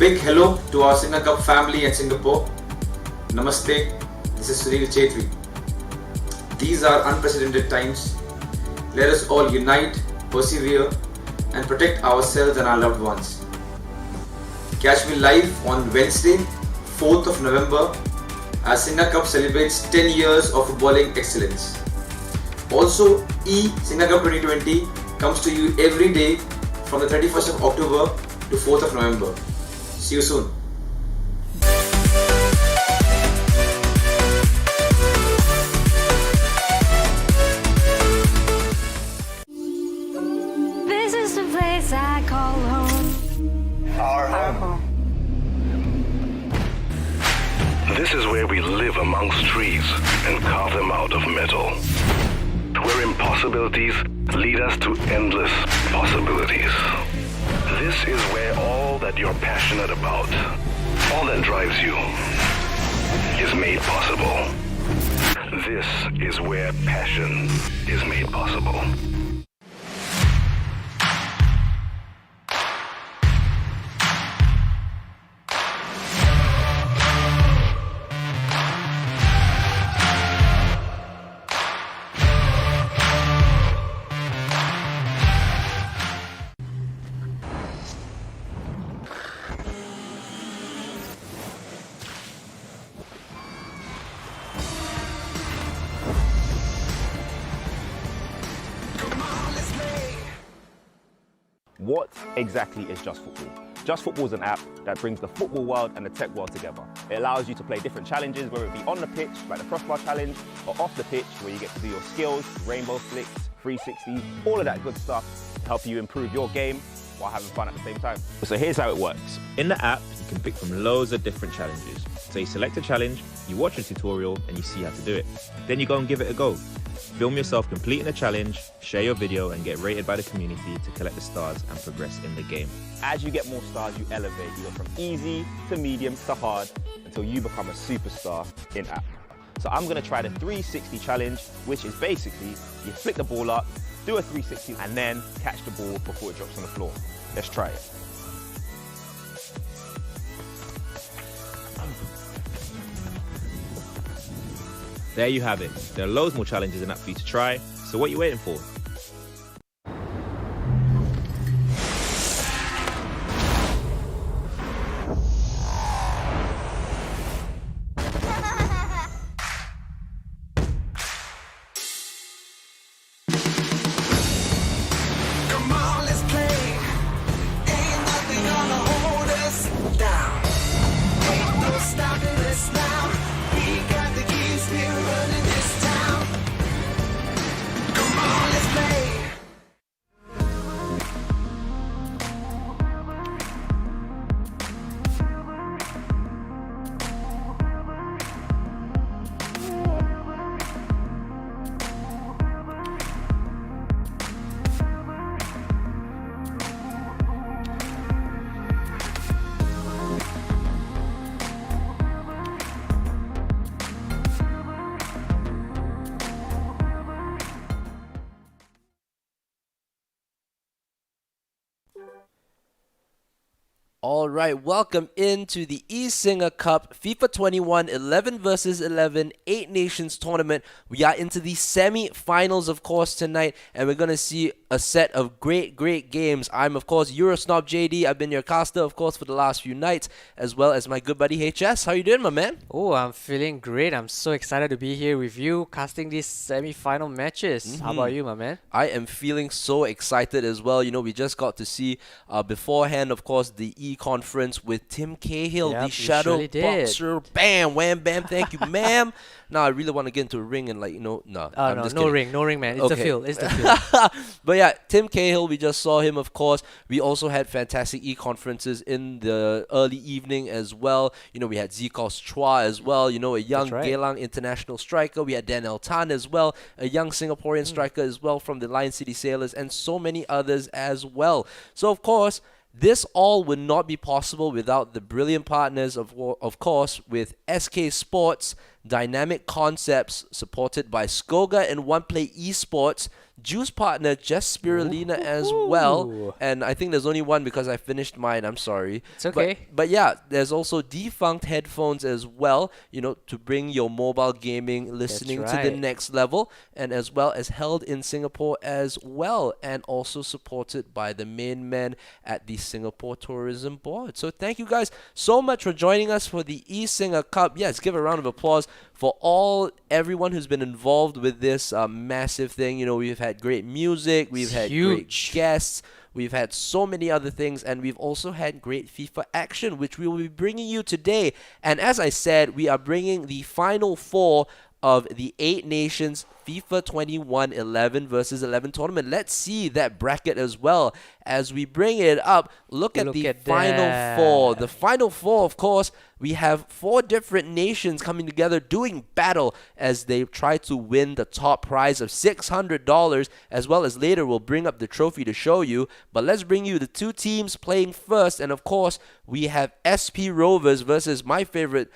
big hello to our eSingaCup family in Singapore. Namaste, this is Sunil Chetri. These are unprecedented times. Let us all unite, persevere and protect ourselves and our loved ones. Catch me live on Wednesday, 4th of November as eSingaCup celebrates 10 years of footballing excellence. Also, eSingaCup 2020 comes to you every day from the 31st of October to 4th of November. See you soon. This is the place I call home. Our home. This is where we live amongst trees and carve them out of metal. Where impossibilities lead us to endless possibilities. This is where all that you're passionate about, all that drives you, is made possible. This is where passion is made possible. What exactly is Just Football? Just Football is an app that brings the football world and the tech world together. It allows you to play different challenges, whether it be on the pitch, like the crossbar challenge, or off the pitch, where you get to do your skills, rainbow flicks, 360s, all of that good stuff to help you improve your game while having fun at the same time. So here's how it works. In the app, you can pick from loads of different challenges. So you select a challenge, you watch a tutorial, and you see how to do it. Then you go and give it a go. Film yourself completing the challenge, share your video and get rated by the community to collect the stars and progress in the game. As you get more stars, you elevate. You go from easy to medium to hard until you become a superstar in app. So I'm going to try the 360 challenge, which is basically you flick the ball up, do a 360 and then catch the ball before it drops on the floor. Let's try it. There you have it. There are loads more challenges in that for you to try, so what are you waiting for? Come on, let's play. Ain't nothing gonna hold us down. Ain't no stopping us now. We got the keys, we're running this town. Come on, let's play. All right, welcome into the eSingaCup FIFA 21 11 versus 11 8 Nations tournament. We are into the semi-finals, of course, tonight, and we're going to see a set of great games. I'm, of course, Eurosnob JD. I've been your caster, of course, for the last few nights, as well as my good buddy HS. How you doing, my man? Oh, I'm feeling great. I'm so excited to be here with you casting these semi-final matches. How about you, my man? I am feeling so excited as well. You know, we just got to see beforehand, of course, the conference with Tim Cahill, Yep, the we shadow surely did. boxer. Bam, wham, bam, thank you, ma'am. Now I really want to get into a ring and, like, you know, no. Oh, I'm no, just no kidding. ring, man. It's the Okay. field. It's the field. But yeah, Tim Cahill, we just saw him, of course. We also had fantastic e-conferences in the early evening as well. You know, we had Zikos Chua as well, you know, a young right. Geylang international striker. We had Daniel Tan as well, a young Singaporean striker as well from the Lion City Sailors, and so many others as well. So, of course, this all would not be possible without the brilliant partners, of course, with SK Sports, Dynamic Concepts, supported by Skoga and One Play Esports. Juice partner Jess Spirulina as well. And I think there's only one because I finished mine. I'm sorry. It's okay. But yeah, there's also Defunct Headphones as well, to bring your mobile gaming listening to the right. next level, and as well as held in Singapore as well, and also supported by the main man at the Singapore Tourism Board. So thank you guys so much for joining us for the eSingaCup. Yes, give a round of applause for everyone who's been involved with this massive thing. We've had great music, we've had great guests, we've had so many other things, and we've also had great FIFA action, which we will be bringing you today. And as I said, we are bringing the final four of the 8 Nations FIFA 21 11 versus 11 tournament. Let's see that bracket as well as we bring it up. Look at the final four. The final four, of course, we have 4 different nations coming together doing battle as they try to win the top prize of $600, as well as later we'll bring up the trophy to show you. But let's bring you the 2 teams playing first, and of course we have SP Rovers versus my favorite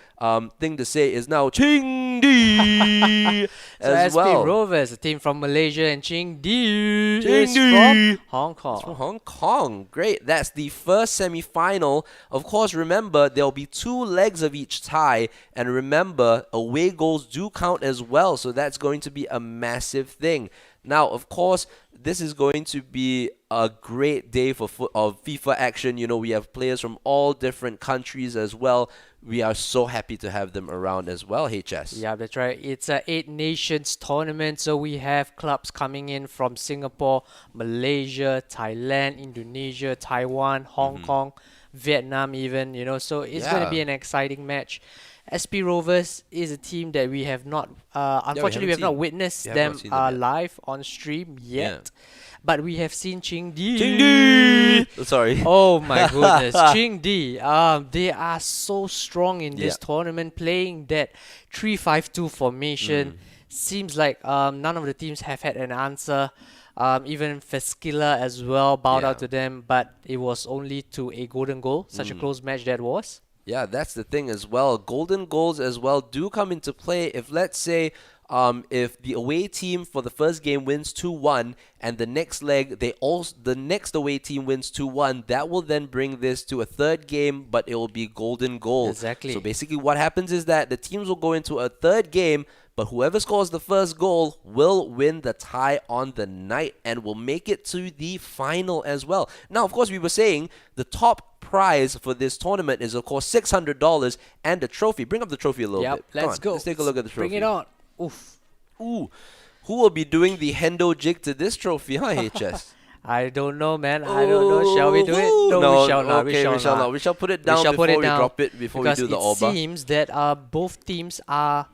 thing to say is now ChingD as SP well. Rovers, a team from Malaysia, and ChingD is from Hong Kong. It's from Hong Kong. Great. That's the first semi-final. Of course, remember, there'll be 2 legs of each tie. And remember, away goals do count as well. So that's going to be a massive thing. Now, of course, this is going to be a great day of FIFA action. We have players from all different countries as well. We are so happy to have them around as well, HS. Yeah, that's right. It's a 8 Nations tournament, so we have clubs coming in from Singapore, Malaysia, Thailand, Indonesia, Taiwan, Hong Kong, Vietnam even, so it's going to be an exciting match. SP Rovers is a team that we have not, unfortunately, we have not witnessed them live on stream yet. But we have seen ChingD. Sorry. Oh my goodness, ChingD. They are so strong in this tournament, playing that 3-5-2 formation. Seems like none of the teams have had an answer. Even Feskila as well bowed out to them, but it was only to a golden goal. Such a close match that was. Yeah, that's the thing as well. Golden goals as well do come into play. If, let's say, if the away team for the first game wins 2-1 and the next leg the next away team wins 2-1, that will then bring this to a third game, but it will be golden goal. Exactly. So basically what happens is that the teams will go into a third game, but whoever scores the first goal will win the tie on the night and will make it to the final as well. Now, of course, we were saying the top prize for this tournament is, of course, $600 and a trophy. Bring up the trophy a little bit. Let's go. Let's take a look at the trophy. Bring it on. Oof. Ooh. Who will be doing the hendo jig to this trophy, huh, HS? I don't know, man. I don't know. Shall we do it? No, we shall not. Okay, we shall not. We shall put it down before we drop it, before we do the Because Oba. it seems that both teams are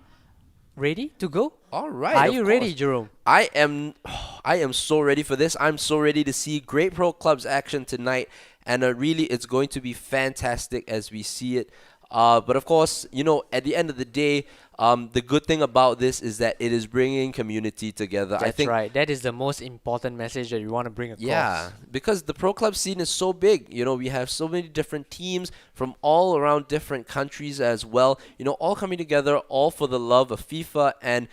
ready to go. All right. Are of you course. ready, Jerome? I am so ready for this. I'm so ready to see great pro clubs action tonight, and really it's going to be fantastic as we see it. But of course, at the end of the day, the good thing about this is that it is bringing community together. That's I think, right. That is the most important message that you want to bring across. yeah, because the pro club scene is so big. We have so many different teams from all around different countries as well. All coming together, all for the love of FIFA and,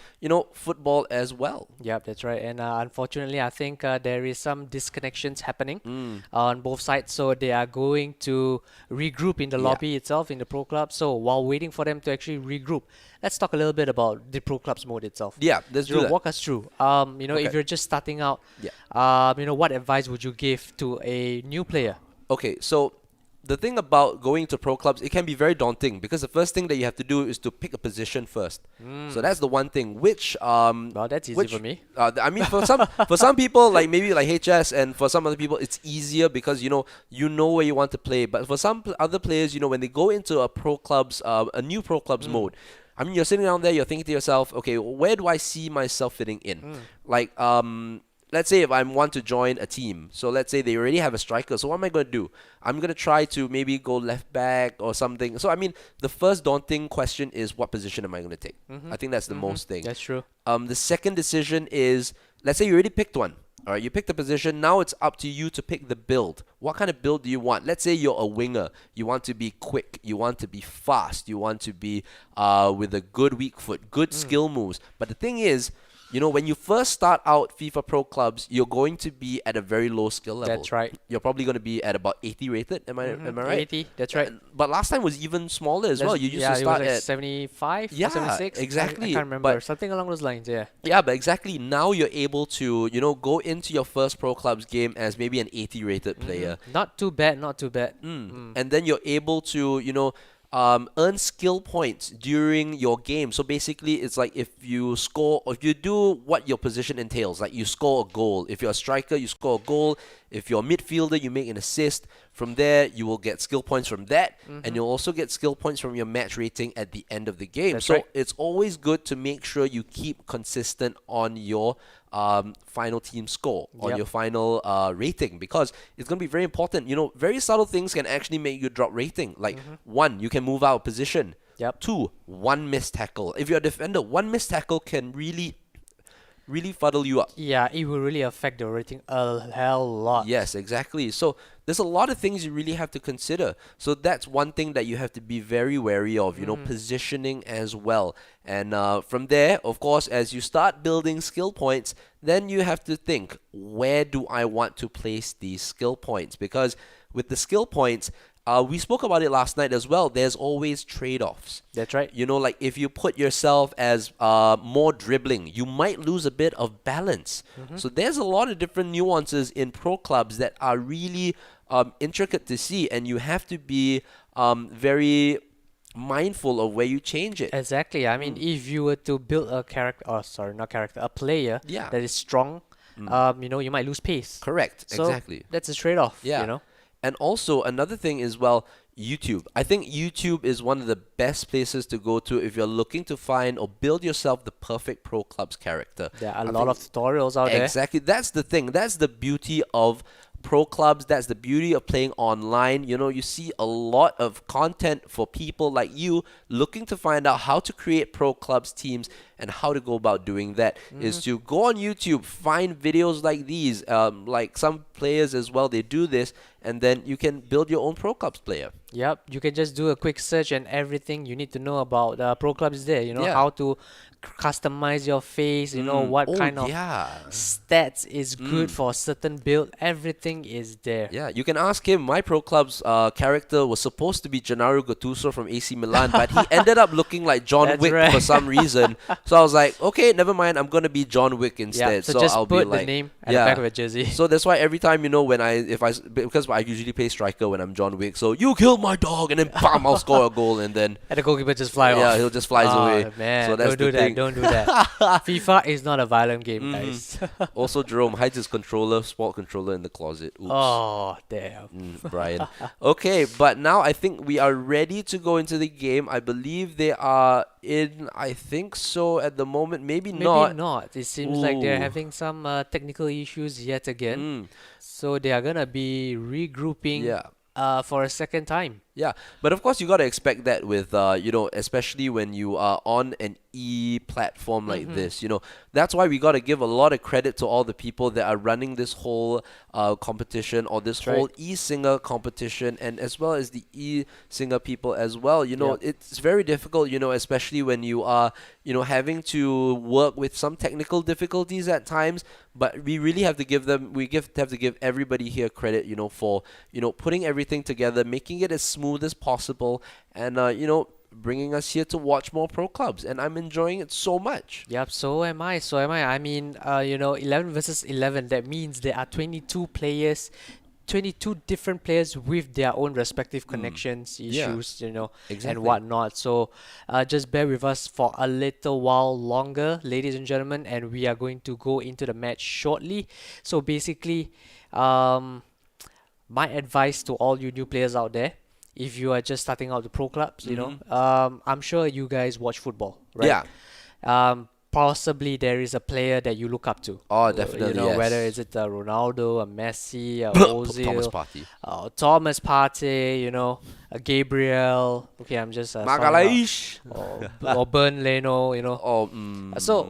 football as well. Yep, that's right. And unfortunately, I think there is some disconnections happening on both sides. So they are going to regroup in the lobby itself, in the pro club. So while waiting for them to actually regroup, let's talk a little bit about the pro clubs mode itself. Yeah, let's do Jerome, that. walk us through. If you're just starting out, what advice would you give to a new player? Okay, so the thing about going to pro clubs, it can be very daunting because the first thing that you have to do is to pick a position first. So that's the one thing. Well, that's easy for me. I mean, for some people, like maybe like HS, and for some other people, it's easier because you know where you want to play. But for some other players, when they go into a pro clubs, a new pro clubs mode, I mean, you're sitting down there, you're thinking to yourself, okay, where do I see myself fitting in? Like, let's say if I want to join a team, so let's say they already have a striker, so what am I going to do? I'm going to try to maybe go left back or something. So, I mean, the first daunting question is what position am I going to take? I think that's the most thing. That's true. The second decision is, let's say you already picked one. All right, you pick the position. Now it's up to you to pick the build. What kind of build do you want? Let's say you're a winger. You want to be quick. You want to be fast. You want to be with a good weak foot, good skill moves. But the thing is, when you first start out FIFA Pro Clubs, you're going to be at a very low skill level. That's right. You're probably going to be at about 80 rated. Am I right? 80, that's right. But last time was even smaller as well. You used to it start was like at 75, Yeah, 76. exactly. I can't remember. But Something along those lines, yeah. Yeah, but exactly. Now you're able to, go into your first Pro Clubs game as maybe an 80 rated player. Not too bad, not too bad. And then you're able to, earn skill points during your game. So basically, it's like if you score, or if you do what your position entails, like you score a goal. If you're a striker, you score a goal. If you're a midfielder, you make an assist. From there, you will get skill points from that, and you'll also get skill points from your match rating at the end of the game. That's so right. it's always good to make sure you keep consistent on your final team score, on Yep. your final rating, because it's going to be very important. Very subtle things can actually make you drop rating. Like, one, you can move out of position. Yep. Two, one missed tackle. If you're a defender, one missed tackle can really fuddle you up. Yeah, it will really affect the rating a hell lot. Yes, exactly. So there's a lot of things you really have to consider. So that's one thing that you have to be very wary of, positioning as well. And from there, of course, as you start building skill points, then you have to think, where do I want to place these skill points? Because with the skill points, we spoke about it last night as well. There's always trade-offs. That's right. Like if you put yourself as more dribbling, you might lose a bit of balance. So there's a lot of different nuances in pro clubs that are really intricate to see, and you have to be very mindful of where you change it. Exactly. I mean, if you were to build a a player Yeah. that is strong, you might lose pace. Correct. So Exactly. that's a trade-off. Yeah. And also another thing is, YouTube. I think YouTube is one of the best places to go to if you're looking to find or build yourself the perfect Pro Clubs character. There are a lot of tutorials out there. Exactly. That's the thing. That's the beauty of Pro Clubs. That's the beauty of playing online. You see a lot of content for people like you looking to find out how to create Pro Clubs teams, and how to go about doing that is to go on YouTube, find videos like these, like some players as well, they do this, and then you can build your own Pro Clubs player. Yep, you can just do a quick search and everything you need to know about Pro Clubs is there. Yeah. How to customize your face, what kind of yeah. stats is good for a certain build. Everything is there. Yeah, you can ask him. My Pro Clubs character was supposed to be Gennaro Gattuso from AC Milan, but he ended up looking like John That's Wick right. for some reason. So I was like, okay, never mind. I'm gonna be John Wick instead. Yeah, so just I'll put be the like, name at the back of your jersey. So that's why every time because I usually play striker when I'm John Wick. So you killed my dog, and then bam, I'll score a goal, and then And the goalkeeper just fly off. yeah, he'll just flies away. Man, So that's don't do the thing. that. Don't do that. FIFA is not a violent game, guys. Also, Jerome hides his sport controller in the closet. Oops. Oh, damn. Brian. Okay, but now I think we are ready to go into the game. I believe they are in, I think so at the moment. Maybe Maybe not. not. It seems like they're Ooh. having some technical issues yet again. Mm, So they are gonna be regrouping yeah. for a second time. Yeah, but of course you gotta expect that with especially when you are on an platform like this. That's why we gotta give a lot of credit to all the people that are running this whole competition, or this That's right. whole eSinga competition, and as well as the eSinga people as well. Yep. It's very difficult. Especially when you are having to work with some technical difficulties at times. But we really have to have to give everybody here credit. For putting everything together, making it as smooth as possible, and bringing us here to watch more Pro Clubs, and I'm enjoying it so much. Yep, so am I. I mean, 11 versus 11, that means there are 22 players, 22 different players with their own respective connections, issues, and Exactly. whatnot. So just bear with us for a little while longer, ladies and gentlemen, and we are going to go into the match shortly. So basically, my advice to all you new players out there, if you are just starting out the pro clubs, I'm sure you guys watch football, right? Yeah. Possibly there is a player that you look up to. Oh, definitely, yes. Whether is it a Ronaldo, a Messi, a Thomas Ozil, Partey. Thomas Partey, a Gabriel. Okay, I'm just Magalhães. or Bern Leno, Oh, So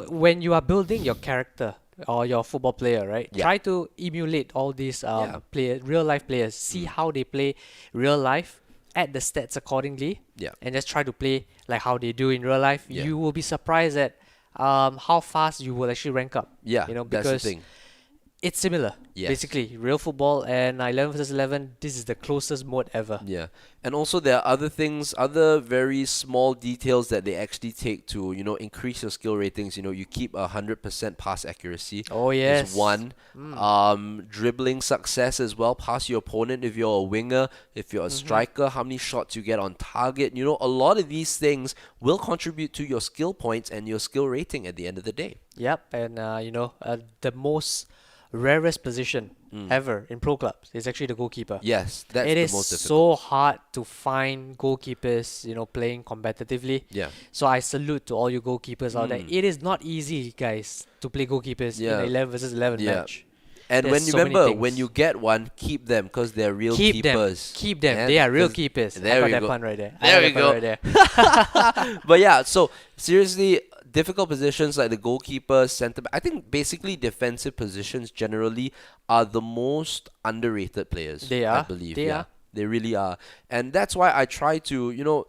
when you are building your character, or your football player, right? Yeah. Try to emulate all these Yeah. real life players. See how they play real life. Add the stats accordingly. Yeah. And just try to play like how they do in real life. Yeah. You will be surprised at how fast you will actually rank up. Yeah, You know, that's the because thing. it's similar. Yes. Basically, real football and 11 versus 11. This is the closest mode ever. Yeah, and also there are other things, other very small details that they actually take to, increase your skill ratings. You keep 100% pass accuracy. Oh Is yes. one. Dribbling success as well. Pass your opponent if you're a winger, if you're a striker, how many shots you get on target. A lot of these things will contribute to your skill points and your skill rating at the end of the day. Yep, and the most rarest position ever in pro clubs is actually the goalkeeper. Yes, that's It the is most difficult. so hard to find goalkeepers, playing competitively. Yeah. So I salute to all you goalkeepers out there. It is not easy, guys, to play goalkeepers Yeah. in an 11 versus 11 Yeah. match. And There's when you so many remember, when things. you get one, keep them because they're real Keep them. keepers. Keep them. Yeah, They are real 'cause- keepers. There I got we that go. pun right there. I There got we that pun go. right there. But yeah, so seriously, difficult positions like the goalkeeper, centre back. I think basically defensive positions generally are the most underrated players. They I are. believe. They yeah, are. they really are, and that's why I try to.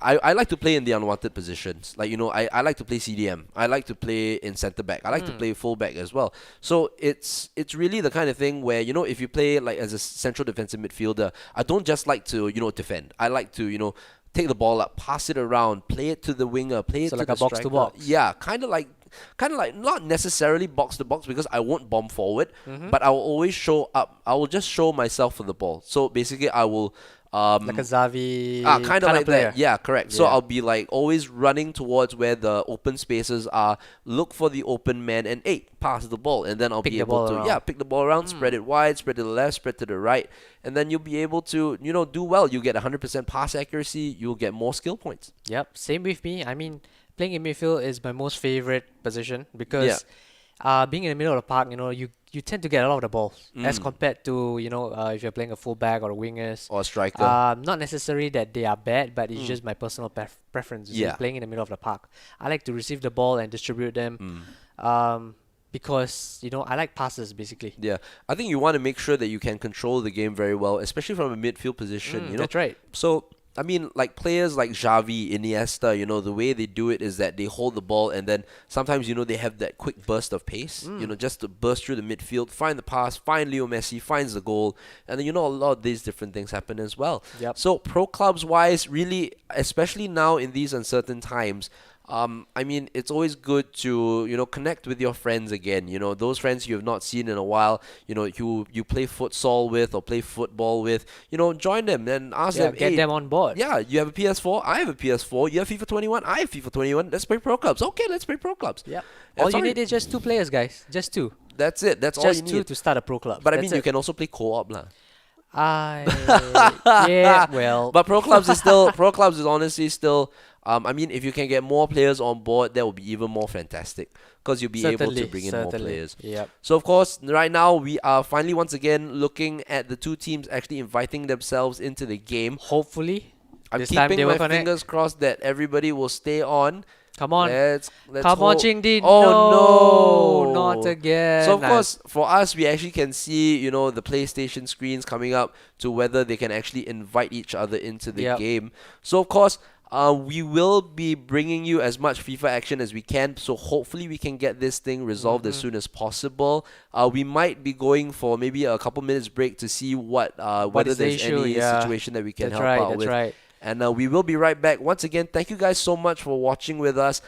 I like to play in the unwanted positions. Like, I like to play CDM. I like to play in centre back. I like to play full back as well. So it's really the kind of thing where, if you play like as a central defensive midfielder, I don't just like to, defend. I like to, take the ball up, pass it around, play it to the winger, play it So to like the a box to striker. box. Yeah, kind of like not necessarily box to box because I won't bomb forward, but I will always show up. I will just show myself for the ball. So basically, I will Like a Xavi kind of like player. that. Yeah, correct. So Yeah. I'll be like always running towards where the open spaces are, look for the open man, and pass the ball, and then I'll Pick be the able ball to around. pick the ball around, spread it wide, spread to the left, spread to the right, and then you'll be able to do well. You get 100% pass accuracy. You'll get more skill points. Yep, same with me. I mean, playing in midfield is my most favorite position because being in the middle of the park, you tend to get a lot of the balls as compared to, if you're playing a fullback or a wingers. Or a striker. Not necessarily that they are bad, but it's just my personal preference. You see, Yeah. playing in the middle of the park. I like to receive the ball and distribute them because, I like passes basically. Yeah, I think you want to make sure that you can control the game very well, especially from a midfield position. That's right. So, I mean, like players like Xavi, Iniesta, the way they do it is that they hold the ball and then sometimes, they have that quick burst of pace, just to burst through the midfield, find the pass, find Leo Messi, finds the goal, and then, a lot of these different things happen as well. Yep. So, pro clubs wise, really, especially now in these uncertain times, I mean, it's always good to, connect with your friends again. Those friends you have not seen in a while, you play futsal with or play football with, join them and ask them, Get hey, them on board. yeah, you have a PS4, I have a PS4, you have FIFA 21, I have FIFA 21, let's play pro clubs. Okay, let's play pro clubs. Yep. And All you sorry, need is just 2 players, guys. Just 2. that's it. That's all you Just 2 need. to start a pro club. But I That's mean, you it. can also play co-op lah. Yeah, well. But pro clubs is still honestly still. I mean, if you can get more players on board, that will be even more fantastic because you'll be able to bring in more players. Yep. So of course, right now we are finally once again looking at the two teams actually inviting themselves into the game. Hopefully, I'm this time keeping they will my connect. fingers crossed that everybody will stay on. Come on. Let's Come on, hope. ChingD. Oh no, not again. So of course, for us, we actually can see, the PlayStation screens coming up to whether they can actually invite each other into the Yep. game. So of course, we will be bringing you as much FIFA action as we can. So hopefully we can get this thing resolved as soon as possible. We might be going for maybe a couple minutes break to see whether is the there's issue? any Yeah. situation that we can That's help right, out that's with. right. And we will be right back. Once again, thank you guys so much for watching with us.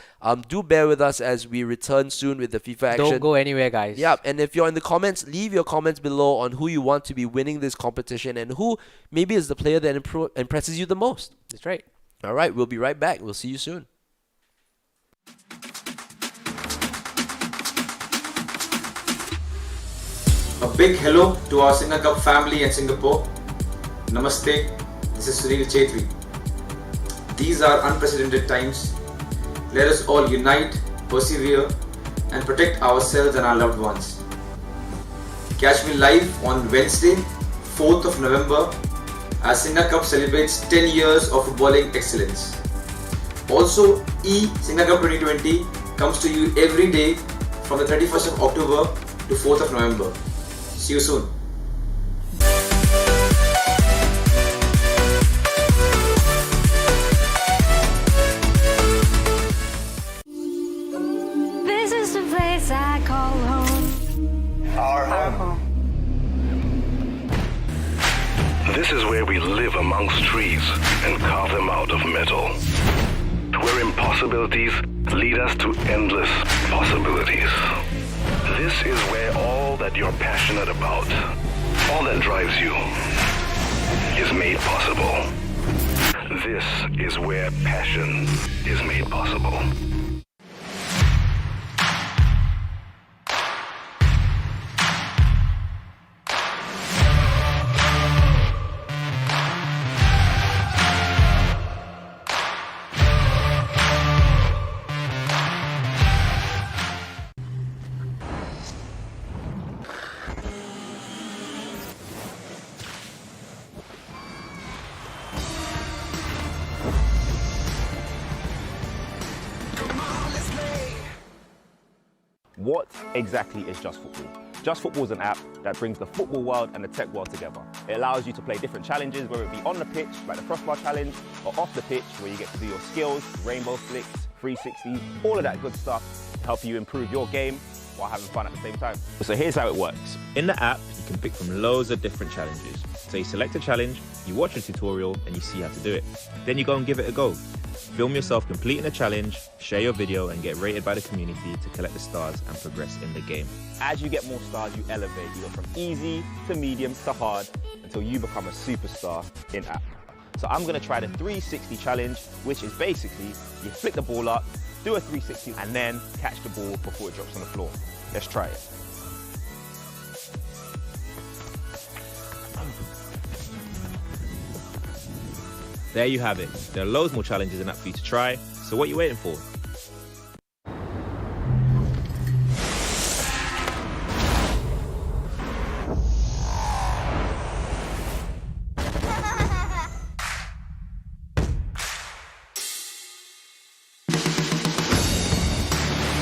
Do bear with us as we return soon with the FIFA action. Don't go anywhere, guys. Yeah, and if you're in the comments, leave your comments below on who you want to be winning this competition and who maybe is the player that impresses you the most. That's right. All right, we'll be right back. We'll see you soon. A big hello to our eSingaCup family in Singapore. Namaste, this is ChingD. These are unprecedented times. Let us all unite, persevere, and protect ourselves and our loved ones. Catch me live on Wednesday, 4th of November, as eSingaCup celebrates 10 years of footballing excellence. Also, eSingaCup 2020 comes to you every day from the 31st of October to 4th of November. See you soon. This is the place I call home. Our home. This is where we live amongst trees and carve them out of metal. Where impossibilities lead us to endless possibilities. This is where all that you're passionate about, all that drives you, is made possible. This is where passion is made possible. What exactly is Just Football? Just Football is an app that brings the football world and the tech world together. It allows you to play different challenges, whether it be on the pitch, like the crossbar challenge, or off the pitch, where you get to do your skills, rainbow flicks, 360s, all of that good stuff to help you improve your game while having fun at the same time. So here's how it works. In the app, you can pick from loads of different challenges. So you select a challenge, you watch a tutorial, and you see how to do it. Then you go and give it a go. Film yourself completing a challenge, share your video, and get rated by the community to collect the stars and progress in the game. As you get more stars, you elevate. You go from easy to medium to hard until you become a superstar in app. So I'm gonna try the 360 challenge, which is basically you flick the ball up, do a 360, and then catch the ball before it drops on the floor. Let's try it. There you have it. There are loads more challenges in app for you to try, so what are you waiting for?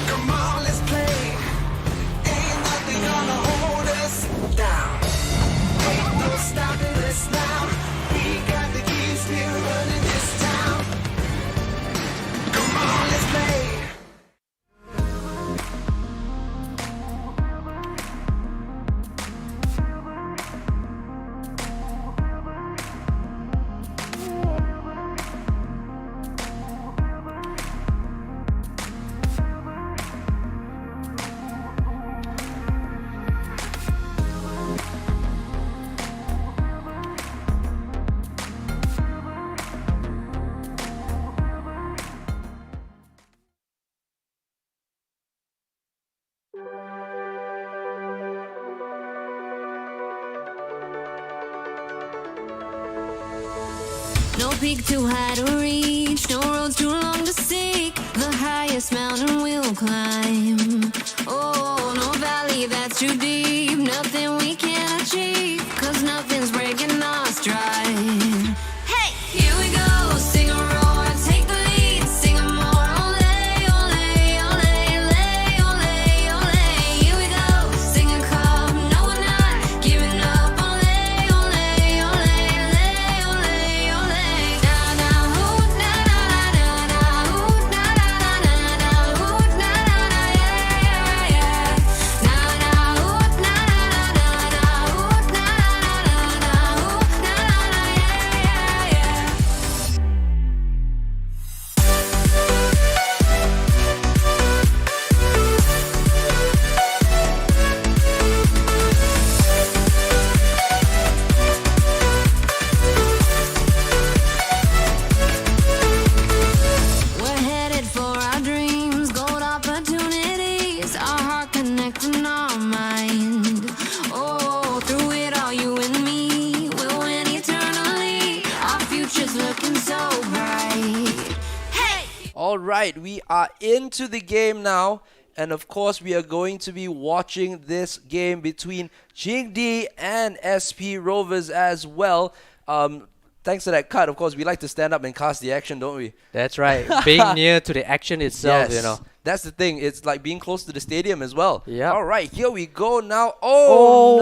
Come on, let's play. Ain't nothing gonna hold us down. Ain't no stopping us now. We got the keys, we're running this town. Come on, let's play. No peak too high to reach, no roads too long to seek. The highest mountain we'll climb. Oh, no valley that's too deep, nothing we can't achieve. 'Cause nothing's breaking our stride. Hey, here we go, sing a roar, take the lead, sing a more. Ole, ole, ole, ole, ole, ole. Here we go, sing a cup, no we're not giving up. Ole, ole, ole, ole, ole, ole. Na na ooh, na na na na, ooh na na na na, ooh na na na, yeah yeah yeah. Na na ooh, na na na na, ooh na na na na, ooh na na na, yeah yeah yeah. We're headed for our dreams, gold opportunities, our heart connecting our mind. Oh, through it all, you and me, we'll win eternally. Our future's looking so bright. Hey! All right, we are into the game now. And of course, we are going to be watching this game between ChingD and SP Rovers as well. Thanks to that cut, of course, we like to stand up and cast the action, don't we? That's right. Being near to the action itself, Yes, you know. That's the thing. It's like being close to the stadium as well. Yep. All right, here we go now. Oh,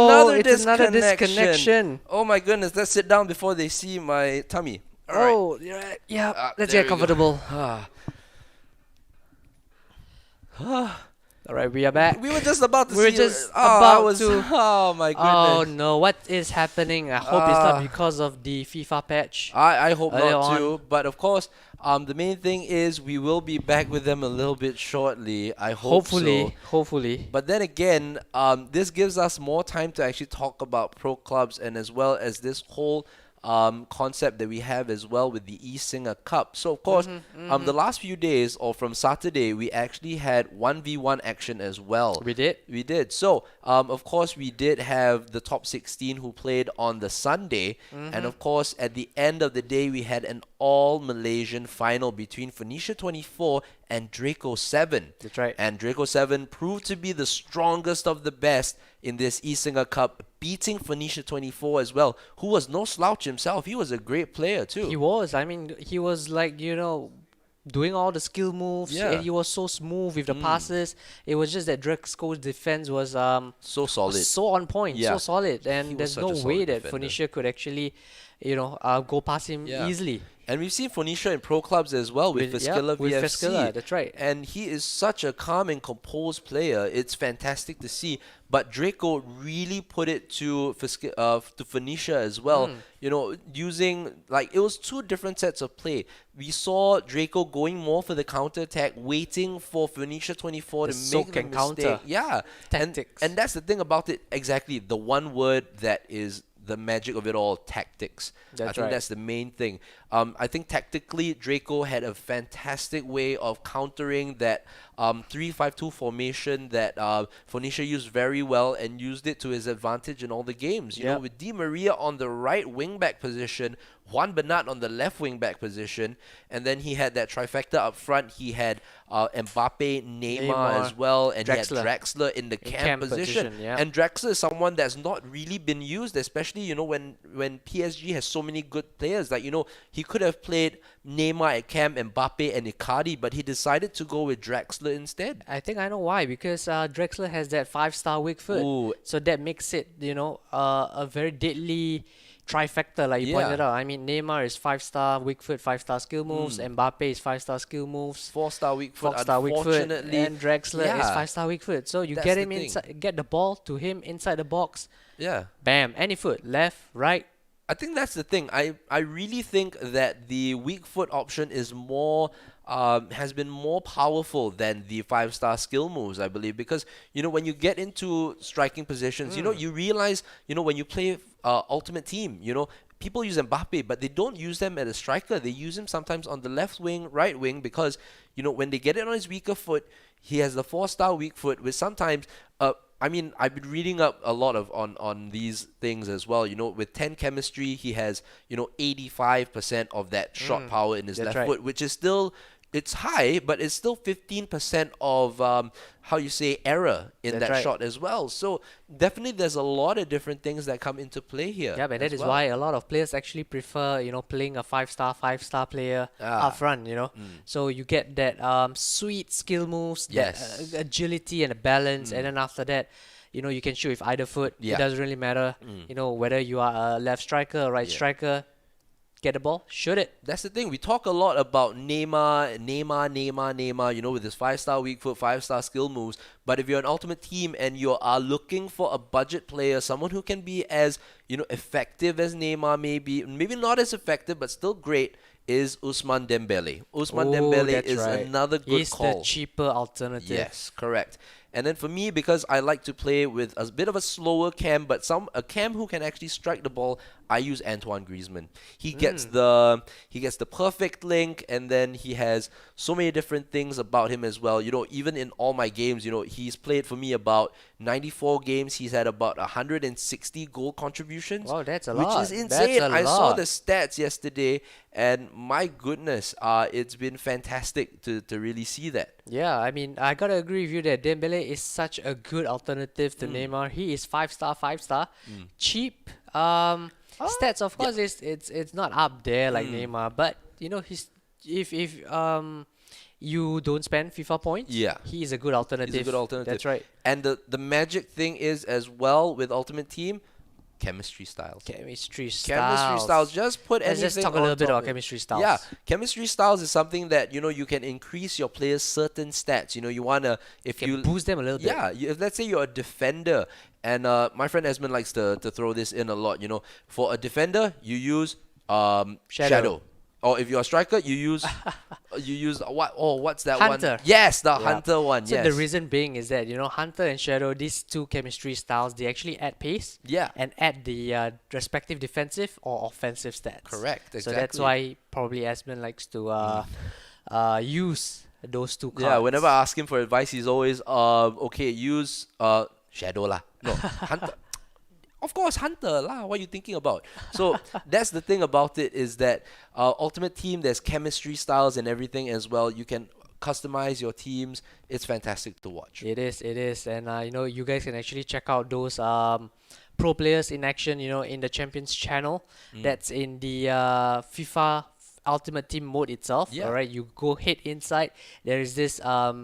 no, It's another disconnection. Oh my goodness. Let's sit down before they see my tummy. All right. Oh, yeah. Let's there get we go. comfortable. All right, we are back. We were just about to We were see just I about was, to- Oh my goodness. Oh no, what is happening? I hope it's not because of the FIFA patch. I hope Earlier not on. too. But of course, the main thing is we will be back with them a little bit shortly. I hope so. Hopefully. But then again, this gives us more time to actually talk about pro clubs and as well as this whole concept that we have as well with the eSingaCup. So of course, the last few days or from Saturday, we actually had 1v1 action as well. We did. We did. So, of course, we did have the top 16 who played on the Sunday. And, of course, at the end of the day, we had an all-Malaysian final between Phoenicia 24 and Draco 7. That's right. And Draco 7 proved to be the strongest of the best in this eSingaCup, beating Phoenicia 24 as well, who was no slouch himself. He was a great player too. He was. I mean, he was like, doing all the skill moves. Yeah. And he was so smooth with the passes. It was just that Draco's defense was So solid. so on point, Yeah. so solid. He And was there's such no a way solid that defender. Phoenicia could actually, go past him Yeah. easily. And we've seen Phoenicia in pro clubs as well with Fiskila with VFC. Fiskila, that's right. And he is such a calm and composed player. It's fantastic to see. But Draco really put it to Phoenicia as well. Using it was two different sets of play. We saw Draco going more for the counter attack, waiting for Phoenicia 24 The to make soak the and mistake. counter. Yeah, Tactics. And that's the thing about it. Exactly, the one word that is the magic of it all: tactics. I That's think right. that's the main thing. I think tactically, Draco had a fantastic way of countering that 3-5-2 formation that Phoenicia used very well and used it to his advantage in all the games. You know, with Di Maria on the right wing back position, Juan Bernat on the left wing back position, and then he had that trifecta up front. He had Mbappe, Neymar as well, and he had Draxler in the cam position. yeah. And Draxler is someone that's not really been used, especially when PSG has so many good players. He could have played Neymar at cam, Mbappe and Icardi, but he decided to go with Draxler instead. I think I know why, because Drexler has that 5-star weak foot. Ooh. So that makes it, a very deadly trifecta, like you pointed out. I mean, Neymar is 5-star weak foot, 5-star skill moves. Mbappe is 5-star skill moves. 4-star weak foot, 4-star weak foot. unfortunately. And Drexler is 5-star weak foot. So you That's get the him thing. inside, get the ball to him inside the box. Yeah. Bam, any foot, left, right. I think that's the thing. I really think that the weak foot option is more has been more powerful than the 5-star skill moves, I believe, because when you get into striking positions, you realize when you play Ultimate Team, people use Mbappe, but they don't use them as a striker. They use him sometimes on the left wing, right wing, because when they get it on his weaker foot, he has the 4-star weak foot, which sometimes I've been reading up a lot on these things as well. With 10 chemistry, he has 85% of that shot power in his left foot, which is still, it's high, but it's still 15% of error in that shot as well. So definitely there's a lot of different things that come into play here. Yeah, but that is why a lot of players actually prefer, playing a 5-star player up front, So you get that sweet skill moves, that agility and a balance, and then after that, you can shoot with either foot. It doesn't really matter, whether you are a left striker or right striker. Get the ball, shoot it. That's the thing. We talk a lot about Neymar, with his 5-star weak foot, 5-star skill moves. But if you're an Ultimate Team and you are looking for a budget player, someone who can be as, effective as Neymar, maybe not as effective, but still great, is Ousmane Dembele. Dembele is another good call. He's the cheaper alternative. Yes, correct. And then for me, because I like to play with a bit of a slower cam, but a cam who can actually strike the ball, I use Antoine Griezmann. He gets the perfect link, and then he has so many different things about him as well. Even in all my games, he's played for me about 94 games. He's had about 160 goal contributions. Wow, that's a lot. Which is insane. That's a I saw lot. the stats yesterday, and my goodness, it's been fantastic to really see that. Yeah, I mean, I gotta agree with you that Dembele is such a good alternative to Neymar. He is 5-star, cheap. Stats, of course, it's not up there like Neymar, but he's if you don't spend FIFA points. Yeah. He is a good alternative. He's a good alternative. That's right. And the magic thing is as well with Ultimate Team, chemistry styles. Chemistry Chemistry styles. Just put Let's anything just talk a little on bit top about of it. chemistry styles. Yeah, chemistry styles is something that you can increase your players' certain stats. You wanna if You you can boost them a little bit. Yeah, if let's say you're a defender, and my friend Esmond likes to throw this in a lot. For a defender, you use Shadow. Or if you're a striker, you use what? Oh, what's that Hunter. one? Yes, the Yeah. Hunter one. So yes. the reason being is that Hunter and Shadow, these two chemistry styles, they actually add pace. Yeah. And add the respective defensive or offensive stats. Correct, So that's exactly. why probably Esmond likes to use those two cards. Yeah, whenever I ask him for advice, he's always okay, use Shadow lah. No, Hunter. Of course, Hunter lah. What are you thinking about? So that's the thing about it is that Ultimate Team, there's chemistry styles and everything as well. You can customize your teams. It's fantastic to watch. It is, and you guys can actually check out those pro players in action, in the Champions channel. That's in the FIFA Ultimate Team mode itself. Yeah. All right, you go head inside. There is this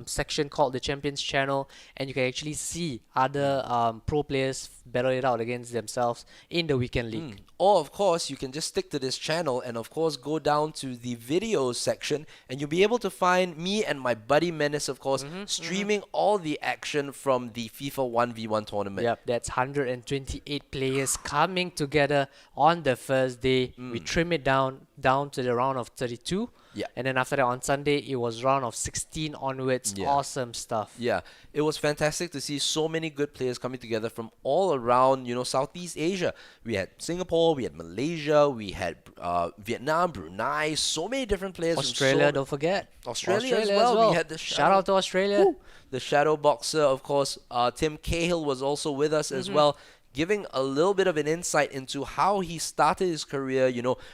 section called the Champions channel, and you can actually see other pro players battle it out against themselves in the weekend league. Or, of course, you can just stick to this channel and, of course, go down to the videos section and you'll be able to find me and my buddy Menace, of course, streaming all the action from the FIFA 1v1 tournament. Yep, that's 128 players coming together on the first day. We trim it down to the round of 32. Yeah. And then after that on Sunday, it was round of 16 onwards. Yeah. Awesome stuff. Yeah, it was fantastic to see so many good players coming together from all around, Southeast Asia. We had Singapore, we had Malaysia, we had Vietnam, Brunei, so many different players. from Australia, don't forget. Australia as well. We had the Shout out to Australia. Woo! The Shadow Boxer, of course. Tim Cahill was also with us as well, giving a little bit of an insight into how he started his career,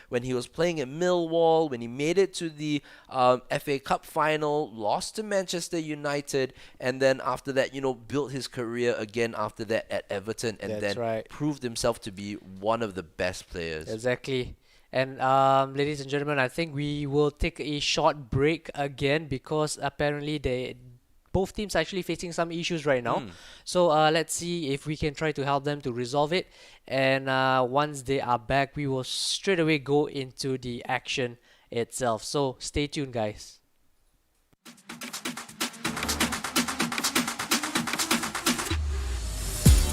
when he was playing at Millwall, when he made it to the FA Cup final, lost to Manchester United, and then after that, built his career again after that at Everton, and That's then right. proved himself to be one of the best players. Exactly. And ladies and gentlemen, I think we will take a short break again because apparently both teams are actually facing some issues right now. So let's see if we can try to help them to resolve it. And once they are back, we will straight away go into the action itself. So stay tuned, guys.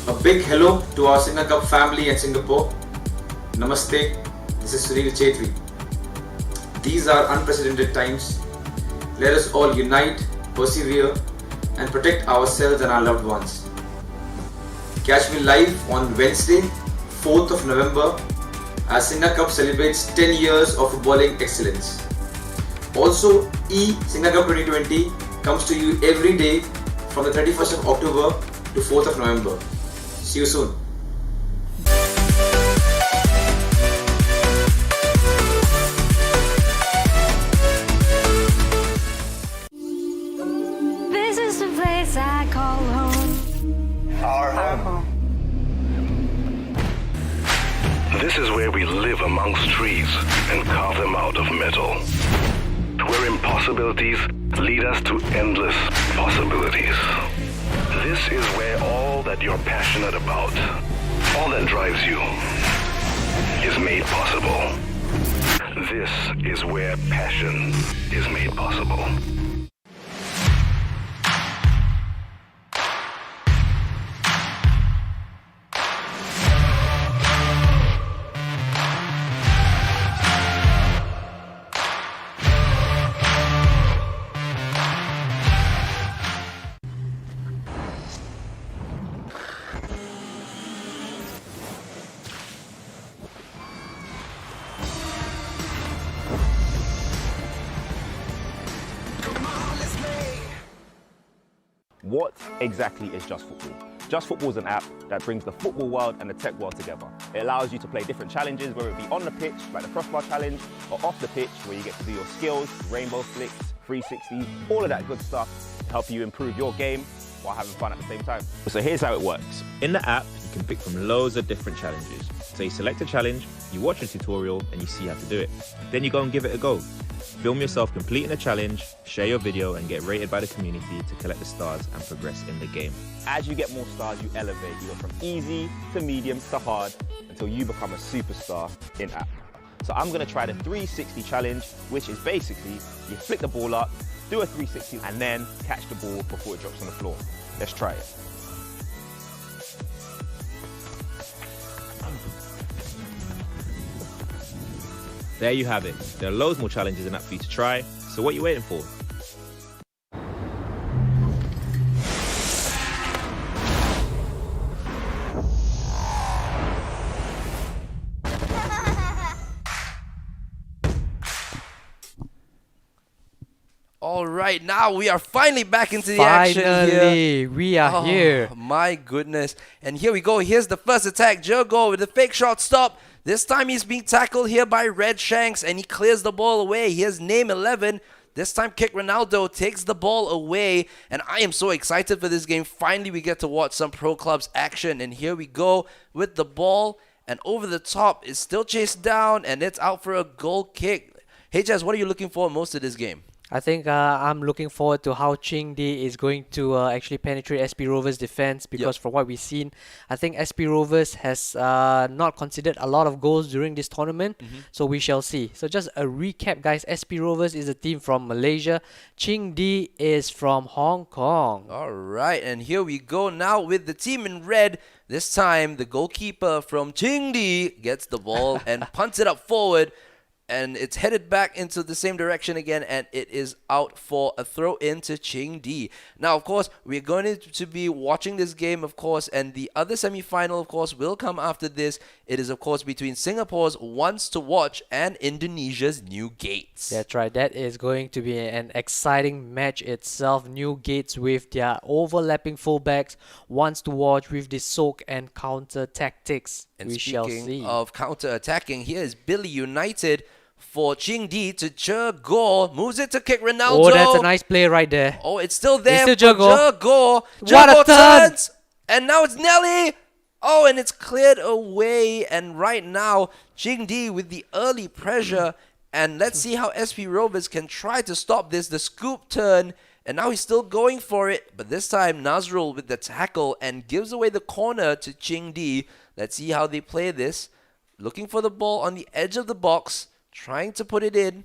A big hello to our eSingaCup family in Singapore. Namaste, this is Sunil Chetri. These are unprecedented times. Let us all unite, persevere, and protect ourselves and our loved ones. Catch me live on Wednesday, 4th of November, as eSingaCup celebrates 10 years of footballing excellence. Also, eSingaCup 2020 comes to you every day from the 31st of October to 4th of November. See you soon. This is the place I call home. Our home. This is where we live amongst trees and carve them out of metal. Where impossibilities lead us to endless possibilities. This is where all that you're passionate about, all that drives you, is made possible. This is where passion is made possible. What exactly is Just Football? Just Football is an app that brings the football world and the tech world together. It allows you to play different challenges, whether it be on the pitch, like the crossbar challenge, or off the pitch, where you get to do your skills, rainbow flicks, 360s, all of that good stuff to help you improve your game while having fun at the same time. So here's how it works. In the app, you can pick from loads of different challenges. So you select a challenge, you watch a tutorial, and you see how to do it. Then you go and give it a go. Film yourself completing a challenge, share your video, and get rated by the community to collect the stars and progress in the game. As you get more stars, you elevate. You go from easy to medium to hard until you become a superstar in-app. So I'm going to try the 360 challenge, which is basically you flick the ball up, do a 360, and then catch the ball before it drops on the floor. Let's try it. There you have it. There are loads more challenges in that for you to try, so what are you waiting for? All right, now we are finally back into the action here. Finally, we are here. My goodness. And here we go. Here's the first attack. Jurgo with the fake shot stop. This time he's being tackled here by Red Shanks and he clears the ball away. Here's name 11. This time Kick Ronaldo takes the ball away. And I am so excited for this game. Finally, we get to watch some pro clubs action. And here we go with the ball. And over the top is still chased down and it's out for a goal kick. Hey, Jazz, what are you looking for most of this game? I think I'm looking forward to how ChingD is going to actually penetrate SP Rovers' defense because from what we've seen, I think SP Rovers has not considered a lot of goals during this tournament. So we shall see. So just a recap, guys. SP Rovers is a team from Malaysia. ChingD is from Hong Kong. All right, and here we go now with the team in red. This time, the goalkeeper from ChingD gets the ball and punts it up forward. And it's headed back into the same direction again, and it is out for a throw in to ChingD. Now, of course, we're going to be watching this game, of course, and the other semi-final, of course, will come after this. It is, of course, between Singapore's OnesToWatch and Indonesia's NewGates. That's right. That is going to be an exciting match itself. NewGates with their overlapping fullbacks, OnesToWatch with the soak and counter tactics. And we shall speaking see. of counter-attacking, here is Billy United for ChingD to Jurgo. Moves it to Kick Ronaldo. Oh, that's a nice play right there. Oh, it's still there It's still for Jurgo. Jurgo. What a Jurgo turn! turns, and now it's Nelly. Oh, and it's cleared away. And right now, ChingD with the early pressure. And let's see how SP Rovers can try to stop this. The scoop turn. And now he's still going for it. But this time, Nazrul with the tackle and gives away the corner to ChingD. Let's see how they play this. Looking for the ball on the edge of the box. Trying to put it in.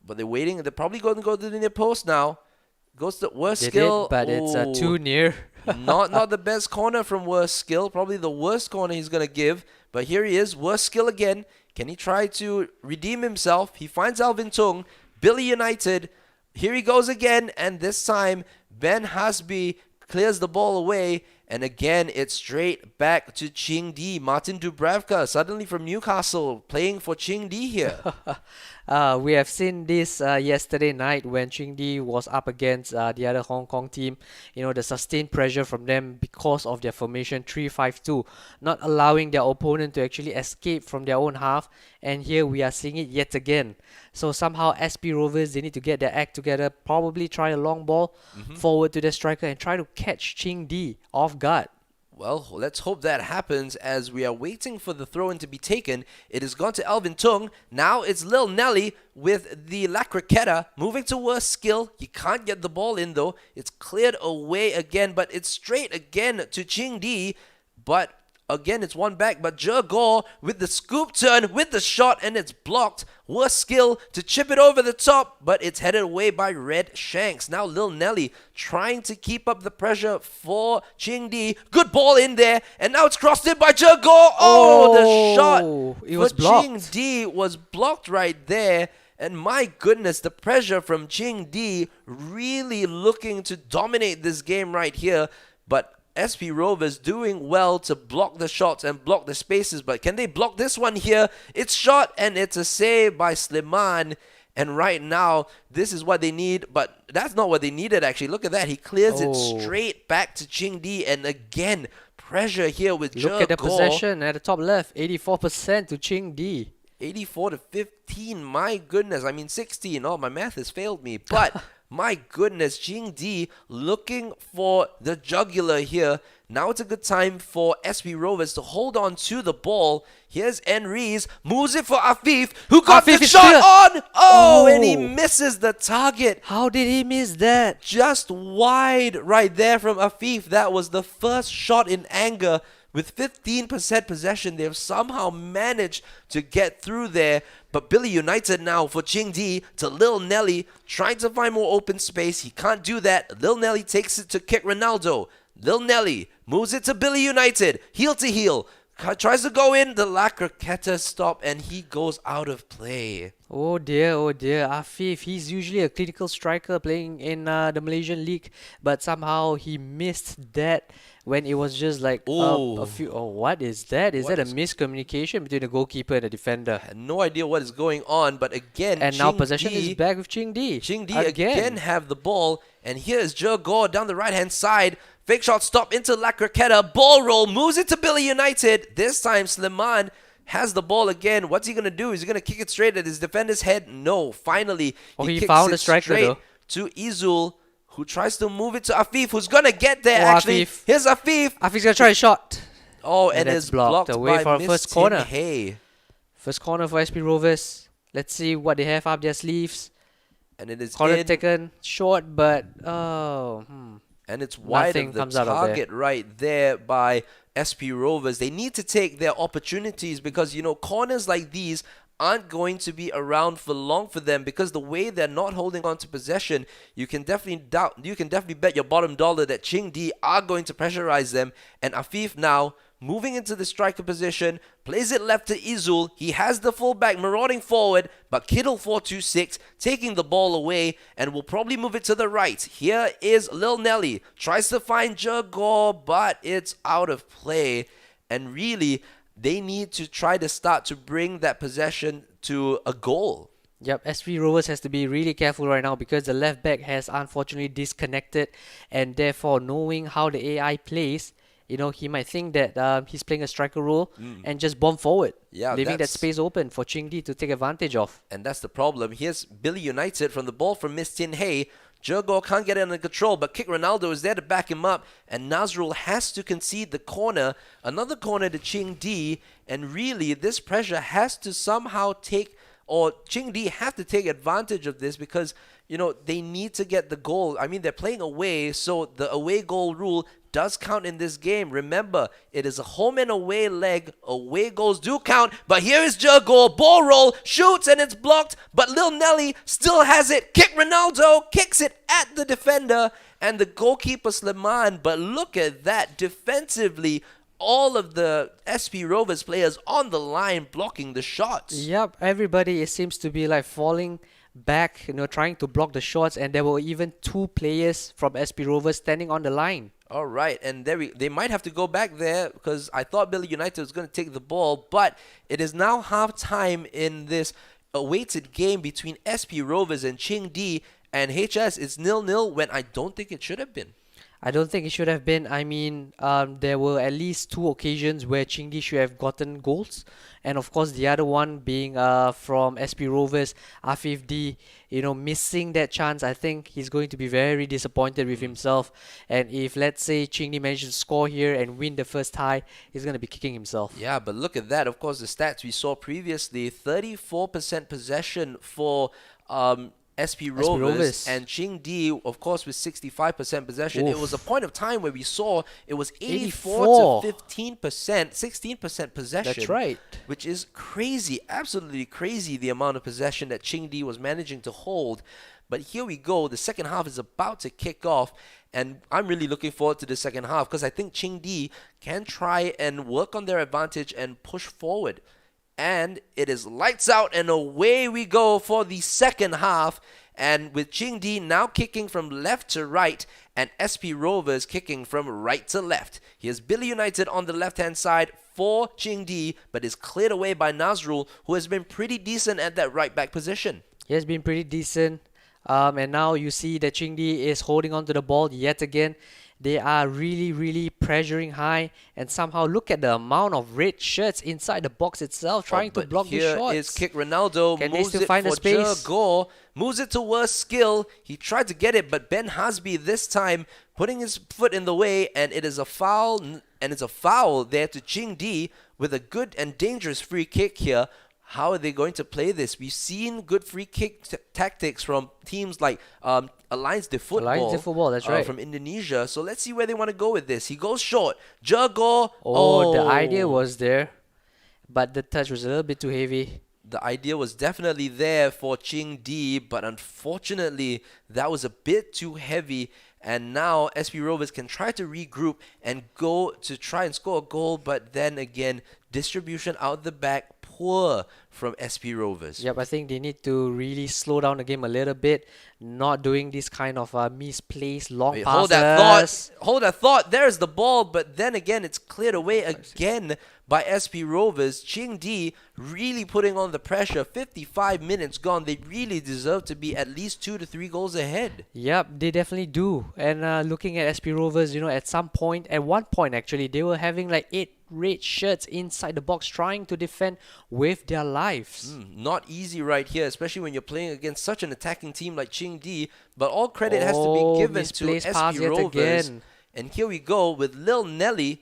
But they're waiting. They're probably going to go to the near post now. Goes to worst They skill. did, but it's too near. not the best corner from worst skill. Probably the worst corner he's going to give. But here he is. Worst skill again. Can he try to redeem himself? He finds Alvin Tung. Billy United. Here he goes again. And this time, Ben Hasby clears the ball away. And again, it's straight back to ChingD. Martin Dubravka, suddenly from Newcastle, playing for ChingD here. We have seen this yesterday night when ChingD was up against the other Hong Kong team. You know, the sustained pressure from them because of their formation 3-5-2, not allowing their opponent to actually escape from their own half. And here we are seeing it yet again. So somehow SP Rovers, they need to get their act together, probably try a long ball forward to their striker and try to catch ChingD off guard. Well, let's hope that happens as we are waiting for the throw-in to be taken. It has gone to Alvin Tung. Now it's Lil Nelly with the La Criqueta moving to worst skill. He can't get the ball in though. It's cleared away again, but it's straight again to ChingD. But again, it's one back, but Jurgo with the scoop turn, with the shot, and it's blocked. Worst skill to chip it over the top, but it's headed away by Red Shanks. Now Lil Nelly trying to keep up the pressure for ChingD. Good ball in there, and now it's crossed in by Jurgo. Oh, the shot it was for blocked. ChingD was blocked right there. And my goodness, the pressure from ChingD really looking to dominate this game right here. But SP Rovers doing well to block the shots and block the spaces, but can they block this one here? It's shot and it's a save by Sliman. And right now, this is what they need, but that's not what they needed actually. Look at that. He clears it straight back to ChingD, and again, pressure here with Jurgo. Look at the possession at the top left, 84% to ChingD. 84 to 15. My goodness. I mean 16. Oh, my math has failed me. But My goodness, ChingD looking for the jugular here. Now it's a good time for SP Rovers to hold on to the ball. Here's Enriz, moves it for Afif, who got Afif the is shot clear. on! Oh, and he Oh. misses the target. How did he miss that? Just wide right there from Afif. That was the first shot in anger. With 15% possession, they've somehow managed to get through there. But Billy United now for ChingD to Lil Nelly, trying to find more open space. He can't do that. Lil Nelly takes it to kick Ronaldo. Lil Nelly moves it to Billy United, heel to heel. Tries to go in, the La Croqueta stop, and he goes out of play. Oh dear, Afif, he's usually a critical striker playing in the Malaysian league, but somehow he missed that when it was just like a few... Oh, what is that? Is What that a is- miscommunication between the goalkeeper and the defender? Had no idea what is going on, but again, And now possession is back with ChingD. ChingD again have the ball, and here's Jogor down the right-hand side. Fake shot stop into La Croqueta. Ball roll, moves it to Billy United. This time, Slimane has the ball again. What's he going to do? Is he going to kick it straight at his defender's head? No. Finally, He kicks found it a striker, straight though. to Izul, who tries to move it to Afif, who's going to get there, Oh, actually. Afif. Here's Afif. Afif's gonna try a shot. Oh, And and that's it's blocked blocked away by for a Miss first Tin corner. Hey. First corner for SP Rovers. Let's see what they have up their sleeves. And it is Corner in. taken short, but And it's wide Nothing of the comes out of there. target right there by SP Rovers. They need to take their opportunities because, corners like these aren't going to be around for long for them because the way they're not holding on to possession, you can definitely bet your bottom dollar that ChingD are going to pressurize them. And Afif now moving into the striker position, plays it left to Izul. He has the fullback marauding forward, but Kittle 426 taking the ball away and will probably move it to the right. Here is Lil Nelly, tries to find Jagor, but it's out of play. And really, they need to try to start to bring that possession to a goal. Yep, SP Rovers has to be really careful right now because the left back has unfortunately disconnected, and therefore knowing how the AI plays, he might think that he's playing a striker role and just bomb forward, leaving that that's- space open for ChingD to take advantage of. And that's the problem. Here's Billy United from the ball from Miss Tin Hey. Jurgo can't get it under control, but Kick Ronaldo is there to back him up, and Nazrul has to concede the corner. Another corner to ChingD, and really this pressure has to somehow ChingD have to take advantage of this because, they need to get the goal. I mean, they're playing away, so the away goal rule does count in this game. Remember, it is a home and away leg. Away goals do count. But here is Jurgo. Ball roll. Shoots and it's blocked. But Lil Nelly still has it. Kick Ronaldo. Kicks it at the defender. And the goalkeeper Slimane. But look at that. Defensively, all of the SP Rovers players on the line blocking the shots. Yep, everybody it seems to be like falling back, trying to block the shots, and there were even two players from SP Rovers standing on the line. All right, and they might have to go back there because I thought Billy United was going to take the ball, but it is now half time in this awaited game between SP Rovers and ChingD, and HS is 0-0 when I don't think it should have been. I don't think it should have been. I mean, there were at least two occasions where ChingD should have gotten goals. And of course, the other one being from SP Rovers, Afif D, missing that chance. I think he's going to be very disappointed with himself. And if, let's say, ChingD manages to score here and win the first tie, he's going to be kicking himself. Yeah, but look at that. Of course, the stats we saw previously, 34% possession for SP Rovers and ChingD, of course, with 65% possession. It was a point of time where we saw it was 84 to 15%, 16% possession. That's right. Which is crazy, absolutely crazy, the amount of possession that ChingD was managing to hold. But here we go. The second half is about to kick off, and I'm really looking forward to the second half because I think ChingD can try and work on their advantage and push forward. And it is lights out and away we go for the second half. And with ChingD now kicking from left to right and SP Rovers kicking from right to left. Here's Billy United on the left-hand side for ChingD, but is cleared away by Nazrul, who has been pretty decent at that right-back position. He has been pretty decent. And now you see that ChingD is holding on to the ball yet again. They are really pressuring high, and somehow look at the amount of red shirts inside the box itself trying to But block the here shots. is Kick Ronaldo, Can they moves still it find the for space? Jagor, moves it to worst skill. He tried to get it, but Ben Hasby this time putting his foot in the way, and it is a foul, and it's a foul there to ChingD with a good and dangerous free kick here. How are they going to play this? We've seen good free kick tactics from teams like Alliance de Football. Alliance de Football, that's right. From Indonesia. So let's see where they want to go with this. He goes short. Jagor. Oh, the idea was there, but the touch was a little bit too heavy. The idea was definitely there for ChingD, but unfortunately, that was a bit too heavy. And now SP Rovers can try to regroup and go to try and score a goal, but then again, distribution out the back, poor from SP Rovers. Yep, I think they need to really slow down the game a little bit, not doing this kind of misplaced long Wait, passes. hold that thought. There's the ball, but then again, it's cleared away again by SP Rovers. ChingD really putting on the pressure. 55 minutes gone. They really deserve to be at least 2 to 3 goals ahead. Yep, they definitely do. And looking at SP Rovers, at one point actually, they were having like 8 red shirts inside the box trying to defend with their lives. Not easy right here, especially when you're playing against such an attacking team like ChingD. But all credit has to be given to misplaced pass SP yet Rovers. again. And here we go with Lil Nelly.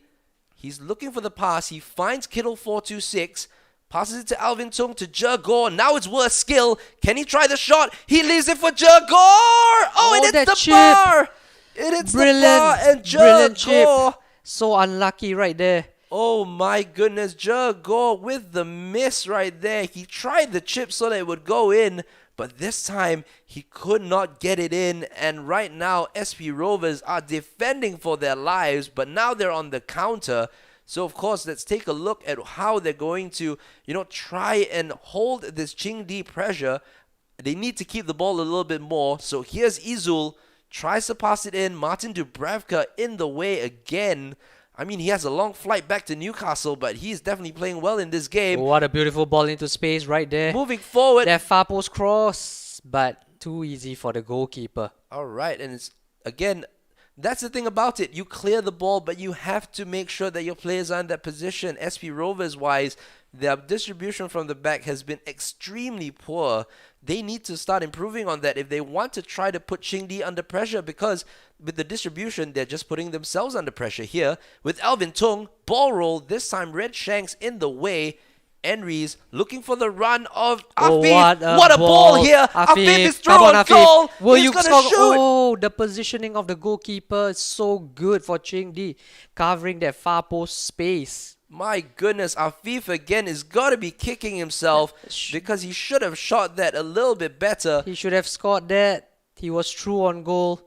He's looking for the pass. He finds Kittle 426. Passes it to Alvin Tung to Jagor. Now it's worth skill. Can he try the shot? He leaves it for Jagor. Oh, it hits that the chip. bar. It hits the bar and Brilliant chip. Jagor. So unlucky right there. Oh my goodness, Jagor with the miss right there. He tried the chip so that it would go in, but this time he could not get it in. And right now, SP Rovers are defending for their lives, but now they're on the counter. So of course, let's take a look at how they're going to, try and hold this ChingD pressure. They need to keep the ball a little bit more. So here's Izul, tries to pass it in. Martin Dubravka in the way again. I mean, he has a long flight back to Newcastle, but he's definitely playing well in this game. What a beautiful ball into space right there. Moving forward. That far post cross, but too easy for the goalkeeper. All right, and it's, again, that's the thing about it. You clear the ball, but you have to make sure that your players are in that position. SP Rovers-wise, their distribution from the back has been extremely poor. They need to start improving on that if they want to try to put ChingD under pressure, because with the distribution, they're just putting themselves under pressure here. With Alvin Tung, ball roll, this time Red Shanks in the way. Enries looking for the run of Afif. What a ball here. Afif is through on goal. Will He's you going to score? shoot. Oh, the positioning of the goalkeeper is so good for ChingD, covering that far post space. My goodness, Afif again is got to be kicking himself because he should have shot that a little bit better. He should have scored that. He was true on goal.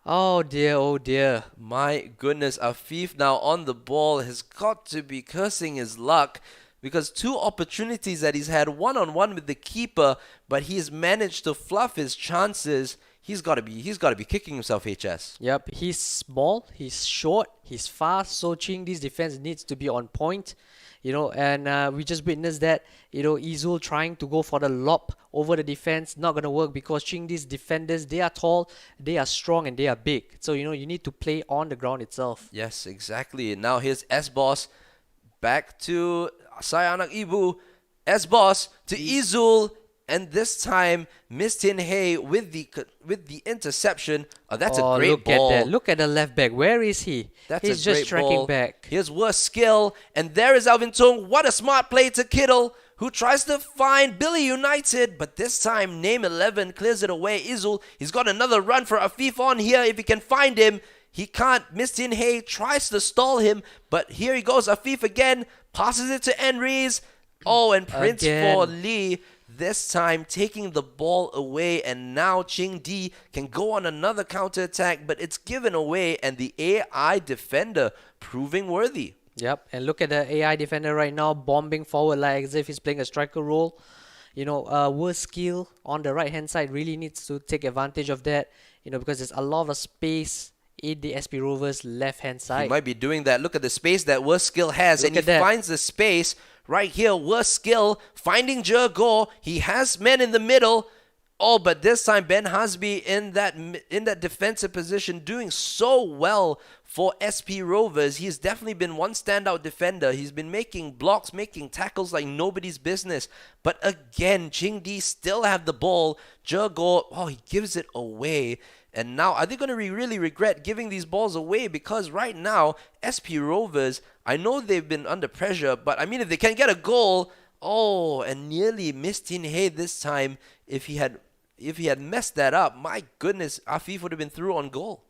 Oh dear, oh dear. My goodness, Afif now on the ball has got to be cursing his luck, because 2 opportunities that he's had one-on-one with the keeper, but he's managed to fluff his chances. He's got to be kicking himself, HS. Yep, he's small, he's short, he's fast, so ChingD's defense needs to be on point. And we just witnessed that, Izul trying to go for the lob over the defense, not going to work because ChingD's defenders, they are tall, they are strong, and they are big. So, you need to play on the ground itself. Yes, exactly. Now here's S-Boss back to Sayanak Ibu. S-Boss to Izul. And this time, Miss Tin Hey with the interception. Oh, that's a great ball. At that. Look at the left back. Where is he? He's just tracking back. Here's worst skill. And there is Alvin Tung. What a smart play to Kittle, who tries to find Billy United. But this time, Name 11 clears it away. Izul, he's got another run for Afif on here if he can find him. He can't. Miss Tin Hey tries to stall him. But here he goes. Afif again. Passes it to Enries. Oh, and Prince for Lee. This time taking the ball away, and now ChingD can go on another counter-attack, but it's given away, and the AI defender proving worthy. Yep, and look at the AI defender right now, bombing forward like as if he's playing a striker role. Worst skill on the right-hand side really needs to take advantage of that, because there's a lot of space in the SP Rovers left-hand side. He might be doing that. Look at the space that worst skill has, and he finds the space. Right here, worst skill, finding Jagor. He has men in the middle. Oh, but this time Ben Hasby in that defensive position doing so well for SP Rovers. He's definitely been one standout defender. He's been making blocks, making tackles like nobody's business. But again, ChingD still have the ball. Jago, he gives it away. And now, are they going to really regret giving these balls away? Because right now, SP Rovers, I know they've been under pressure, but I mean, if they can get a goal, and nearly missed in Hay this time. If he had messed that up, my goodness, Afif would have been through on goal.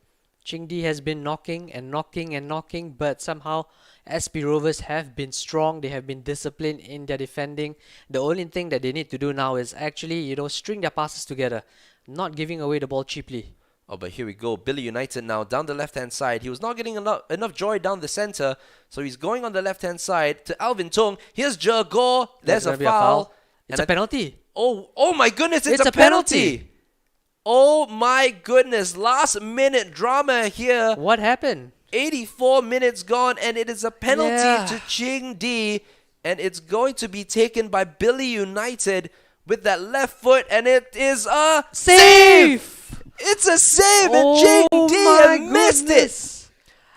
ChingD has been knocking and knocking and knocking, but somehow SP Rovers have been strong. They have been disciplined in their defending. The only thing that they need to do now is actually, string their passes together, not giving away the ball cheaply. Oh, but here we go. Billy United now down the left-hand side. He was not getting enough joy down the center, so he's going on the left-hand side to Alvin Tung. Here's Jago. There's a foul. It's a penalty. Oh my goodness, it's a penalty. Oh my goodness, last minute drama here. What happened? 84 minutes gone, and it is a penalty Yeah. to ChingD, and it's going to be taken by Billy United with that left foot, and it is a Save! It's a save, Oh and my ChingD missed goodness.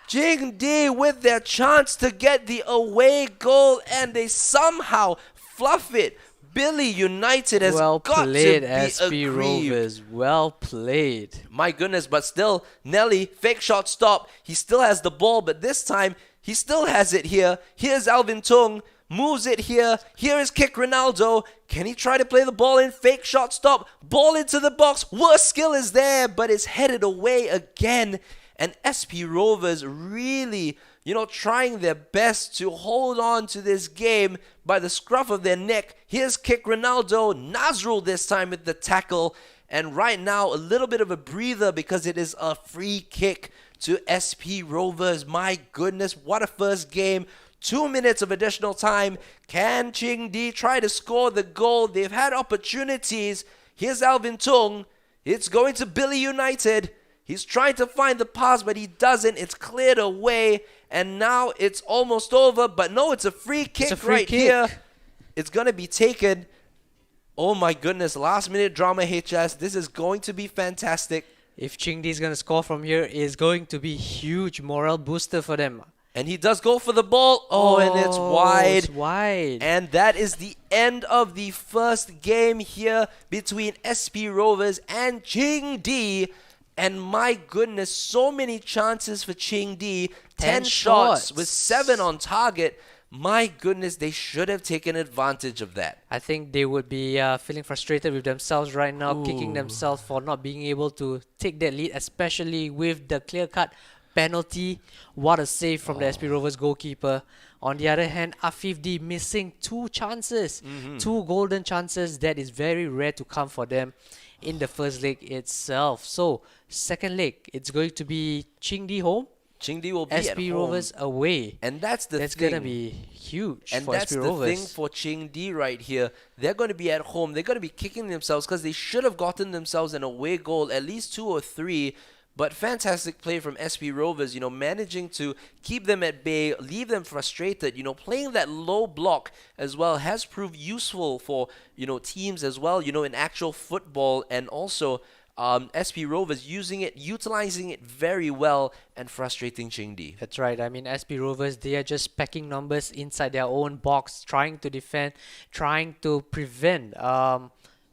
it. ChingD with their chance to get the away goal, and they somehow fluff it. Billy United has Well got played, to be SP aggrieved. Rovers. Well played. My goodness, but still, Nelly, fake shot stop. He still has the ball, but this time, he still has it here. Here's Alvin Tung, moves it here. Here is kick Ronaldo. Can he try to play the ball in? Fake shot stop. Ball into the box. Worst skill is there, but it's headed away again. And SP Rovers really, trying their best to hold on to this game by the scruff of their neck. Here's kick Ronaldo. Nazrul this time with the tackle. And right now, a little bit of a breather because it is a free kick to SP Rovers. My goodness, what a first game. 2 minutes of additional time. Can ChingD try to score the goal? They've had opportunities. Here's Alvin Tung. It's going to Billy United. He's trying to find the pass, but he doesn't. It's cleared away. And now it's almost over. But no, it's a free kick here. It's going to be taken. Oh my goodness. Last minute drama, HS. This is going to be fantastic. If ChingD is going to score from here, it's going to be huge morale booster for them. And he does go for the ball. Oh, and it's wide. It's wide. And that is the end of the first game here between SP Rovers and ChingD. And my goodness, so many chances for ChingD. 10 shots with 7 on target. My goodness, they should have taken advantage of that. I think they would be feeling frustrated with themselves right now, kicking themselves for not being able to take that lead, especially with the clear-cut penalty. What a save from the SP Rovers goalkeeper. On the other hand, Afif D missing 2 chances, 2 golden chances. That is very rare to come for them in the first leg itself. So, second leg, it's going to be ChingD home. ChingD will be at SP home. Rovers away. And that's the That's thing. going to be huge And for that's SP the Rovers. thing for ChingD right here. They're going to be at home. They're going to be kicking themselves because they should have gotten themselves an away goal, at least 2 or 3. But fantastic play from SP Rovers, managing to keep them at bay, leave them frustrated. Playing that low block as well has proved useful for, teams as well, in actual football. And also SP Rovers utilizing it very well and frustrating ChingD. That's right. I mean, SP Rovers, they are just packing numbers inside their own box, trying to defend, trying to prevent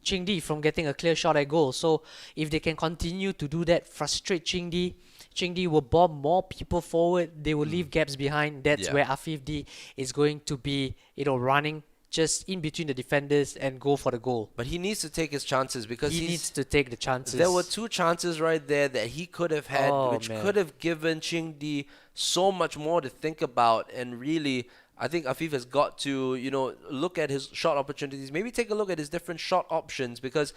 ChingD from getting a clear shot at goal. So if they can continue to do that, frustrate ChingD will bomb more people forward. They will leave gaps behind. That's where Afif D is going to be, running just in between the defenders and go for the goal. But he needs to take his chances because He needs to take the chances. there were 2 chances right there that he could have had, Oh, which man. could have given ChingD so much more to think about. And really, I think Afif has got to, look at his shot opportunities. Maybe take a look at his different shot options because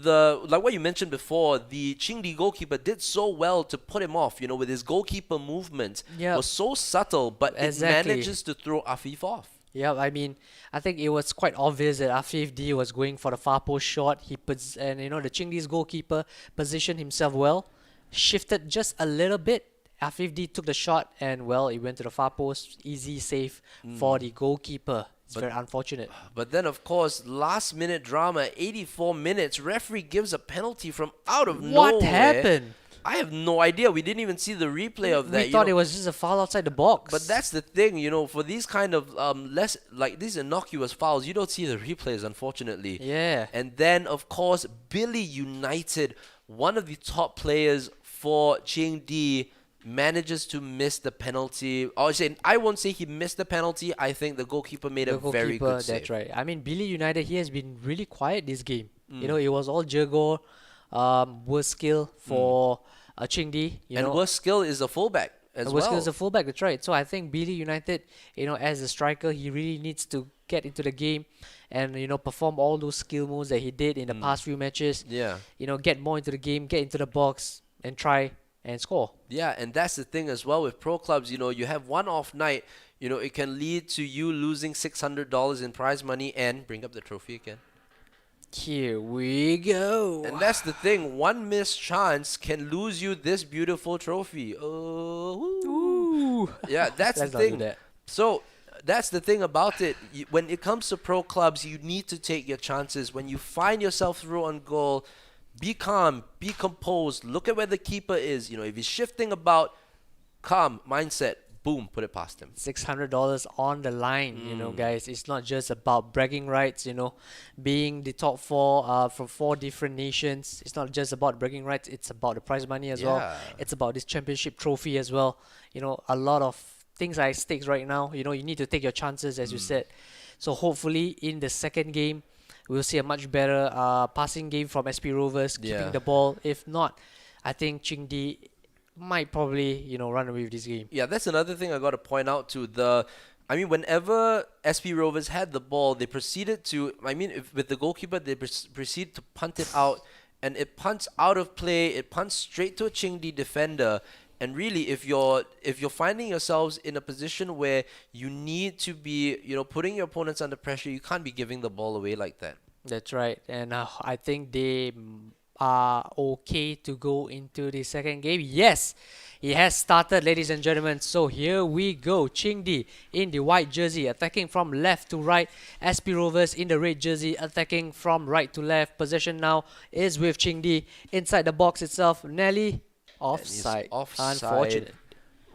like what you mentioned before, the ChingD goalkeeper did so well to put him off, with his goalkeeper movement. Yep. Was so subtle, but Exactly. it manages to throw Afif off. Yeah, I mean, I think it was quite obvious that Afif D was going for the far post shot. The ChingD's goalkeeper positioned himself well, shifted just a little bit. Afif D took the shot and, it went to the far post. Easy save for the goalkeeper. It's very unfortunate. But then, of course, last minute drama, 84 minutes. Referee gives a penalty from out of nowhere. What happened? I have no idea. We didn't even see the replay of that. We thought it was just a foul outside the box. But that's the thing, for these kind of less like these innocuous fouls, you don't see the replays, unfortunately. Yeah. And then, of course, Billy United, one of the top players for ChingD, manages to miss the penalty. I won't say he missed the penalty. I think the goalkeeper made a very good save. That's right. I mean, Billy United, he has been really quiet this game. It was all Jergo, worst skill for ChingD. Worst skill is a fullback as well. Worst skill is a fullback, that's right. So I think Billy United, as a striker, he really needs to get into the game and, perform all those skill moves that he did in the past few matches. Yeah. Get more into the game, get into the box and try and score. Yeah, and that's the thing as well with pro clubs. You have one off night, it can lead to you losing $600 in prize money and bring up the trophy again. Here we go. And that's the thing. One missed chance can lose you this beautiful trophy. Ooh. Yeah, that's the Let's not do thing. that. So that's the thing about it. When it comes to pro clubs, you need to take your chances. When you find yourself through on goal, be calm, be composed. Look at where the keeper is. If he's shifting about, calm mindset. Boom, put it past him. $600 on the line, guys. It's not just about bragging rights, being the top four from 4 different nations. It's not just about bragging rights. It's about the prize money as well. It's about this championship trophy as well. A lot of things are at stakes right now. You need to take your chances, as you said. So hopefully in the second game, we'll see a much better passing game from SP Rovers, keeping the ball. If not, I think ChingD might probably, run away with this game. Yeah, that's another thing I got to point out too. Whenever SP Rovers had the ball, they proceeded to, with the goalkeeper, they proceed to punt it out, and it punts out of play. It punts straight to a ChingD defender. And really, if you're finding yourselves in a position where you need to be, putting your opponents under pressure, you can't be giving the ball away like that. That's right. And I think they are okay to go into the second game. Yes, it has started, ladies and gentlemen. So here we go. ChingD in the white jersey, attacking from left to right. SP Rovers in the red jersey, attacking from right to left. Possession now is with ChingD inside the box itself. Nelly, offside. Unfortunate.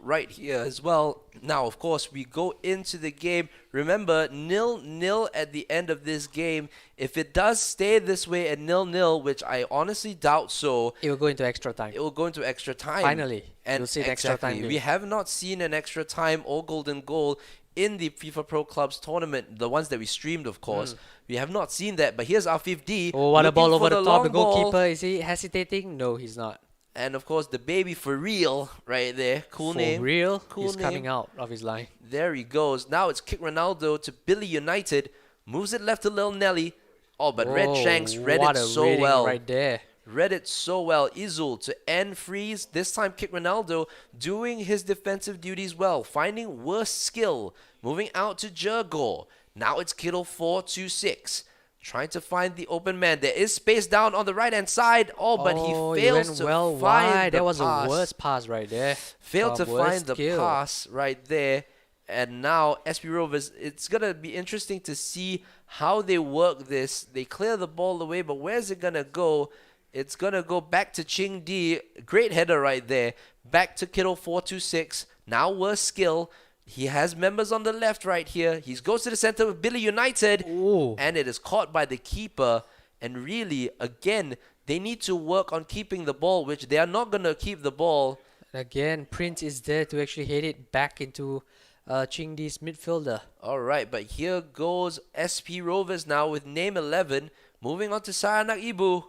Right here as well. Now, of course, we go into the game. Remember, 0-0 at the end of this game. If it does stay this way at 0-0, which I honestly doubt so, It will go into extra time. it will go into extra time. Finally, And we'll see an extra time game. We have not seen an extra time or golden goal in the FIFA Pro Clubs tournament, the ones that we streamed, of course. We have not seen that. But here's our 5D. Oh, what a ball over the top. The long ball. goalkeeper, is he hesitating? No, he's not. And of course, the baby for real right there. Cool name. For real, Cool he's name. coming out of his line. There he goes. Now it's kick Ronaldo to Billy United. Moves it left to Lil Nelly. Oh, but Red Whoa, Shanks read what it a so reading well. right there. Read it so well. Izul to end freeze. This time kick Ronaldo doing his defensive duties well. Finding worst skill. Moving out to Jergo. Now it's Kittle 4-2-6. Trying to find the open man. There is space down on the right-hand side. Oh, but he fails went to well find wide. the That was pass. a worst pass right there. Failed to Worst find the skill. pass right there. And now SP Rovers, it's going to be interesting to see how they work this. They clear the ball away, but where's it going to go? It's going to go back to ChingD. Great header right there. Back to Kittle 4-2-6. Now worse skill. He has members on the left right here. He goes to the center with Billy United. Ooh. And it is caught by the keeper. And really, again, they need to work on keeping the ball, which they are not going to keep the ball. Again, Prince is there to actually head it back into ChingD's midfielder. All right, but here goes SP Rovers now with name 11. Moving on to Sayanak Ibu.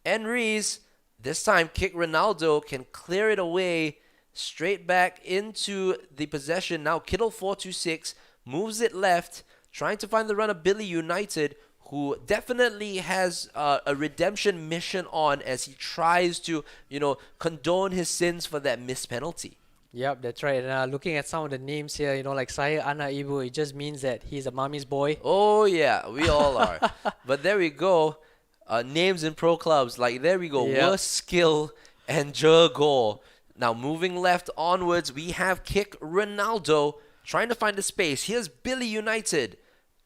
And Rees, this time kick Ronaldo, can clear it away. Straight back into the possession. Now Kittle 4-2-6 moves it left, trying to find the runner Billy United, who definitely has a redemption mission on as he tries to, condone his sins for that missed penalty. Yep, that's right. And looking at some of the names here, like Saya Ana Ibu, it just means that he's a mommy's boy. Oh yeah, we all are. But there we go. Names in pro clubs, like there we go. Yep. Worst skill and Jergo. Now moving left onwards, we have kick Ronaldo trying to find the space. Here's Billy United.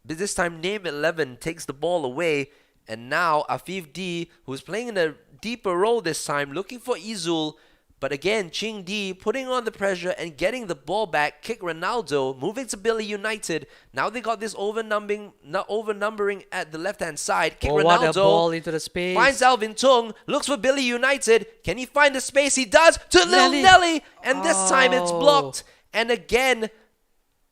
But this time, Name 11 takes the ball away. And now Afif D, who's playing in a deeper role this time, looking for Izul. But again, ChingD putting on the pressure and getting the ball back. Kick Ronaldo, moving to Billy United. Now they got this overnumbering at the left-hand side. Kick Oh, Ronaldo. what a ball into the space. Finds Alvin Tung, looks for Billy United. Can he find the space? He does to Lil Nelly. And this time it's blocked. And again,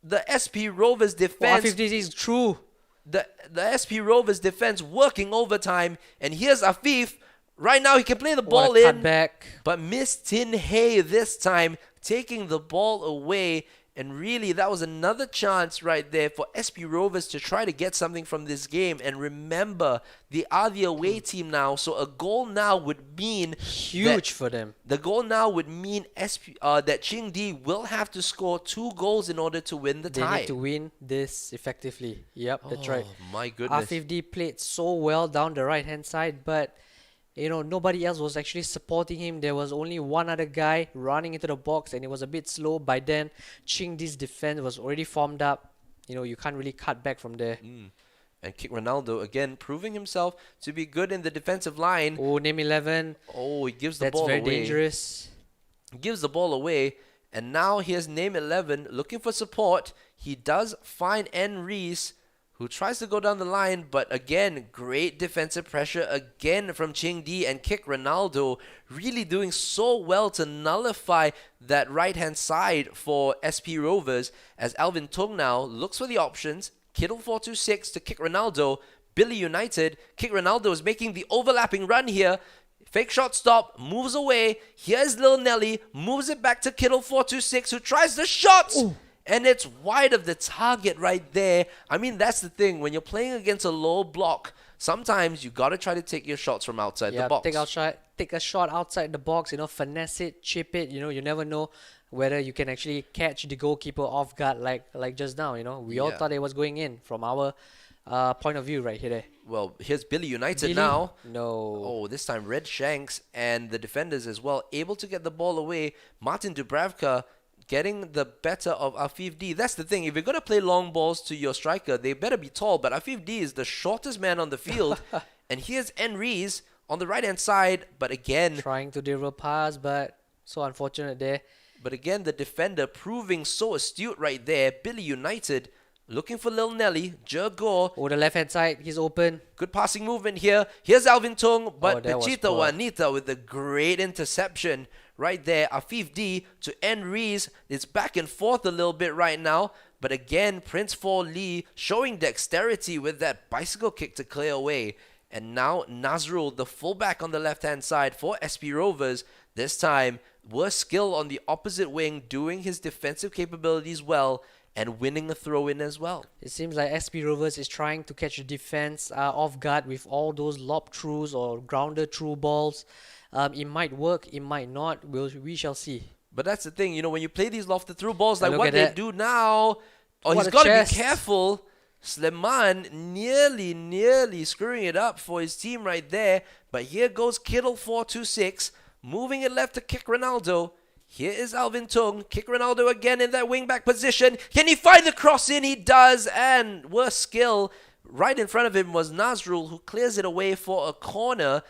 the SP Rovers defense. 150 is true. The SP Rovers defense working overtime. And here's Afif. Right now he can play the ball What a in. cutback. But Miss Tin Hay this time taking the ball away. And really, that was another chance right there for SP Rovers to try to get something from this game. And remember, they are the away team now. So a goal now would mean Huge for them. the goal now would mean that ChingD will have to score 2 goals in order to win the They tie. need to win this effectively. Yep, that's right. My goodness. R50 played so well down the right-hand side, but nobody else was actually supporting him. There was only one other guy running into the box, and it was a bit slow. By then, ChingD's defense was already formed up. You can't really cut back from there. And Kick Ronaldo again proving himself to be good in the defensive line. Oh, name 11. Oh, he gives the That's ball very away. dangerous. Gives the ball away. And now here's Name 11 looking for support. He does find N. Reese, who tries to go down the line, but again, great defensive pressure again from ChingD, and Kick Ronaldo really doing so well to nullify that right-hand side for SP Rovers, as Alvin Tung now looks for the options. Kittle 426 to Kick Ronaldo. Billy United. Kick Ronaldo is making the overlapping run here. Fake shot stop, moves away. Here's Lil Nelly, moves it back to Kittle 426, who tries the shot! Ooh. And it's wide of the target right there. I mean, that's the thing. When you're playing against a low block, sometimes you got to try to take your shots from outside the box. Take a shot outside the box, finesse it, chip it. You never know whether you can actually catch the goalkeeper off guard like just now. We all thought it was going in from our point of view right here. Well, here's Billy United now. No. Oh, this time Red Shanks and the defenders as well able to get the ball away. Martin Dubravka getting the better of Afif D. That's the thing. If you're going to play long balls to your striker, they better be tall. But Afif D is the shortest man on the field. And here's Enriz on the right-hand side. But again, trying to deliver pass, but so unfortunate there. But again, the defender proving so astute right there. Billy United looking for Lil Nelly. Jergor. Oh, the left-hand side. He's open. Good passing movement here. Here's Alvin Tung. But Pechita Juanita with a great interception. Right there, Afif D to Enriz. It's back and forth a little bit right now. But again, Prince 4 Lee showing dexterity with that bicycle kick to clear away. And now Nazrul, the fullback on the left-hand side for SP Rovers. This time, worse skill on the opposite wing, doing his defensive capabilities well and winning a throw-in as well. It seems like SP Rovers is trying to catch the defense off guard with all those lob-throughs or grounder-through balls. It might work, it might not. We shall see. But that's the thing, when you play these lofted through balls, like what they do now, he's got to be careful. Sleman nearly screwing it up for his team right there. But here goes Kittle 426, moving it left to Kick Ronaldo. Here is Alvin Tung. Kick Ronaldo again in that wing-back position. Can he find the cross in? He does. And worse skill. Right in front of him was Nazrul, who clears it away for a corner.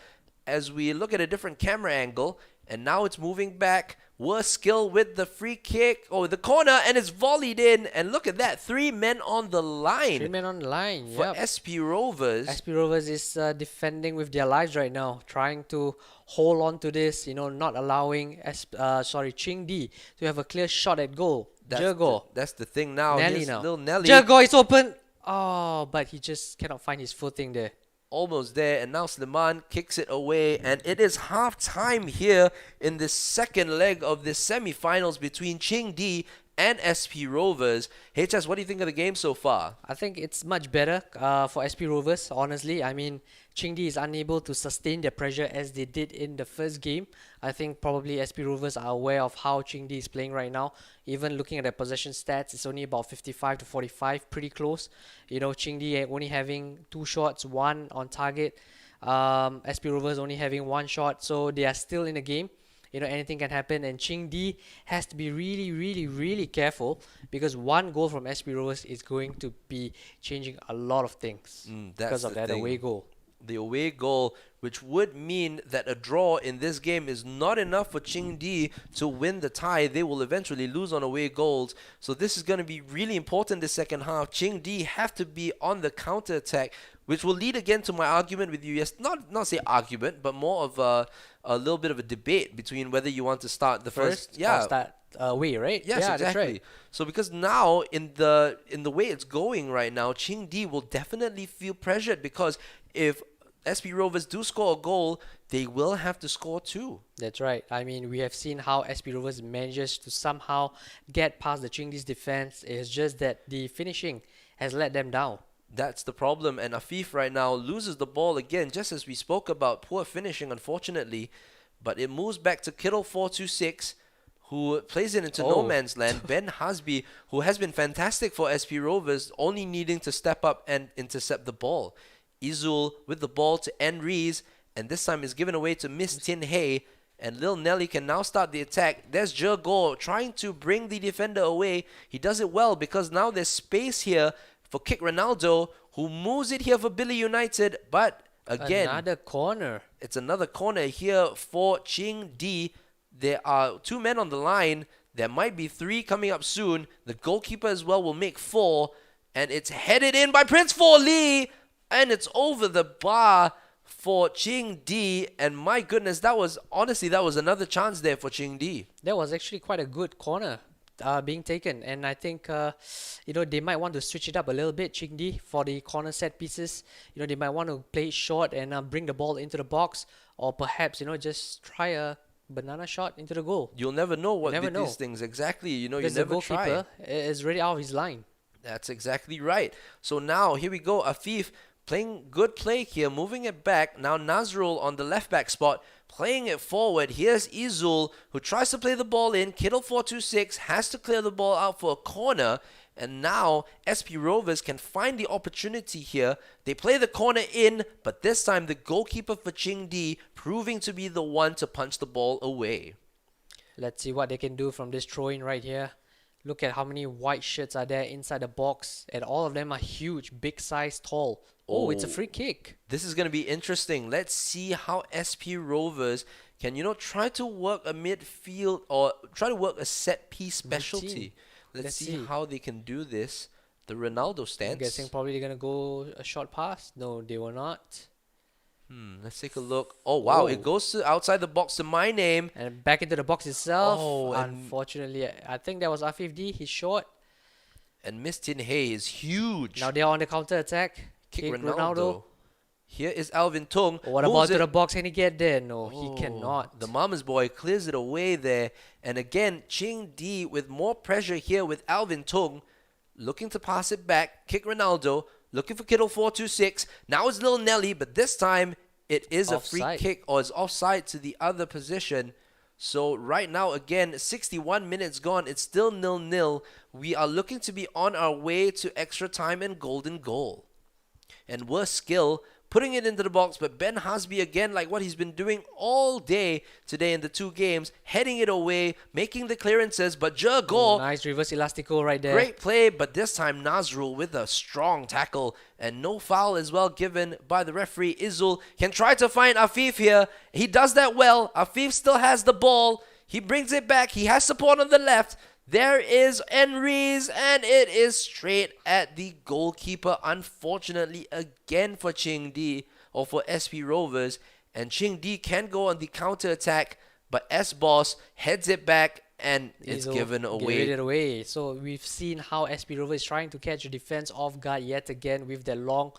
As we look at a different camera angle, and now it's moving back. Worse skill with the free kick, the corner, and it's volleyed in. And look at that, 3 men on the line. 3 men on the line, for SP Rovers. SP Rovers is defending with their lives right now, trying to hold on to this, not allowing ChingD to have a clear shot at goal. That's the thing now. Nelly now. Little Nelly. Jergor is open. Oh, but he just cannot find his footing there. Almost there, and now Sleman kicks it away, and it is half time here in the second leg of the semi-finals between ChingD and SP Rovers. HS, what do you think of the game so far? I think it's much better for SP Rovers, honestly. I mean, ChingD is unable to sustain their pressure as they did in the first game. I think probably SP Rovers are aware of how ChingD is playing right now. Even looking at their possession stats, it's only about 55 to 45, pretty close. ChingD only having 2 shots, 1 on target. SP Rovers only having 1 shot, so they are still in the game. anything can happen. And ChingD has to be really, really, really careful, because one goal from SP Rovers is going to be changing a lot of things That's because of the that thing. away goal. The away goal, which would mean that a draw in this game is not enough for ChingD to win the tie. They will eventually lose on away goals. So this is going to be really important this second half. ChingD have to be on the counter attack, which will lead again to my argument with you. Yes, not say argument, but more of a little bit of a debate between whether you want to start the first. Or start away, right? Yes, yeah, exactly. That's right. So because now in the way it's going right now, ChingD will definitely feel pressured, because if SP Rovers do score a goal, they will have to score two. That's right. I mean, we have seen how SP Rovers manages to somehow get past the ChingD's defense. It's just that the finishing has let them down. That's the problem, and Afif right now loses the ball again, just as we spoke about. Poor finishing, unfortunately, but it moves back to Kittle 426, who plays it into no man's land. Ben Hasby, who has been fantastic for SP Rovers, only needing to step up and intercept the ball. Izul with the ball to Enriz, and this time is given away to Miss Tin Hay, and Lil Nelly can now start the attack. There's Jergo trying to bring the defender away. He does it well, because now there's space here for Kick Ronaldo, who moves it here for Billy United, but again, Another corner. it's another corner here for ChingD. There are two men on the line. There might be three coming up soon. The goalkeeper as well will make four, and it's headed in by Prince For Lee, and it's over the bar for ChingD. And my goodness, that was another chance there for ChingD. That was actually quite a good corner being taken, and I think they might want to switch it up a little bit, ChingD, for the corner set pieces. They might want to play it short and bring the ball into the box, or perhaps just try a banana shot into the goal. You'll never know what these things exactly. You Because never the try. goalkeeper is really out of his line. That's exactly right. So now here we go. Afif playing good play here, moving it back. Now Nazrul on the left back spot, playing it forward. Here's Izul, who tries to play the ball in. Kittle 426 has to clear the ball out for a corner. And now SP Rovers can find the opportunity here. They play the corner in, but this time the goalkeeper for ChingD proving to be the one to punch the ball away. Let's see what they can do from this throw-in right here. Look at how many white shirts are there inside the box, and all of them are huge, big size, tall. Oh, it's a free kick. This is going to be interesting. Let's see how SP Rovers can, try to work a midfield or try to work a set piece specialty. Routine. Let's see how they can do this. The Ronaldo stance. I'm guessing probably they're going to go a short pass. No, they will not. Let's take a look. Oh, wow. Oh. It goes to outside the box to my name. And back into the box itself. Oh, and- unfortunately, I think that was R50. He's short. And Miss Tin Hay is huge. Now they're on the counter attack. Kick Ronaldo. Here is Alvin Tung. What moves about to it- the box? Can he get there? No, Oh, he cannot. The mama's boy clears it away there. And again, ChingD with more pressure here with Alvin Tung. Looking to pass it back. Kick Ronaldo. Looking for Kittle 426. Now it's Lil Nelly, but this time it is a free Offside. kick, or it's offside to the other position. So right now, again, 61 minutes gone. It's still 0-0. We are looking to be on our way to extra time and golden goal. And worse skill, putting it into the box, but Ben Hasby again, like what he's been doing all day today in the two games, heading it away, making the clearances, but Jergo, Nice reverse elastico right there. great play, but this time Nazrul with a strong tackle, and no foul as well given by the referee. Izul can try to find Afif here. He does that well. Afif still has the ball. He brings it back. He has support on the left. There is Enriz, and it is straight at the goalkeeper. Unfortunately, again for ChingD, or for SP Rovers. And ChingD can go on the counter attack, but S-Boss heads it back, and it's Izzo given gave away. it away. So we've seen how SP Rover is trying to catch the defense off guard yet again with their long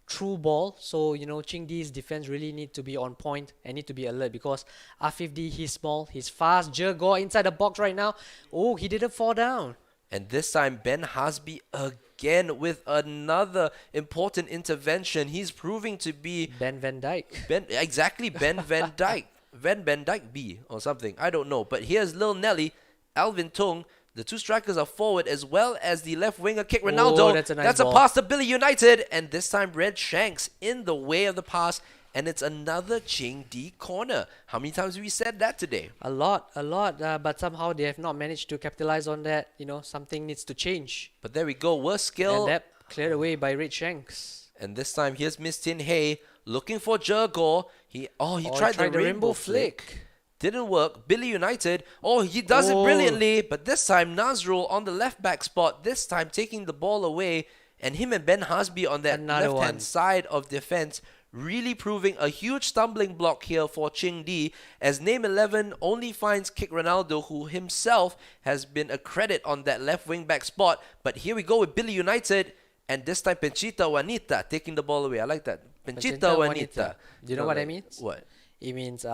through ball. So ChingD's defense really need to be on point and need to be alert, because R50, he's small, he's fast. Jergo inside the box right now. Oh, he didn't fall down. And this time Ben Hasby again with another important intervention. He's proving to be Ben Van Dyke. Ben Van Dyke. Van Dyke B or something. I don't know. But here's Lil Nelly, Alvin Tung. The two strikers are forward, as well as the left winger Kick Ronaldo. Oh, that's a nice ball. pass to Billy United. And this time Red Shanks in the way of the pass. and it's another ChingD corner. How many times have we said that today? A lot, but somehow they have not managed to capitalize on that. Something needs to change. But there we go, worst skill. And that cleared away by Red Shanks. And this time, here's Miss Tin Hey looking for Jurgor. He tried the rainbow flick. Didn't work. Billy United. He does it brilliantly. But this time, Nazrul on the left back spot. This time, taking the ball away. And him and Ben Hasby on that left-hand side of defense. Really proving a huge stumbling block here for ChingD. As Name 11 only finds Kick Ronaldo, who himself has been a credit on that left wing back spot. But here we go with Billy United. And this time, Penchita Wanita taking the ball away. I like that. Penchita Wanita. Do you know what that means? What? It means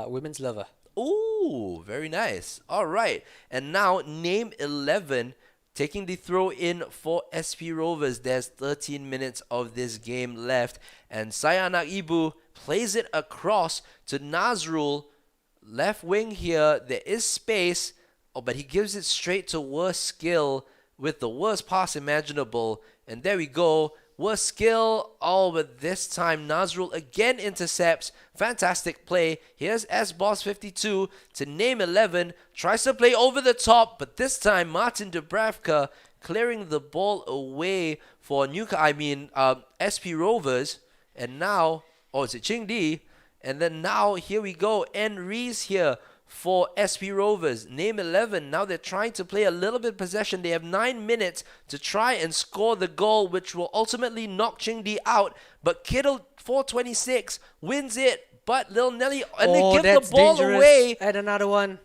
women's lover. Ooh, very nice. All right. And now, Name 11 taking the throw in for SP Rovers. There's 13 minutes of this game left. And Sayanak Ibu plays it across to Nazrul. Left wing here. There is space. But he gives it straight to Worst Skill with the worst pass imaginable. And there we go. Worst skill. But this time Nazrul again intercepts. Fantastic play. Here's SBoss52 to Name 11. Tries to play over the top, but this time Martin Dubravka clearing the ball away for SP Rovers. And now, is it ChingD? And then now here we go. Enri's here for SP Rovers. Name 11. Now they're trying to play a little bit possession. They have 9 minutes to try and score the goal, which will ultimately knock ChingD out. But Kittle 426 wins it. But Lil Nelly, and they give the ball away. Add another one.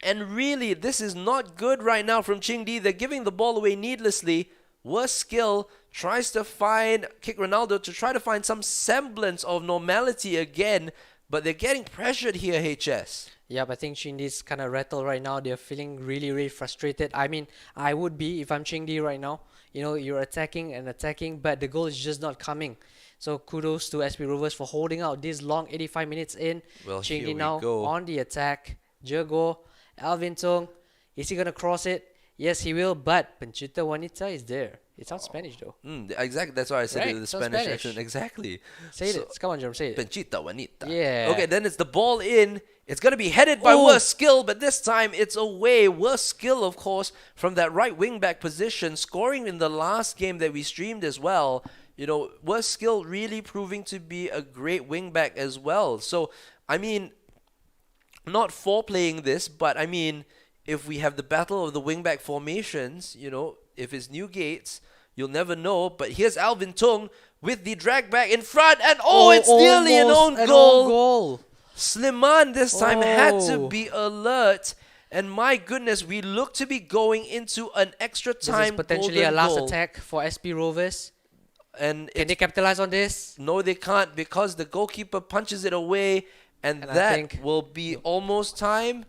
And really, this is not good right now from ChingD. They're giving the ball away needlessly. Worst skill tries to find Kick Ronaldo to try to find some semblance of normality again. But they're getting pressured here, HS. Yeah, but I think ChingD's kind of rattled right now. They're feeling really, really frustrated. I mean, I would be if I'm ChingD right now. You're attacking, but the goal is just not coming. So kudos to SP Rovers for holding out this long 85 minutes in. Well, ChingD now on the attack. Jurgor, Alvin Tong. Is he going to cross it? Yes, he will, but Penchita Wanita is there. It sounds Spanish though. Exactly, that's why I said Right, it with the sounds Spanish Spanish. accent. Exactly. Say it. Come on, Jerome, say it. Penchita Wanita. Yeah. Okay, then it's the ball in. It's going to be headed by Worst Skill, but this time it's away. Worst Skill, of course, from that right wing back position, scoring in the last game that we streamed as well. Worst Skill really proving to be a great wing back as well. So, not foreplaying this, but if we have the battle of the wing back formations, if it's NewGates, you'll never know. But here's Alvin Tung with the drag back in front, and it's nearly an own goal. Sliman this time had to be alert. And my goodness, we look to be going into an extra time. This is potentially a golden last goal. attack for SP Rovers. And Can they capitalize on this? no, they can't, because the goalkeeper punches it away, and I that think will be almost time.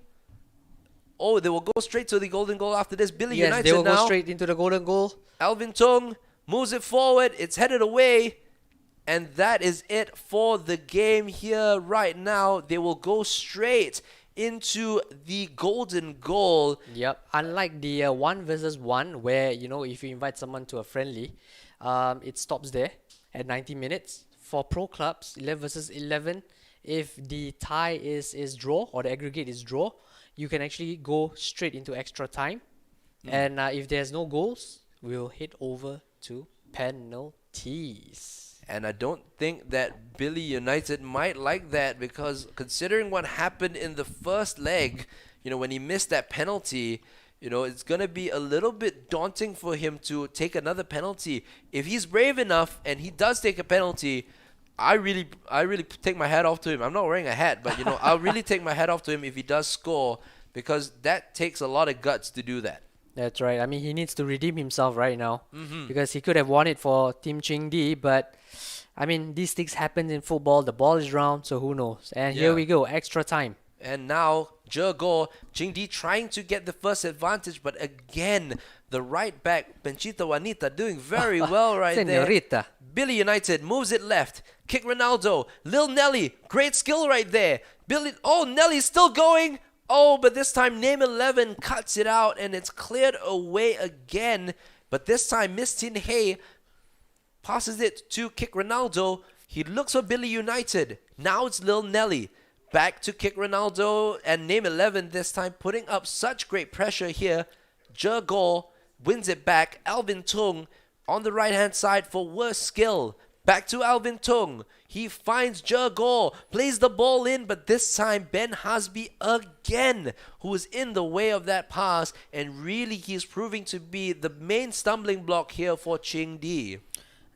They will go straight to the golden goal after this. Billy Yes, United they will now. go straight into the golden goal. Alvin Tung moves it forward. It's headed away. And that is it for the game here right now. They will go straight into the golden goal. Yep. Unlike the 1 versus 1, where, if you invite someone to a friendly, it stops there at 90 minutes. For pro clubs, 11 versus 11, if the tie is draw or the aggregate is draw, you can actually go straight into extra time. And if there's no goals, we'll head over to penalties. And I don't think that Billy United might like that, because considering what happened in the first leg, when he missed that penalty, it's going to be a little bit daunting for him to take another penalty. If he's brave enough and he does take a penalty, I really take my hat off to him. I'm not wearing a hat, but I'll really take my hat off to him if he does score, because that takes a lot of guts to do that. That's right. He needs to redeem himself right now, because he could have won it for Team ChingD, but these things happen in football. The ball is round, so who knows? And here we go, extra time. And now Jurgor, ChingD trying to get the first advantage, but again, the right back, Penchita Wanita, doing very well right Senorita. there. Billy United moves it left. Kick Ronaldo. Lil Nelly, great skill right there. Nelly's still going. But this time Name 11 cuts it out, and it's cleared away again. But this time Miss Tin Hey passes it to Kick Ronaldo. He looks for Billy United. Now it's Lil Nelly. Back to kick Ronaldo and name 11 this time, putting up such great pressure here. Jurgor wins it back. Alvin Tung on the right-hand side for worse skill. Back to Alvin Tung. He finds Jurgor, plays the ball in, but this time Ben Hasby again, who is in the way of that pass, and really he's proving to be the main stumbling block here for ChingD.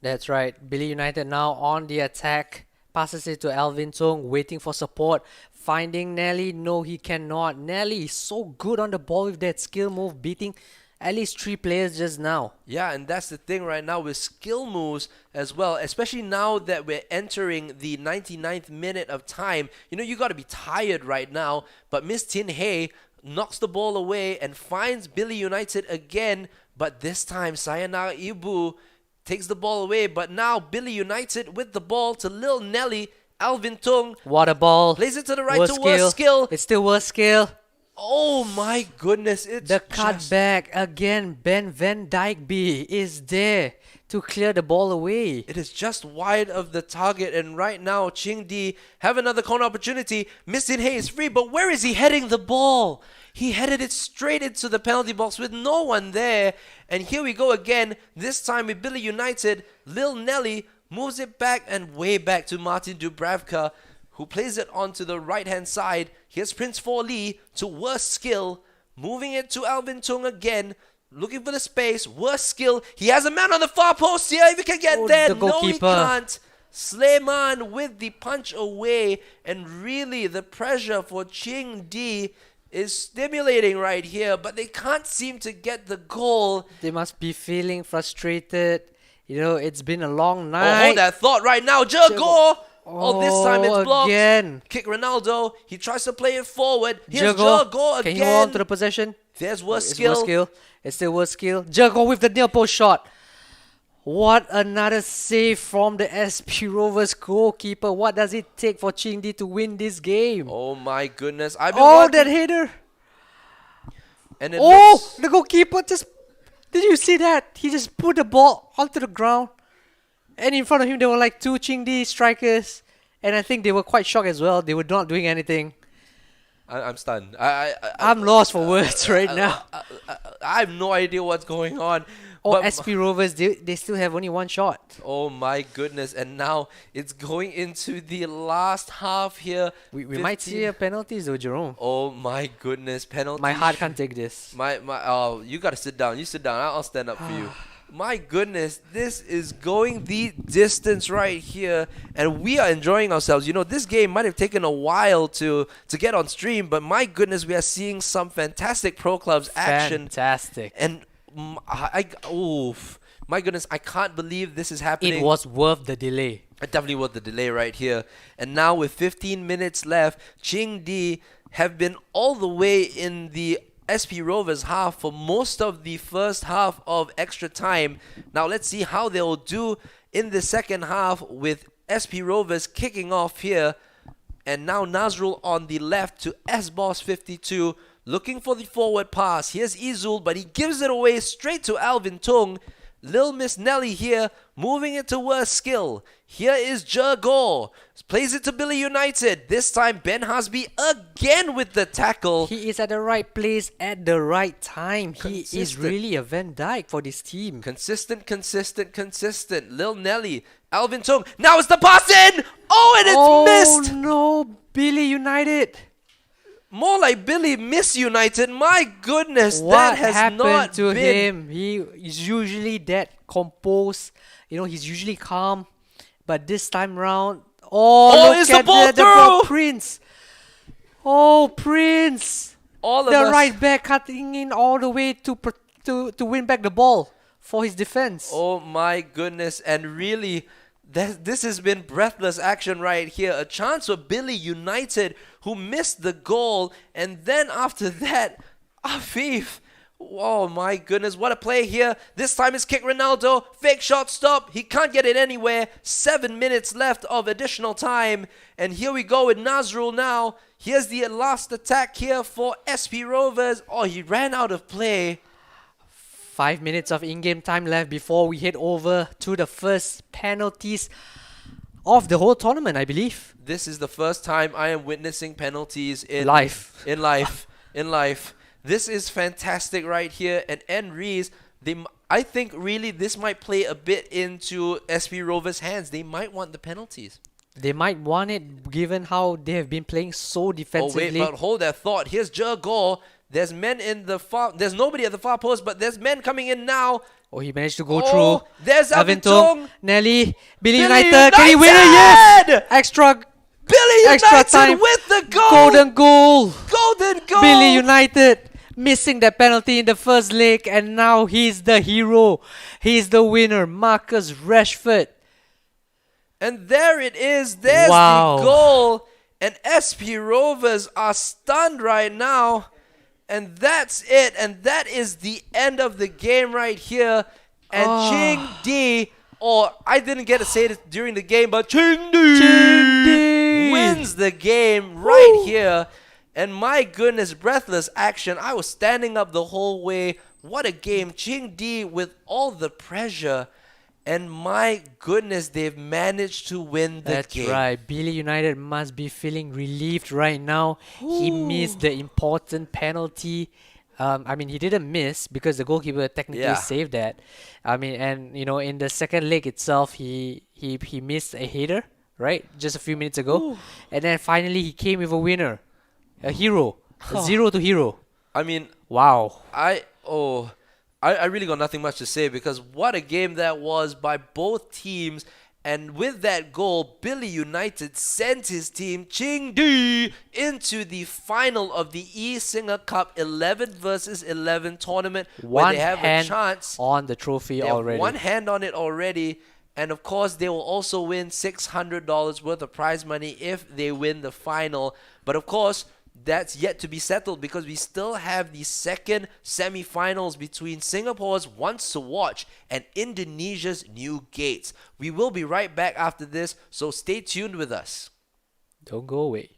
That's right. Billy United now on the attack. Passes it to Alvin Tung, waiting for support. Finding Nelly. No, he cannot. Nelly is so good on the ball with that skill move, beating at least 3 players just now. Yeah, and that's the thing right now with skill moves as well, especially now that we're entering the 99th minute of time. You know, you got to be tired right now, but Miss Tin Hey knocks the ball away and finds Billy United again, but this time Sayonara Ibu takes the ball away, but now Billy United with the ball to Lil Nelly. Alvin Tung What a ball. plays it to the right to worst skill. It's still worst skill. Oh my goodness, it's The just... cutback again. Ben Van Dyke B is there to clear the ball away. It is just wide of the target, and right now ChingD have another corner opportunity. Missing Hay is free, but where is he heading the ball? He headed it straight into the penalty box with no one there. And here we go again, this time with Billy United. Lil Nelly moves it back and way back to Martin Dubravka, who plays it onto the right-hand side. Here's Prince 4 Lee to worst skill, moving it to Alvin Tung again, looking for the space, worst skill. He has a man on the far post here, if he can get there. The No, he goalkeeper. can't. Sleiman with the punch away, and really the pressure for ChingD is stimulating right here, but they can't seem to get the goal. They must be feeling frustrated. You know, it's been a long Oh, night. hold that thought right now. Jurgor! Oh, this time it's blocked. Again. Kick Ronaldo. He tries to play it forward. Here's Jurgor. Jurgor Can again. he hold on to the possession? There's worst It's skill. worst skill. It's still worst skill. Jurgor with the near post shot. What another save from the SP Rovers goalkeeper. What does it take for ChingD to win this game? Oh my goodness. I've been Oh, watching- that header. And it Oh, looks- the goalkeeper just... Did you see that? He just put the ball onto the ground. And in front of him, there were like 2 ChingD strikers. And I think they were quite shocked as well. They were not doing anything. I'm stunned. I'm lost for words right now. I have no idea what's going on. Oh, But- SP Rovers, they still have only 1 shot. Oh my goodness. And now it's going into the last half here. We might see a penalties though, Jerome. Oh my goodness. Penalty. My heart can't take this. Oh, you gotta sit down. You sit down. I'll stand up for you. My goodness, this is going the distance right here, and we are enjoying ourselves. You know, this game might have taken a while to get on stream, but my goodness, we are seeing some fantastic pro clubs action. Fantastic. And my goodness, I can't believe this is happening. It was worth the delay. It definitely was the delay right here. And now with 15 minutes left, ChingD have been all the way in the SP Rovers half for most of the first half of extra time. Now let's see how they'll do in the second half with SP Rovers kicking off here. And now Nazrul on the left to SBoss52, looking for the forward pass. Here's Izul, but he gives it away straight to Alvin Tung. Lil Miss Nelly here, moving it to worst skill. Here is Jurgor, plays it to Billy United. This time Ben Hasby again with the tackle. He is at the right place at the right time. He is Consistent. really a Van Dyke for this team. Consistent. Lil Nelly, Alvin Tung. Now it's the pass in. Oh, and it's missed. Oh no, Billy United. More like Billy Miss United. My goodness, What that has happened not to been. him? He is usually that composed. You know, he's usually calm. But this time round, look is the at ball the ball, through? Prince. Oh, Prince. All of The us. right back cutting in all the way to win back the ball for his defense. Oh my goodness, and really, this has been breathless action right here. A chance for Billy United, who missed the goal, and then after that, Afif. Oh my goodness, what a play here. This time it's kick Ronaldo, fake shot stop. He can't get it anywhere. 7 minutes left of additional time. And here we go with Nazrul now. Here's the last attack here for SP Rovers. Oh, he ran out of play. 5 minutes of in-game time left before we head over to the first penalties. of the whole tournament, I believe. This is the first time I am witnessing penalties in Life. In life. In life. This is fantastic right here. And Enri's, I think really this might play a bit into SP Rovers' hands. They might want the penalties. They might want it given how they have been playing so defensively. Oh wait, but hold that thought. Here's Jagor. There's men in the far. There's nobody at the far post, but there's men coming in now. Oh, he managed to go through. There's Avintong, Nelly, Billy Billy United. Can he win it? Yes! Extra Billy extra United time with the goal. golden goal. Golden goal. Billy United missing that penalty in the first leg, and now he's the hero. He's the winner, Marcus Rashford. And there it is. There's Wow. the goal. And SP Rovers are stunned right now. And that's it. And that is the end of the game right here. And ChingD, or I didn't get to say it during the game, but ChingD wins the game right here. And my goodness, breathless action. I was standing up the whole way. What a game. ChingD with all the pressure. And my goodness, they've managed to win the That's game. right. Billy United must be feeling relieved right now. He missed the important penalty. I mean, he didn't miss because the goalkeeper technically saved that. I mean, and you know, in the second leg itself, he missed a header, right? Just a few minutes ago. And then finally, he came with a winner, a hero, a 0 to hero. I mean, Wow. I really got nothing much to say because what a game that was by both teams. And with that goal, Billy United sent his team, ChingD, into the final of the eSingaCup 11 versus 11 tournament where One they have a hand chance. on the trophy They have already. one hand on it already. And of course, they will also win $600 worth of prize money if they win the final. But of course, that's yet to be settled because we still have the second semi-finals between Singapore's OnesToWatch and Indonesia's NewGates. We will be right back after this, so stay tuned with us. Don't go away.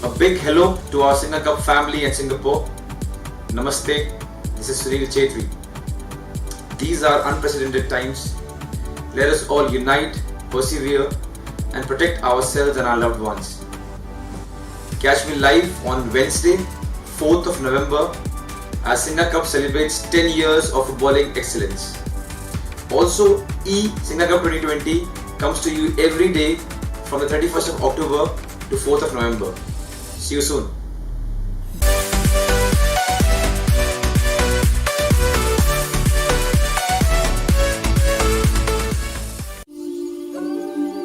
A big hello to our eSingaCup family in Singapore. Namaste, this is ChingD. These are unprecedented times. Let us all unite, persevere, and protect ourselves and our loved ones. Catch me live on Wednesday, 4th of November, as eSingaCup celebrates 10 years of footballing excellence. Also, eSingaCup 2020 comes to you every day from the 31st of October to 4th of November. See you soon.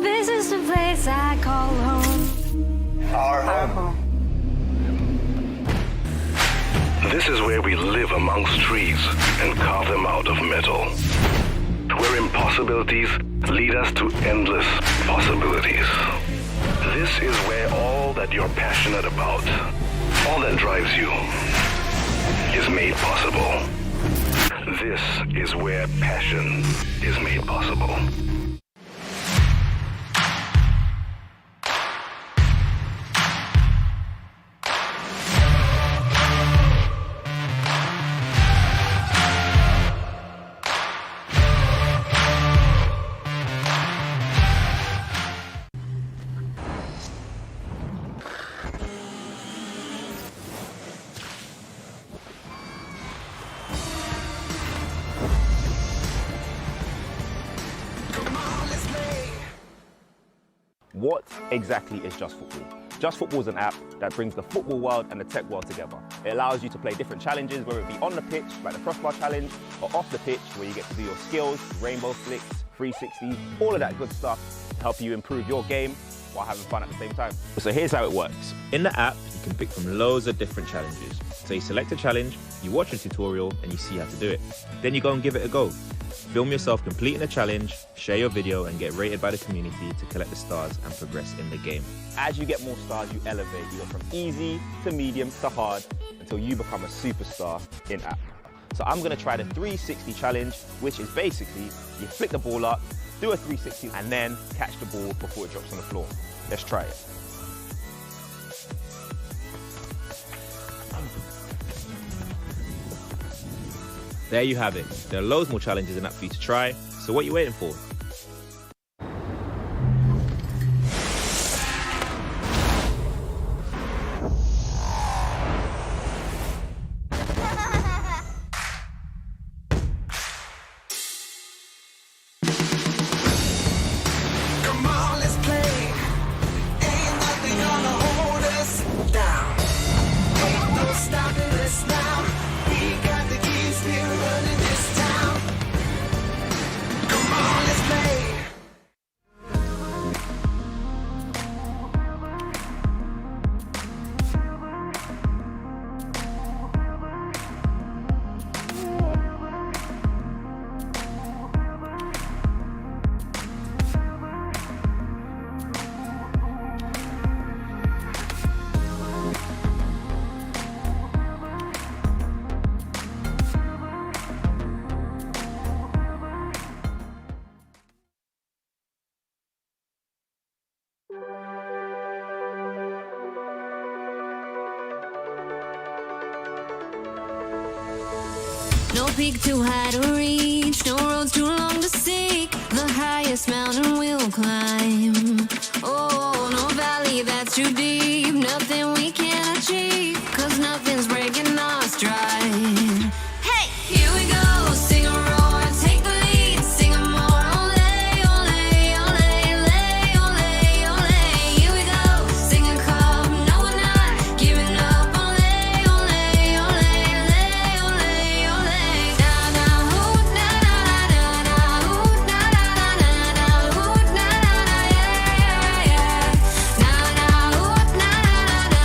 This is the place I call home. Our home. This is where we live amongst trees and carve them out of metal. Where impossibilities lead us to endless possibilities. This is where all that you're passionate about, all that drives you, is made possible. This is where passion is made possible. What exactly is Just Football? Just Football is an app that brings the football world and the tech world together. It allows you to play different challenges, whether it be on the pitch, like the crossbar challenge, or off the pitch, where you get to do your skills, rainbow flicks, 360s, all of that good stuff to help you improve your game while having fun at the same time. So here's how it works. In the app, you can pick from loads of different challenges. So you select a challenge, you watch a tutorial, and you see how to do it. Then you go and give it a go. Film yourself completing the challenge, share your video, and get rated by the community to collect the stars and progress in the game. As you get more stars, you elevate. You go from easy to medium to hard until you become a superstar in app. So I'm gonna try the 360 challenge, which is basically you flick the ball up, do a 360, and then catch the ball before it drops on the floor. Let's try it. There you have it. There are loads more challenges in that for you to try, so what are you waiting for? Come on, let's play. Ain't nothing gonna hold us down. Ain't no stopping us now. We got the keys, we're running this town. Come on, let's play. No peak too high to reach, no roads too long to seek. The highest mountain we'll climb. Oh, no valley that's too deep, nothing we can't achieve. 'Cause nothing's breaking our stride. Hey, here we go, sing a roar, take the lead, sing a more. Ole, ole, ole, ole, ole, ole. Here we go, sing a cup, no we're not giving up. Ole, ole, ole, ole, ole, ole. Na na hoo, na na na na hoo, na na na na hoo, na na na yeah yeah yeah. Na na hoo, na na na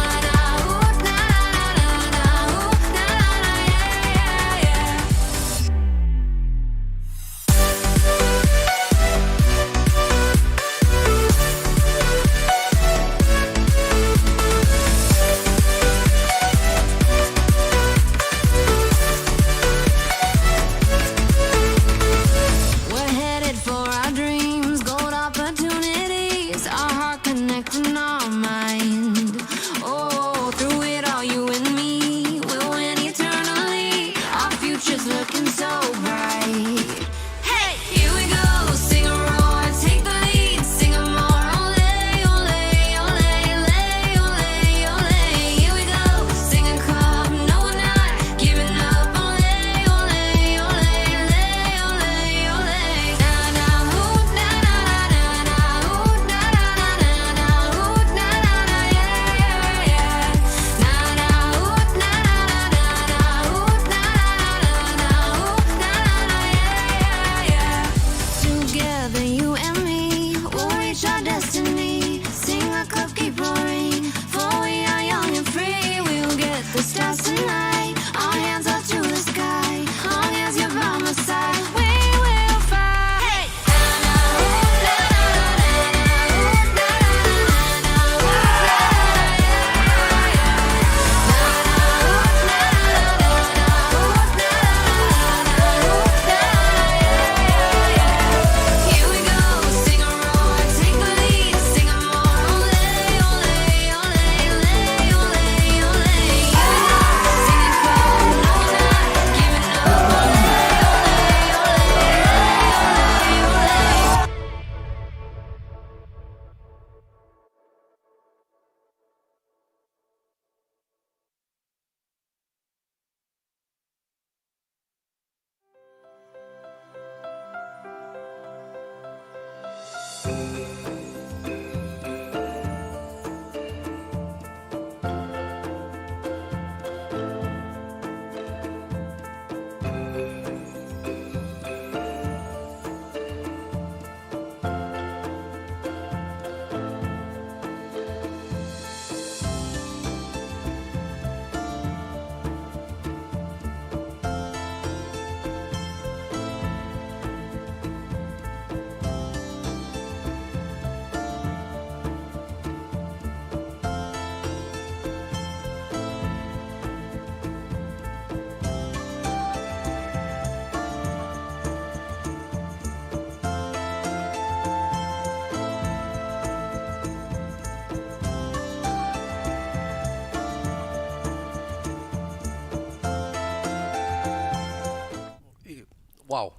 Wow.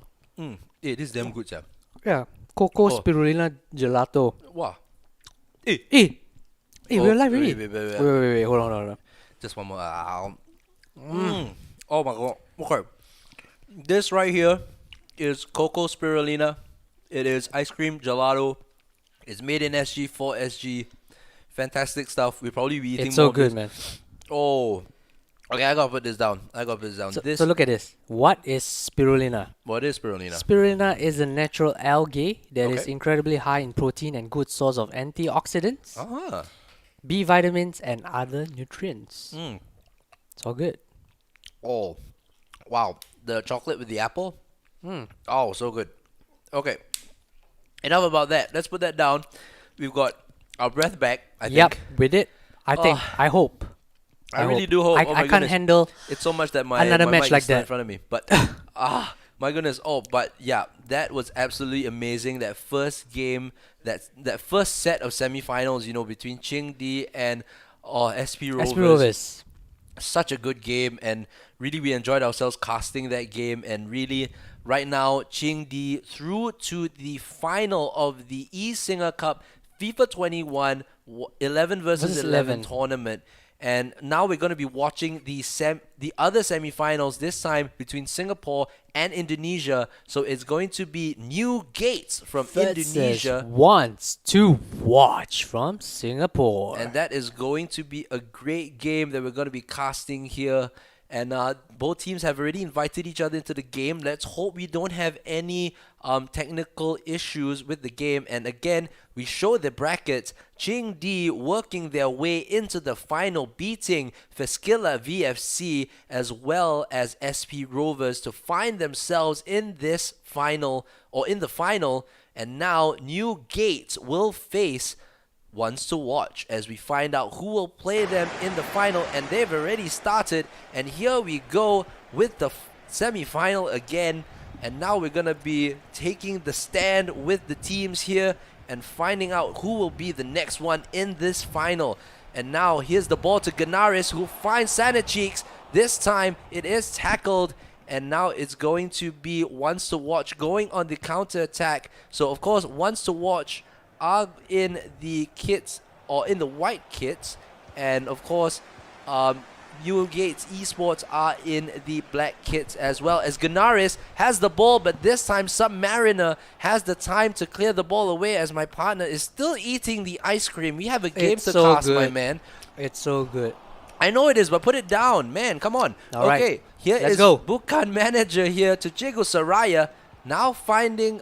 It is damn good, yeah. Yeah. Cocoa Oh. spirulina gelato. Wow. Hey, we're live already. Wait. Hold on. Just one more. Oh my god. Okay. This right here is cocoa spirulina. It is ice cream gelato. It's made in SG for SG. Fantastic stuff. We'll probably be eating It's more so of good, this. man. Oh. Okay, I gotta put this down. So look at this. What is spirulina? What is spirulina? Spirulina is a natural algae that is Okay. incredibly high in protein and good source of antioxidants, Ah. B vitamins, and other nutrients. Mm. It's all good. Oh. Wow. The chocolate with the apple. Oh, so good. Okay. Enough about that. Let's put that down. We've got our breath back, I Yep, think. with it. I hope. I really do hope. I, Oh my I can't goodness. handle. It's so much that my Another my match mic like is still in that. front of me. But my goodness. Oh, but yeah, that was absolutely amazing. That first game, that first set of semifinals, between ChingD and SP Rovers. SP Rovers. Such a good game, and really we enjoyed ourselves casting that game. And really, right now, ChingD through to the final of the eSingaCup FIFA 21 11 versus 11 tournament. And now we're going to be watching the other semifinals, this time between Singapore and Indonesia. So it's going to be NewGates from Indonesia. Wants to watch from Singapore. And that is going to be a great game that we're going to be casting here. And both teams have already invited each other into the game. Let's hope we don't have any technical issues with the game. And again, we show the brackets. ChingD working their way into the final, beating Feskilla VFC as well as SP Rovers to find themselves in this final, or in the final. And now NewGates will face OnesToWatch as we find out who will play them in the final, and they've already started. And here we go with the semi-final again, and now we're gonna be taking the stand with the teams here and finding out who will be the next one in this final. And now here's the ball to Ganaris, who finds Sanacheeks. This time it is tackled, and now it's going to be OnesToWatch going on the counter attack. So of course OnesToWatch are in the kits, or in the white kits, and of course NewGates Esports are in the black kits, as well as Ganaris has the ball, but this time Submariner has the time to clear the ball away as my partner is still eating the ice cream. We have a game It's to so cast, my good. man. It's so good. I know it is, but put it down, man. Come on. All right. Okay, here Let's is go. Bukan manager here to Chigo Saraya, now finding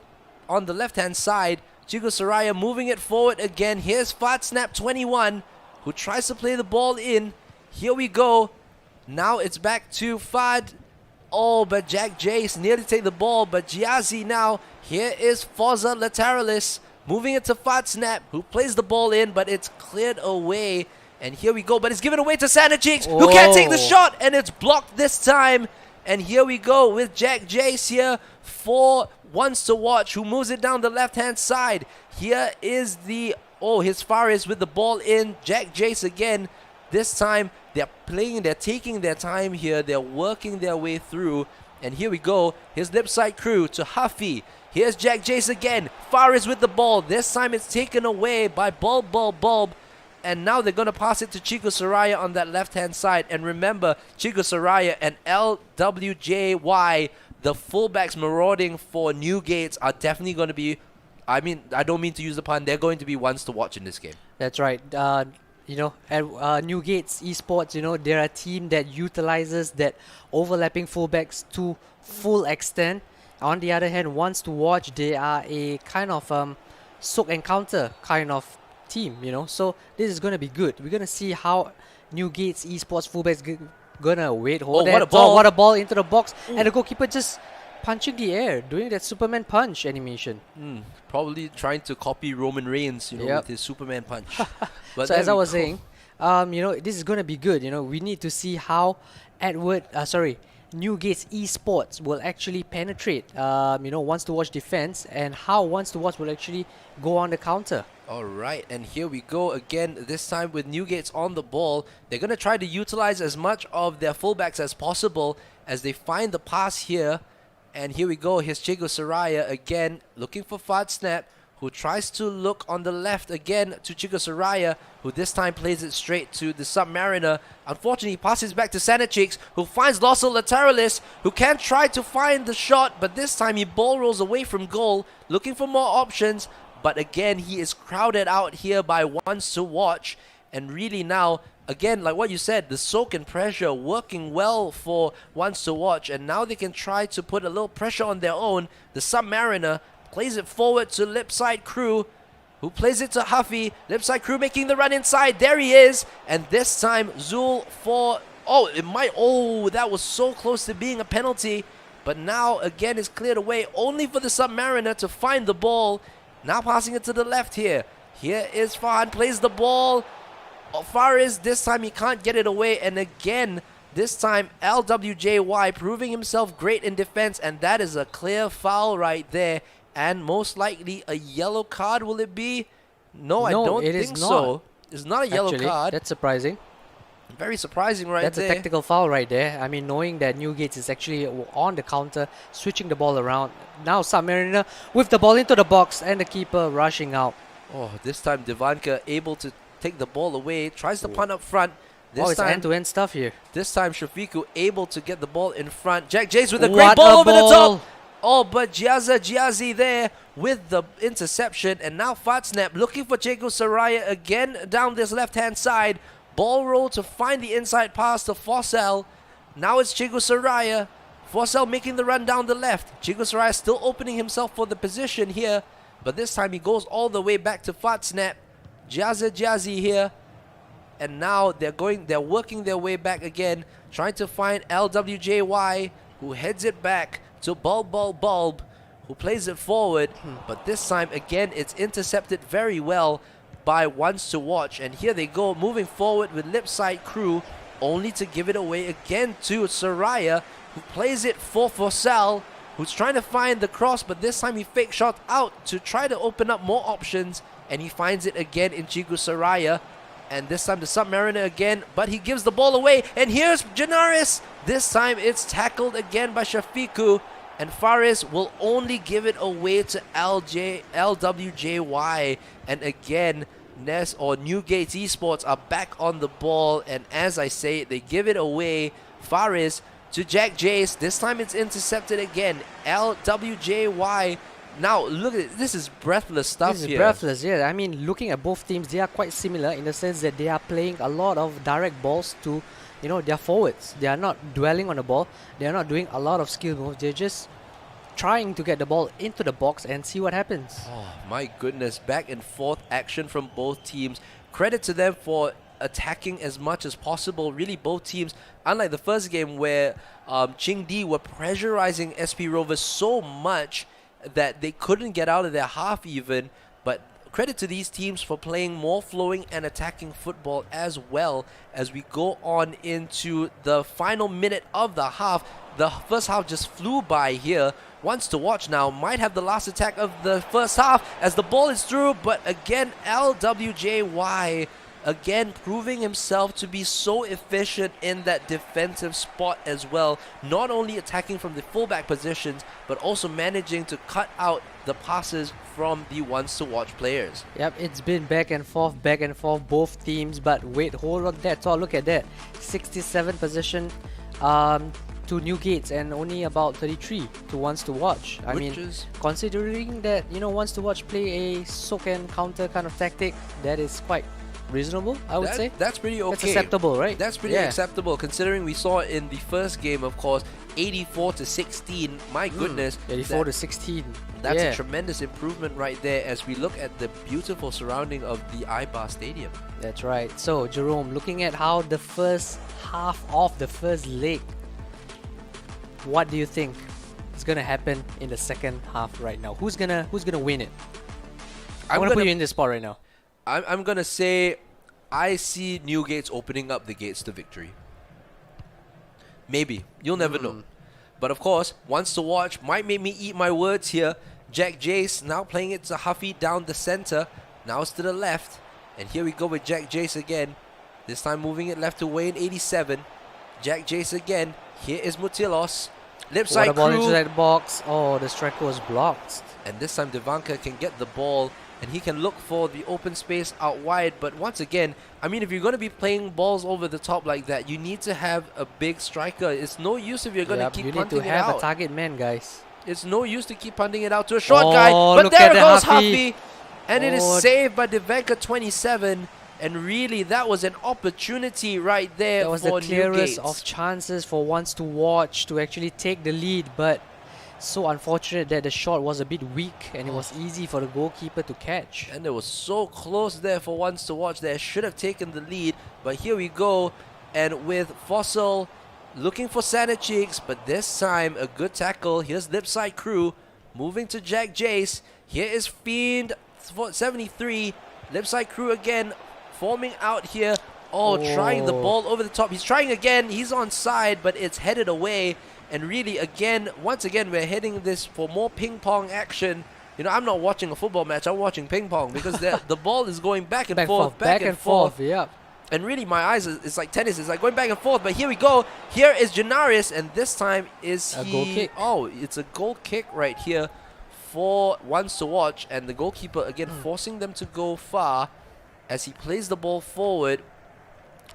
on the left-hand side. Chigo Saraya moving it forward again. Here's Fatsnap 21, who tries to play the ball in. Here we go. Now it's back to Fad. Oh, but Jack Jace nearly take the ball, but Giazzi now. Here is Forza Lateralis moving it to Fatsnap, who plays the ball in, but it's cleared away. And here we go, but it's given away to Sanacheeks, who can't take the Oh. shot, and it's blocked this time. And here we go with Jack Jace here for OnesToWatch, who moves it down the left-hand side. Here is his Faris with the ball in. Jack Jace again. This time they're taking their time here. They're working their way through. And here we go. Here's Lipside Crew to Huffy. Here's Jack Jace again. Faris with the ball. This time it's taken away by Bulb. And now they're going to pass it to Chico Saraya on that left-hand side. And remember, Chico Saraya and LWJY, the fullbacks marauding for NewGates, are definitely going to be, I don't mean to use the pun, they're going to be ones to watch in this game. That's right. At NewGates Esports, they're a team that utilizes that overlapping fullbacks to full extent. On the other hand, OnesToWatch, they are a kind of soak and counter kind of team, So this is going to be good. We're going to see how NewGates Esports fullbacks gonna hold that. What a ball. What a ball into the box. And the goalkeeper just punching the air, doing that Superman punch animation. Probably trying to copy Roman Reigns, Yep. with his Superman punch. But So there as I we was go. saying, this is gonna be good. We need to see how NewGates Esports will actually penetrate, OnesToWatch defense, and how OnesToWatch will actually go on the counter. Alright, and here we go again, this time with NewGates on the ball. They're going to try to utilize as much of their fullbacks as possible as they find the pass here. And here we go. Here's Chigo Saraya again, looking for Fad Snap, who tries to look on the left again to Chigo Saraya, who this time plays it straight to the Submariner. Unfortunately, he passes back to Sanachix, who finds Lossel Lateralis, who can try to find the shot, but this time he ball rolls away from goal, looking for more options. But again, he is crowded out here by OnesToWatch. And really now, again, like what you said, the soak and pressure working well for OnesToWatch. And now they can try to put a little pressure on their own. The Submariner plays it forward to Lipside Crew, who plays it to Huffy. Lipside Crew making the run inside. There he is. And this time, Zul for... Oh, that was so close to being a penalty. But now, again, it's cleared away only for the Submariner to find the ball. Now passing it to the left here. Here is Farhan, plays the ball. Faris, this time he can't get it away. And again, this time LWJY proving himself great in defense. And that is a clear foul right there. And most likely a yellow card, will it be? No, I don't think so. It's not a yellow card. That's surprising. Very surprising right That's there. a tactical foul right there. I mean, knowing that NewGates is actually on the counter, switching the ball around. Now Submariner with the ball into the box and the keeper rushing out. Oh, this time Divanka able to take the ball away, tries to punt up front. This It's time, end-to-end stuff here. This time Shafiku able to get the ball in front. Jack Jace with a great ball over the top. Oh, but Giazi there with the interception. And now Fat Snap looking for Chigo Saraya again down this left-hand side. Ball roll to find the inside pass to Fossel. Now it's Chigo Saraya. Fossel making the run down the left. Chigo Saraya still opening himself for the position here. But this time he goes all the way back to Fat Snap. Giazi here. And now they're working their way back again, trying to find LWJY, who heads it back to Bulb, who plays it forward. But this time, again, it's intercepted very well by OnesToWatch. And here they go, moving forward with Lipside Crew, only to give it away again to Saraya, who plays it for Fossel, who's trying to find the cross, but this time he fake shot out to try to open up more options. And he finds it again in Chigo Saraya. And this time the Submariner again, but he gives the ball away. And here's Janaris. This time it's tackled again by Shafiku. And Faris will only give it away to LWJY. And again, NewGates Esports are back on the ball. And as I say, they give it away. Faris to Jack Jace. This time it's intercepted again. LWJY. Now, look at it. This is breathless stuff here. This is breathless, yeah. I mean, looking at both teams, they are quite similar in the sense that they are playing a lot of direct balls to, their forwards. They are not dwelling on the ball. They are not doing a lot of skill moves. They're just trying to get the ball into the box and see what happens. Oh, my goodness. Back and forth action from both teams. Credit to them for attacking as much as possible. Really, both teams, unlike the first game where ChingD were pressurizing SP Rovers so much that they couldn't get out of their half even. But credit to these teams for playing more flowing and attacking football as well as we go on into the final minute of the half. The first half just flew by here. OnesToWatch now might have the last attack of the first half as the ball is through, but again LWJY again proving himself to be so efficient in that defensive spot as well, not only attacking from the fullback positions but also managing to cut out the passes from the OnesToWatch players. Yep, it's been back and forth, both teams. But wait, hold on that thought. Look at that, 67 possession to NewGates and only about 33 to OnesToWatch. I mean, considering that OnesToWatch play a soak and counter kind of tactic, that is quite reasonable, I would say. That's pretty okay. That's acceptable, right? That's pretty acceptable considering we saw in the first game, of course, 84-16. My goodness. 84-16. That's a tremendous improvement right there as we look at the beautiful surrounding of the IBAR Stadium. That's right. So, Jerome, looking at how the first half of the first leg, what do you think is going to happen in the second half right now? Who's gonna win it? I'm going to put you in this spot right now. I'm going to say I see NewGates opening up the gates to victory. Maybe. You'll never know. But of course, OnesToWatch might make me eat my words here. Jack Jace now playing it to Huffy down the center. Now it's to the left. And here we go with Jack Jace again. This time moving it left to Wayne 87. Jack Jace again. Here is Mutilos. Lip What side a ball into crew. that box. Oh, the striker was blocked. And this time Devanka can get the ball and he can look for the open space out wide. But once again, I mean, if you're going to be playing balls over the top like that, you need to have a big striker. It's no use if you're going to keep you need punting to it have out. a target man, guys. It's no use to keep punting it out to a short guy. Oh, But look there at the goes Huffy. Huffy. And it is Oh. saved by Devanka 27. And really, that was an opportunity right there That was for the clearest NewGates. of chances for OnesToWatch to actually take the lead, but so unfortunate that the shot was a bit weak and it was easy for the goalkeeper to catch. And it was so close there for OnesToWatch that should have taken the lead. But here we go. And with Fossil looking for Santa Cheeks, but this time a good tackle. Here's Lipside Crew moving to Jack Jace. Here is Fiend 73. Lipside Crew again forming out here. Oh, trying the ball over the top. He's trying again. He's on side, but it's headed away. And really, again, once again, we're heading this for more ping pong action. You know, I'm not watching a football match. I'm watching ping pong because the ball is going back and forth, back and forth. Yeah. And really, my eyes, it's like tennis. It's like going back and forth. But here we go. Here is Janaris, and this time is A goal kick. Oh, it's a goal kick right here for OnesToWatch. And the goalkeeper, again, forcing them to go far as he plays the ball forward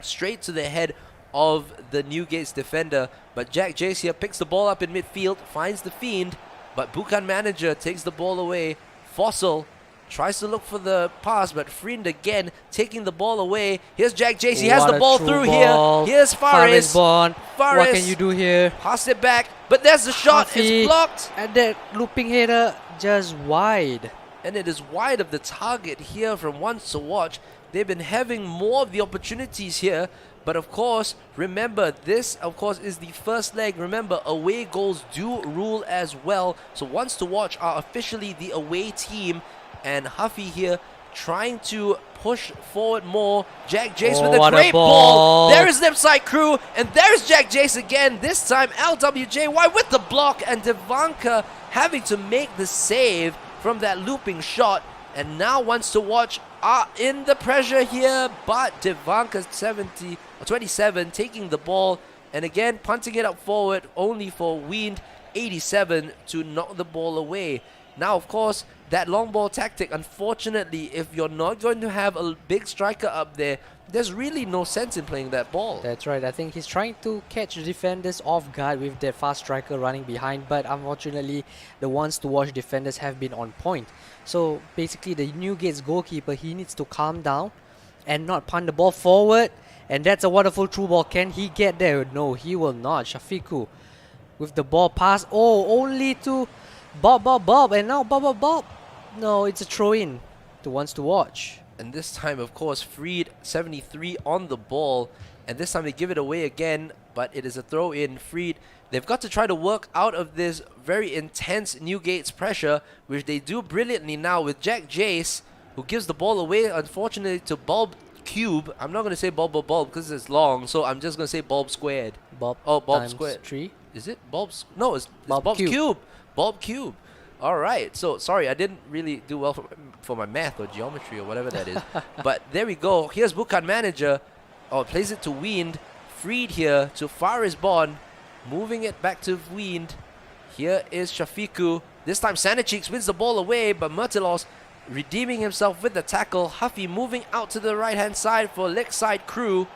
straight to the head of the NewGates defender. But Jack Jace here picks the ball up in midfield, finds the Fiend, but Bukan Manager takes the ball away. Fossil tries to look for the pass, but Fiend again taking the ball away. Here's Jack Jace, he has What the a ball true through ball. here. Here's Faris. Bond. What Faris. can you do here? Pass it back, but there's the shot. Huffy. It's blocked. And that looping header just wide. And it is wide of the target here from OnesToWatch. They've been having more of the opportunities here. But of course, remember, this of course is the first leg. Remember, away goals do rule as well. So OnesToWatch are officially the away team. And Huffy here trying to push forward more. Jack Jace with a what a great ball. There is Lipside Crew. And there's Jack Jace again. This time LWJY with the block. And Devanka having to make the save from that looping shot. And now OnesToWatch are in the pressure here, but Devanka 27 taking the ball and again punting it up forward only for Wind 87 to knock the ball away. Now, of course, that long ball tactic, unfortunately, if you're not going to have a big striker up there, there's really no sense in playing that ball. That's right. I think he's trying to catch the defenders off guard with that fast striker running behind, but unfortunately, the OnesToWatch defenders have been on point. So basically, the NewGates goalkeeper, he needs to calm down and not punt the ball forward. And that's a wonderful through ball. Can he get there? No, he will not. Shafiku with the ball pass. Oh, only to Bob. And now Bob. No, it's a throw-in to OnesToWatch. And this time, of course, Freed 73 on the ball. And this time they give it away again, but it is a throw-in. Freed, they've got to try to work out of this very intense NewGates pressure, which they do brilliantly now with Jack Jace, who gives the ball away, unfortunately, to Bulb Cube. I'm not going to say Bulb because it's long, so I'm just going to say Bulb Squared. Bob Bulb Squared. 3. Is it Bulb's? No, it's Bulb Bulb's Cube. Cube. Bulb Cube. All right. So, sorry, I didn't really do well for my math or geometry or whatever that is. But there we go. Here's Bukan Manager. Oh, plays it to Wind. Freed here to Faris Bond. Moving it back to Wind. Here is Shafiku. This time Sanacheeks wins the ball away, but Murtilos redeeming himself with the tackle. Huffy moving out to the right-hand side for Lakeside Crew.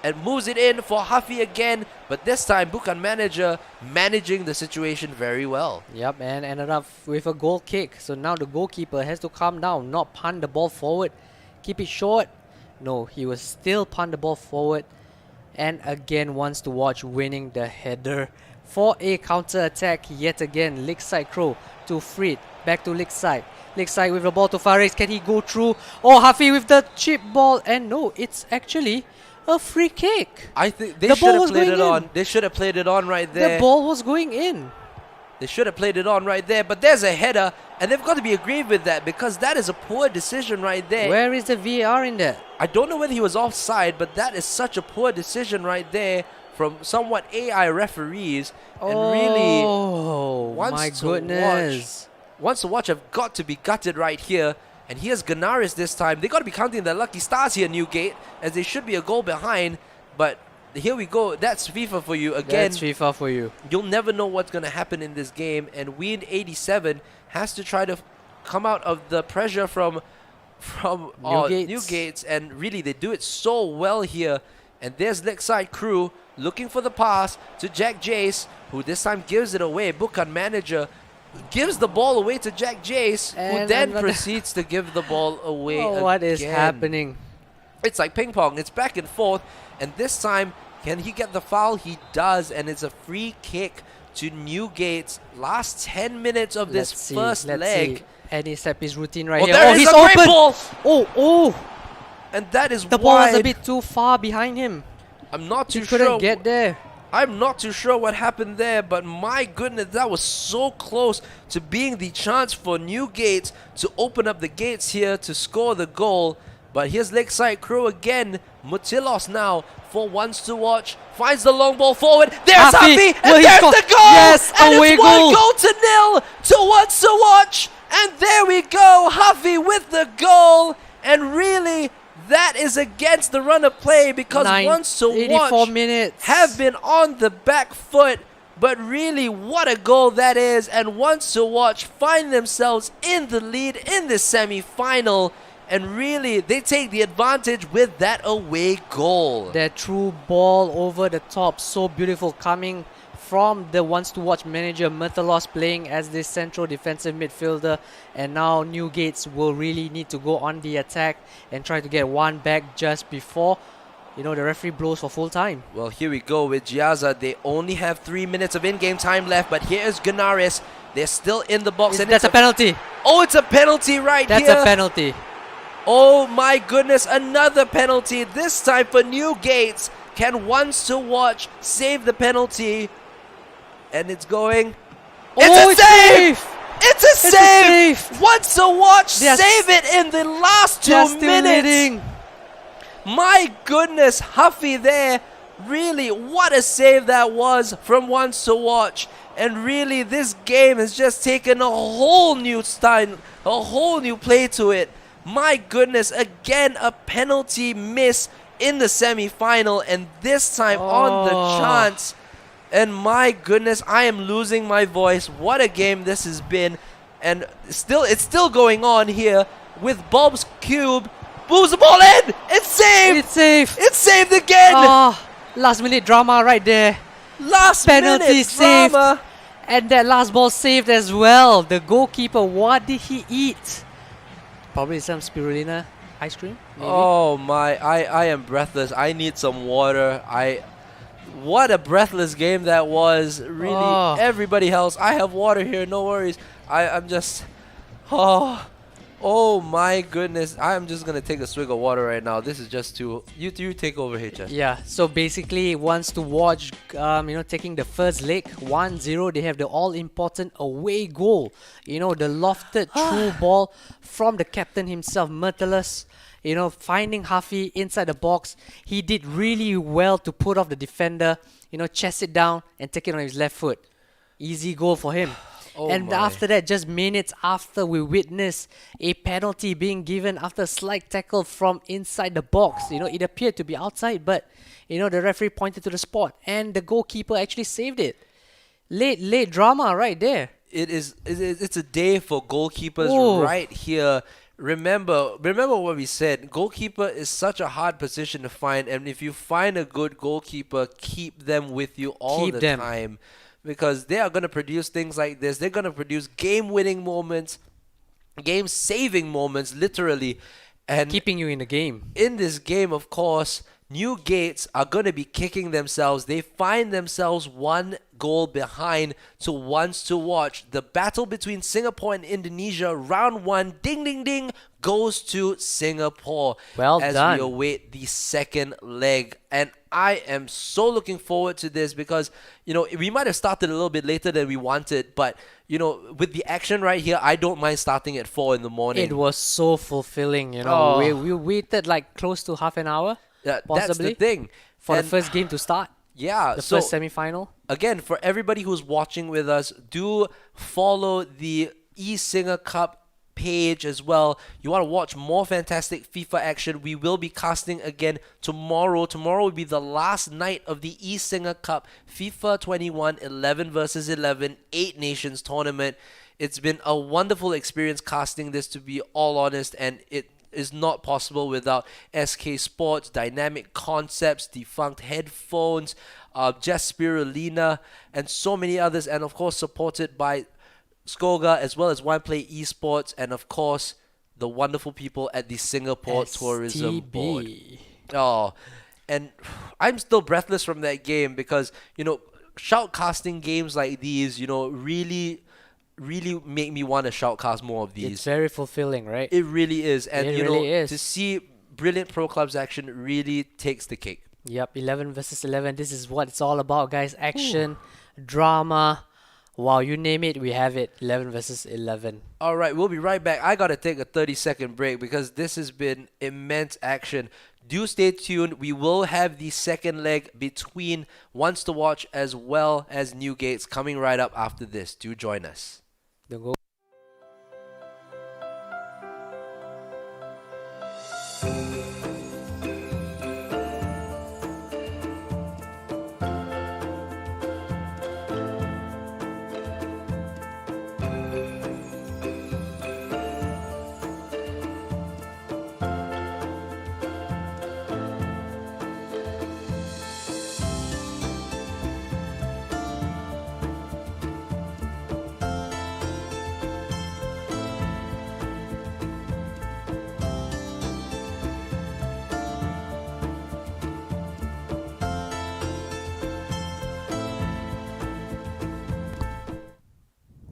And moves it in for Huffy again. But this time, Bukan Manager managing the situation very well. Yep, and ended up with a goal kick. So now the goalkeeper has to calm down, not punt the ball forward. Keep it short. No, he will still punt the ball forward. And again, OnesToWatch winning the header for a counter-attack yet again. Lakeside Crow to Freed. Back to Lakeside. Lakeside with the ball to Faris. Can he go through? Oh, Huffy with the chip ball. And no, it's actually a free kick. I think they The should ball have was played going it on. in. They should have played it on right there. The ball was going in. They should have played it on right there. But there's a header, and they've got to be agreed with that because that is a poor decision right there. Where is the VAR in that? I don't know whether he was offside, but that is such a poor decision right there from somewhat AI referees. And really, Oh, my goodness. OnesToWatch have got to be gutted right here. And here's Ganaris this time. They got to be counting their lucky stars here, Newgate, as they should be a goal behind. But here we go. That's FIFA for you again. That's FIFA for you. You'll never know what's going to happen in this game, and Win 87 has to try to come out of the pressure from NewGates, and really they do it so well here. And there's Lakeside Crew looking for the pass to Jack Jace, who this time gives it away. Bukan manager gives the ball away to Jack Jace, who And then another- proceeds to give the ball away Oh, what is again. happening? It's like ping pong. It's back and forth. And this time, can he get the foul? He does. And it's a free kick to NewGates. Last 10 minutes of this first leg. See. And he set his routine right Oh, here. there is He's a great open. ball. Oh. And that is The ball was wide. a bit too far behind him. I'm not He too couldn't sure. get there. I'm not too sure what happened there, but my goodness, that was so close to being the chance for NewGates to open up the gates here to score the goal. But here's Lakeside Crew again. Mutilos now for OnesToWatch. Finds the long ball forward. There's Hafi, Hafi, will and he there's score? the goal! Yes, and away it's one goal. goal to nil to OnesToWatch. And there we go, Hafi with the goal. And really, that is against the run of play because 84 OnesToWatch minutes. have been on the back foot. But really, what a goal that is. And OnesToWatch find themselves in the lead in the semi-final. And really, they take the advantage with that away goal. That true ball over the top, so beautiful, coming from the OnesToWatch manager Metalos, playing as this central defensive midfielder. And now NewGates will really need to go on the attack and try to get one back just before, the referee blows for full time. Well, here we go with Giaza. They only have 3 minutes of in-game time left, but here is Ganaris. They're still in the box. And That's a penalty. Oh, it's a penalty right That's here. a penalty. Oh my goodness, another penalty. This time for NewGates. Can OnesToWatch save the penalty? And it's going. It's a save! It's a save! OnesToWatch They are save it in the last 2 Just still minutes. leading. My goodness, Huffy there. Really, what a save that was from OnesToWatch. And really, this game has just taken a whole new style, a whole new play to it. My goodness, again, a penalty miss in the semi-final, and this time on the chance. And my goodness, I am losing my voice. What a game this has been. And it's still going on here with Bob's Cube. Moves the ball in! It's saved! It's safe. It's saved again! Last minute drama right there. Last Penalty minute saved. drama. And that last ball saved as well. The goalkeeper, what did he eat? Probably some spirulina ice cream, maybe? Oh my, I am breathless. I need some water. What a breathless game that was. Really, everybody else. I have water here, no worries. I'm just, oh my goodness. I'm just gonna take a swig of water right now. This is just too, you take over here, Chess. Yeah, so basically OnesToWatch, taking the first leg 1-0. They have the all-important away goal. The lofted true ball from the captain himself, Metalos. Finding Hafi inside the box. He did really well to put off the defender, chest it down and take it on his left foot. Easy goal for him. After that, just minutes after, we witnessed a penalty being given after a slight tackle from inside the box. It appeared to be outside, but the referee pointed to the spot and the goalkeeper actually saved it. Late drama right there. It's a day for goalkeepers right here. Remember what we said. Goalkeeper is such a hard position to find, and if you find a good goalkeeper, keep them with you all the time, because they are going to produce things like this. They're going to produce game-winning moments, game-saving moments, literally, and keeping you in the game. In this game, of course, NewGates are going to be kicking themselves. They find themselves 1 goal behind to OnesToWatch. The battle between Singapore and Indonesia, round 1, ding ding ding, goes to Singapore. Well as done. we await the second leg. And I am so looking forward to this because, we might have started a little bit later than we wanted, but, with the action right here, I don't mind starting at 4 in the morning. It was so fulfilling, We waited like close to half an hour. Possibly, that's the thing. For the first game to start. Yeah. The first semi-final. Again, for everybody who's watching with us, do follow the eSingaCup page as well. You want to watch more fantastic FIFA action, we will be casting again tomorrow. Tomorrow will be the last night of the eSingaCup FIFA 21 11 versus 11 8 Nations tournament. It's been a wonderful experience casting this, to be all honest, and it is not possible without SK Sports, Dynamic Concepts, Defunct Headphones, Jess Spirulina, and so many others, and of course supported by Skoga as well as OnePlay Esports, and of course the wonderful people at the Singapore Tourism Board. Oh, and I'm still breathless from that game because, shoutcasting games like these, really make me want to shoutcast more of these. It's very fulfilling, right? It really is. And, It really is. to see brilliant pro clubs action really takes the cake. Yep, 11 versus 11. This is what it's all about, guys. Action, drama. Wow, you name it, we have it. 11 versus 11. All right, we'll be right back. I got to take a 30-second break because this has been immense action. Do stay tuned. We will have the second leg between OnesToWatch as well as NewGates coming right up after this. Do join us. Don't go.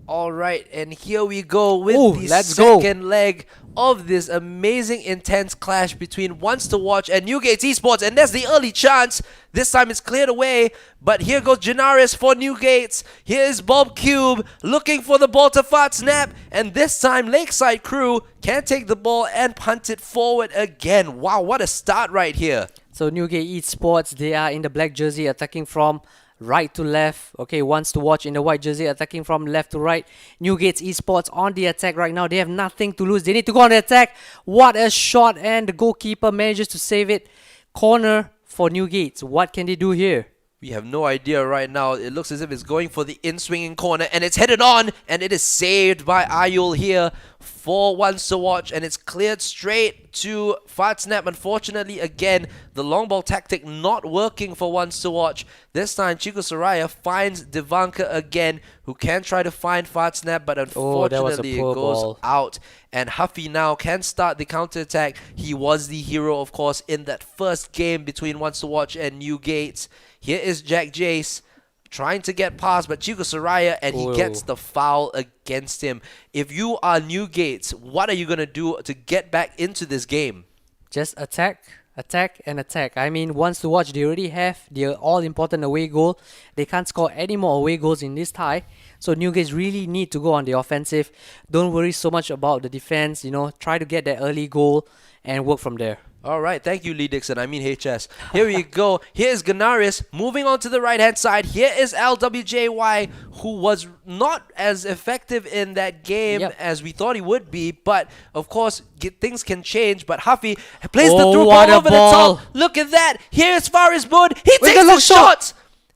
All right, and here we go with the let's go. second leg of this amazing, intense clash between OnesToWatch and NewGates Esports, and there's the early chance. This time it's cleared away, but here goes Janaris for NewGates. Here is Bob Cube looking for the ball to fart snap, and this time Lakeside Crew can take the ball and punt it forward again. Wow, what a start right here. So NewGate Esports, they are in the black jersey attacking from right to left. Okay, OnesToWatch in the white jersey attacking from left to right. NewGates Esports on the attack right now. They have nothing to lose. They need to go on the attack. What a shot, and the goalkeeper manages to save it. Corner for NewGates. What can they do here? We have no idea right now. It looks as if it's going for the in-swinging corner, and it's headed on, and it is saved by Ayul here for OnesToWatch, and it's cleared straight to Fartsnap. Unfortunately, again, the long ball tactic not working for OnesToWatch. This time, Chico Soraya finds Divanka again, who can try to find Fartsnap, but unfortunately it goes out. And Huffy now can start the counter-attack. He was the hero, of course, in that first game between OnesToWatch and NewGates. Here is Jack Jace trying to get past, but Chico Soraya, and he gets the foul against him. If you are NewGates, what are you going to do to get back into this game? Just attack, and attack. I mean, OnesToWatch, they already have their all-important away goal. They can't score any more away goals in this tie. So NewGates really need to go on the offensive. Don't worry so much about the defense. Try to get that early goal and work from there. All right, thank you, Lee Dixon. I mean HS. Here we go. Here's Ganaris moving on to the right-hand side. Here is LWJY, who was not as effective in that game as we thought he would be. But, of course, things can change. But Huffy plays the through ball over the top. Look at that. Here's Faris Bond. He takes the shot.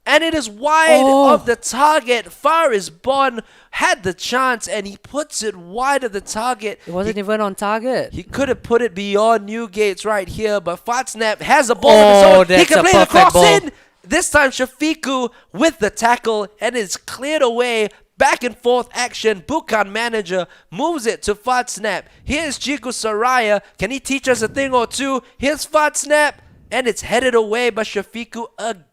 And it is wide of the target. Faris Bond had the chance, and he puts it wide of the target. It wasn't even on target. He could have put it beyond NewGates right here, but Fartsnap has a ball of his own. He can play the cross in. This time Shafiku with the tackle, and it's cleared away. Back and forth action. Bukan manager moves it to Fartsnap. Here's Chico Soraya. Can he teach us a thing or two? Here's Fartsnap, and it's headed away by Shafiku again.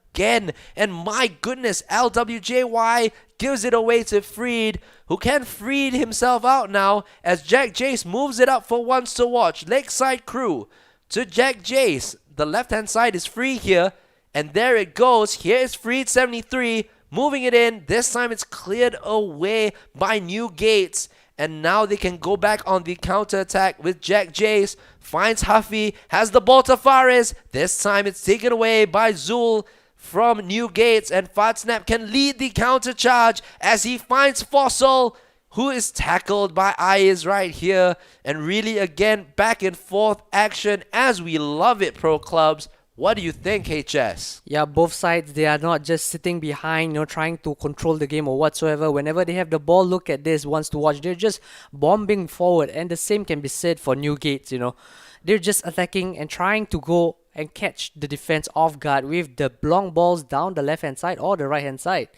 And my goodness, LWJY gives it away to Freed, who can Freed himself out now as Jack Jace moves it up for OnesToWatch. Lakeside Crew to Jack Jace. The left-hand side is free here, and there it goes. Here is Freed 73, moving it in. This time it's cleared away by NewGates. And now they can go back on the counter-attack with Jack Jace. Finds Huffy, has the ball to Faris. This time it's taken away by Zul from NewGates, and Fartsnap can lead the counter charge as he finds Fossil, who is tackled by Ayes right here. And really, again, back and forth action as we love it, pro clubs. What do you think, HS? Yeah, both sides, they are not just sitting behind, trying to control the game or whatsoever. Whenever they have the ball, look at this, OnesToWatch. They're just bombing forward. And the same can be said for NewGates, They're just attacking and trying to go and catch the defense off guard with the long balls down the left-hand side or the right-hand side.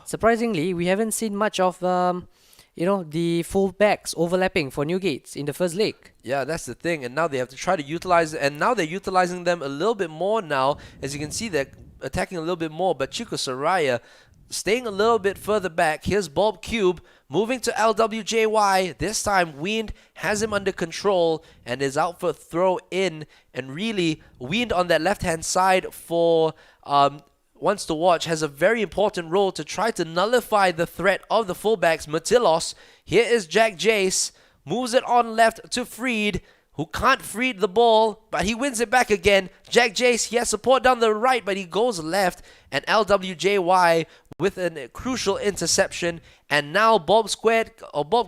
Surprisingly, we haven't seen much of the full-backs overlapping for NewGates in the first leg. Yeah, that's the thing. And now they have to try to utilize it. And now they're utilizing them a little bit more now. As you can see, they're attacking a little bit more. But Chico Soraya staying a little bit further back. Here's Bulb Cube moving to LWJY. This time, Wind has him under control and is out for throw in. And really, Wind on that left-hand side for OnesToWatch has a very important role to try to nullify the threat of the fullbacks. Matilos, here is Jack Jace, moves it on left to Freed, who can't Freed the ball, but he wins it back again. Jack Jace, he has support down the right, but he goes left, and LWJY with a crucial interception, and now Bob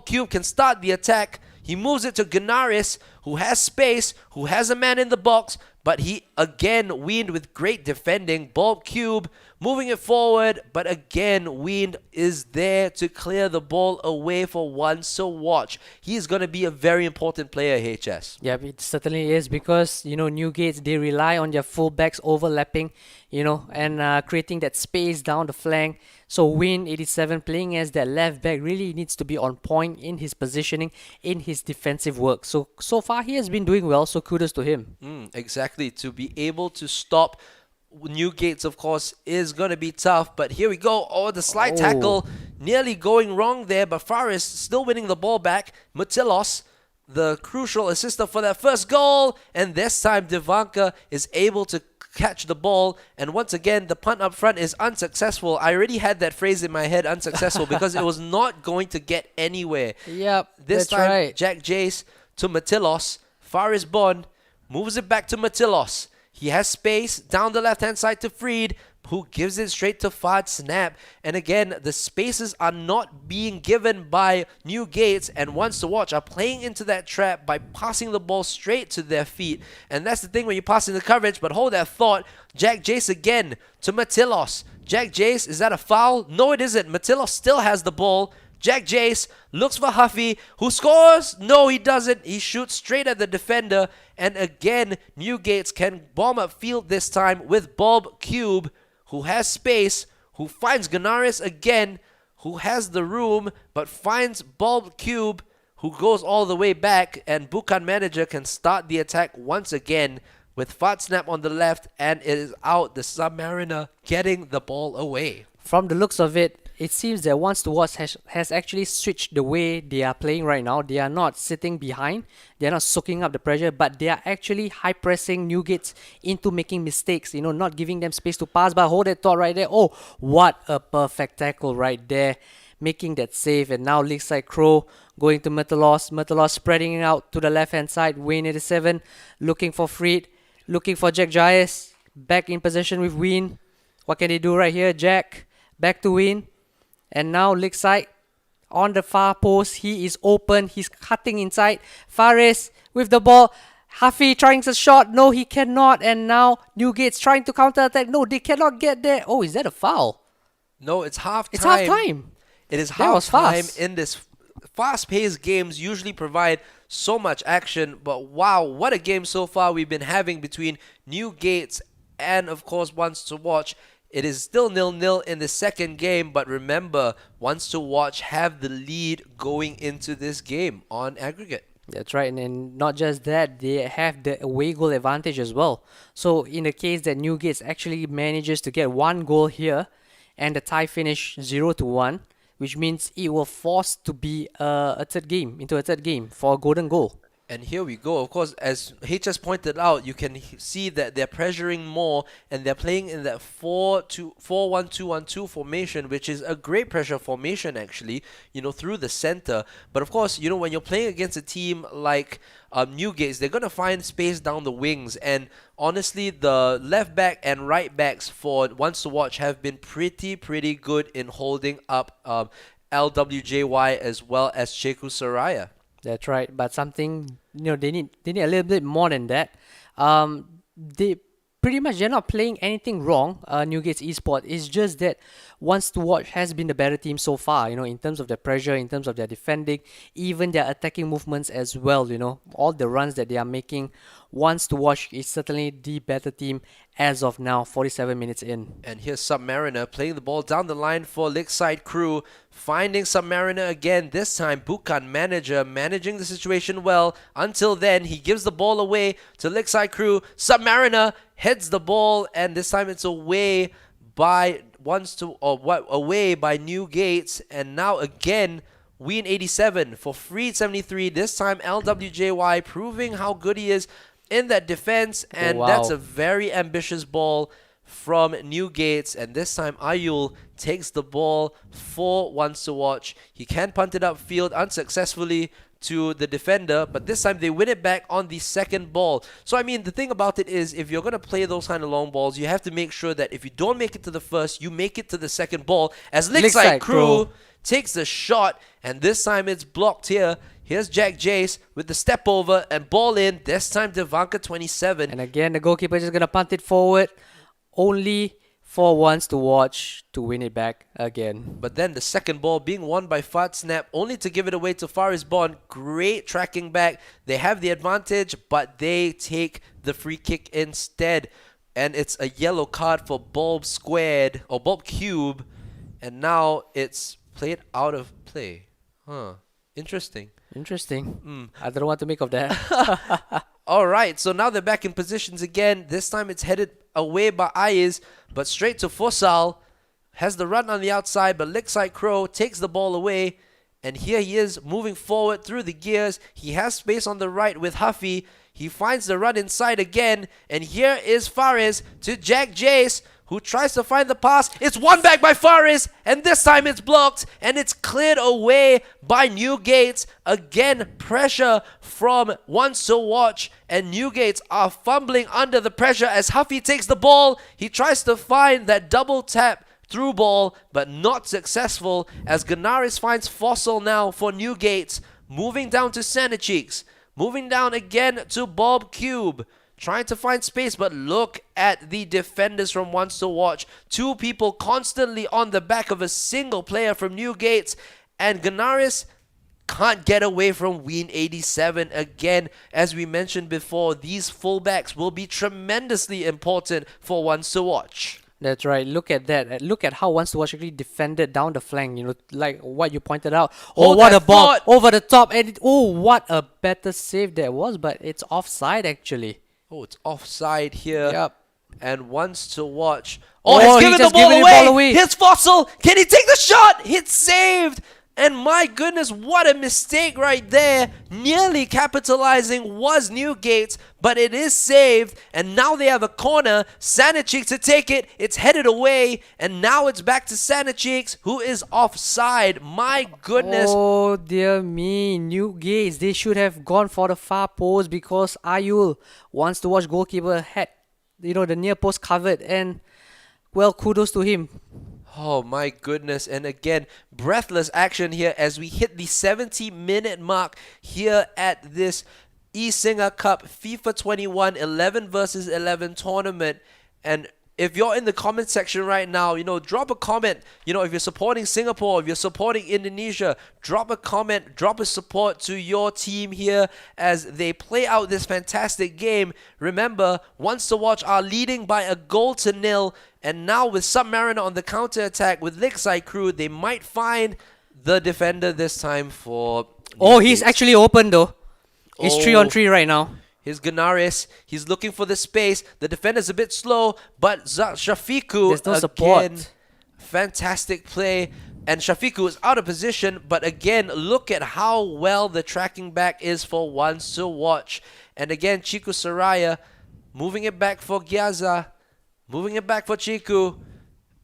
Cube can start the attack. He moves it to Ganaris, who has space, who has a man in the box, but he again Wind with great defending. Bulb Cube moving it forward, but again Wind is there to clear the ball away for OnesToWatch. He is going to be a very important player, HS. Yeah, it certainly is because, NewGates, they rely on their fullbacks overlapping, and creating that space down the flank. So Win 87 playing as that left back really needs to be on point in his positioning, in his defensive work. So far he has been doing well, so kudos to him. Exactly. To be able to stop NewGates, of course, is going to be tough. But here we go. Oh, the slide tackle nearly going wrong there, but Faris still winning the ball back. Matilos, the crucial assister for that first goal. And this time, Divanka is able to catch the ball, and once again the punt up front is unsuccessful. I already had that phrase in my head, unsuccessful, because it was not going to get anywhere. Yep, this that's time right. Jack Jace to Matilos. Faris Bond moves it back to Matilos. He has space down the left hand side to Freed, who gives it straight to Fad Snap. And again, the spaces are not being given by NewGates, and OnesToWatch are playing into that trap by passing the ball straight to their feet. And that's the thing when you pass in the coverage, but hold that thought. Jack Jace again to Matilos. Jack Jace, is that a foul? No, it isn't. Matilos still has the ball. Jack Jace looks for Huffy, who scores. No, he doesn't. He shoots straight at the defender. And again, NewGates can bomb upfield this time with Bulb Cube, who has space, who finds Ganaris again, who has the room, but finds Bulb Cube, who goes all the way back, and Bukan Manager can start the attack once again with Fat Snap on the left, and it is out. The Submariner getting the ball away. From the looks of it, it seems that OnesToWatch has actually switched the way they are playing right now. They are not sitting behind. They are not soaking up the pressure, but they are actually high-pressing NewGates into making mistakes, not giving them space to pass. But hold that thought right there. Oh, what a perfect tackle right there, making that save. And now Lakeside Crow going to Metalos. Metalos spreading it out to the left-hand side. Wayne 87 looking for Freed, looking for Jack Jais. Back in possession with Win. What can they do right here? Jack, back to Win. And now Lakeside on the far post. He is open. He's cutting inside. Faris with the ball. Hafi trying a shot. No, he cannot. And now NewGates trying to counter attack. No, they cannot get there. Oh, is that a foul? No, it's half time. It's half time. It is That half was time fast. in this. Fast-paced games usually provide so much action, but wow, what a game so far we've been having between NewGates and, of course, OnesToWatch. It is still 0-0 in the second game, but remember, OnesToWatch have the lead going into this game on aggregate. That's right, and not just that, they have the away goal advantage as well. So in the case that NewGates actually manages to get one goal here, and the tie finish 0-1, which means it will force to be a third game for a golden goal. And here we go. Of course, as HS pointed out, you can see that they're pressuring more and they're playing in that 4-1-2-1-2 formation, which is a great pressure formation actually, through the center. But of course, when you're playing against a team like NewGates, they're going to find space down the wings. And honestly, the left back and right backs for OnesToWatch have been pretty good in holding up LWJY as well as Sheku Saraya. That's right. But something, they need a little bit more than that. They pretty much they're not playing anything wrong. NewGates Esport. It's just that OnesToWatch has been the better team so far. In terms of their pressure, in terms of their defending, even their attacking movements as well. All the runs that they are making. OnesToWatch is certainly the better team as of now. 47 minutes in. And here's Submariner playing the ball down the line for Lakeside Crew. Finding Submariner again. This time, Bukan Manager managing the situation well. Until then, he gives the ball away to Lakeside Crew. Submariner heads the ball, and this time it's away by away by NewGates. And now again, Ween 87 for Freed 73. This time, LWJY proving how good he is in that defense, and wow. That's a very ambitious ball from NewGates, and this time Ayul takes the ball for OnesToWatch. He can punt it upfield unsuccessfully to the defender, but this time they win it back on the second ball. So I mean, the thing about it is, if you're going to play those kind of long balls, you have to make sure that if you don't make it to the first, you make it to the second ball, as Lakeside Crew takes the shot, and this time it's blocked here. Here's Jack Jace with the step over and ball in. This time Devanka 27. And again, the goalkeeper is just going to punt it forward, only for OnesToWatch to win it back again. But then the second ball being won by Fat Snap, only to give it away to Faris Bond. Great tracking back. They have the advantage, but they take the free kick instead. And it's a yellow card for Bulb Squared, or Bulb Cube. And now it's played out of play. Interesting. I don't know what to make of that. All right, so now they're back in positions again. This time it's headed away by Ayes, but straight to Fosal. Has the run on the outside, but Lakeside Crow takes the ball away. And here he is moving forward through the gears. He has space on the right with Huffy. He finds the run inside again. And here is Faris to Jack Jace, who tries to find the pass. It's won back by Faris, and this time it's blocked, and it's cleared away by NewGates. Again, pressure from OnesToWatch, and NewGates are fumbling under the pressure as Huffy takes the ball. He tries to find that double tap through ball, but not successful, as Ganaris finds Fossil now for NewGates. Moving down to Sanicheeks. Moving down again to Bob Cube. Trying to find space, but look at the defenders from OnesToWatch. Two people constantly on the back of a single player from NewGates. And Ganaris can't get away from Ween 87 again. As we mentioned before, these fullbacks will be tremendously important for OnesToWatch. That's right. Look at that. Look at how OnesToWatch actually defended down the flank. Like what you pointed out. Oh, what a ball over the top. And what a better save that was. But it's offside actually. Oh, it's offside here. Yep. And OnesToWatch. He's given the ball away. Here's Fossil. Can he take the shot? It's saved. And my goodness, what a mistake right there. Nearly capitalizing was NewGates, but it is saved. And now they have a corner. Sanicheeks to take it. It's headed away. And now it's back to Sanicheeks, who is offside. My goodness. Oh, dear me. NewGates, they should have gone for the far post because Ayul OnesToWatch goalkeeper had, the near post covered. And, well, kudos to him. Oh my goodness, and again, breathless action here as we hit the 70-minute mark here at this eSingaCup FIFA 21 11 versus 11 tournament. And if you're in the comment section right now, drop a comment. If you're supporting Singapore, if you're supporting Indonesia, drop a comment, drop a support to your team here as they play out this fantastic game. Remember, OnesToWatch are leading by a 0-0. And now with Submariner on the counter-attack with Lakeside Crew, they might find the defender this time for... he's actually open though. It's 3-on-3 right now. Here's Ganaris. He's looking for the space. The defender's a bit slow, but Shafiku, there's no support. Fantastic play. And Shafiku is out of position, but again, look at how well the tracking back is for OnesToWatch. And again, Chiku Saraya moving it back for Gyaza. Moving it back for Chiku.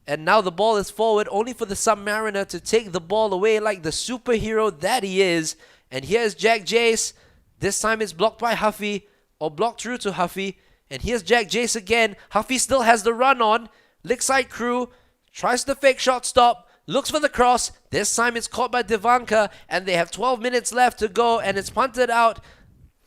And now the ball is forward, only for the Submariner to take the ball away like the superhero that he is. And here's Jack Jace. This time it's blocked by Huffy, or blocked through to Huffy. And here's Jack Jace again. Huffy still has the run on. Lakeside Crew tries the fake shot stop. looks for the cross. This time it's caught by Divanka, and they have 12 minutes left to go, and it's punted out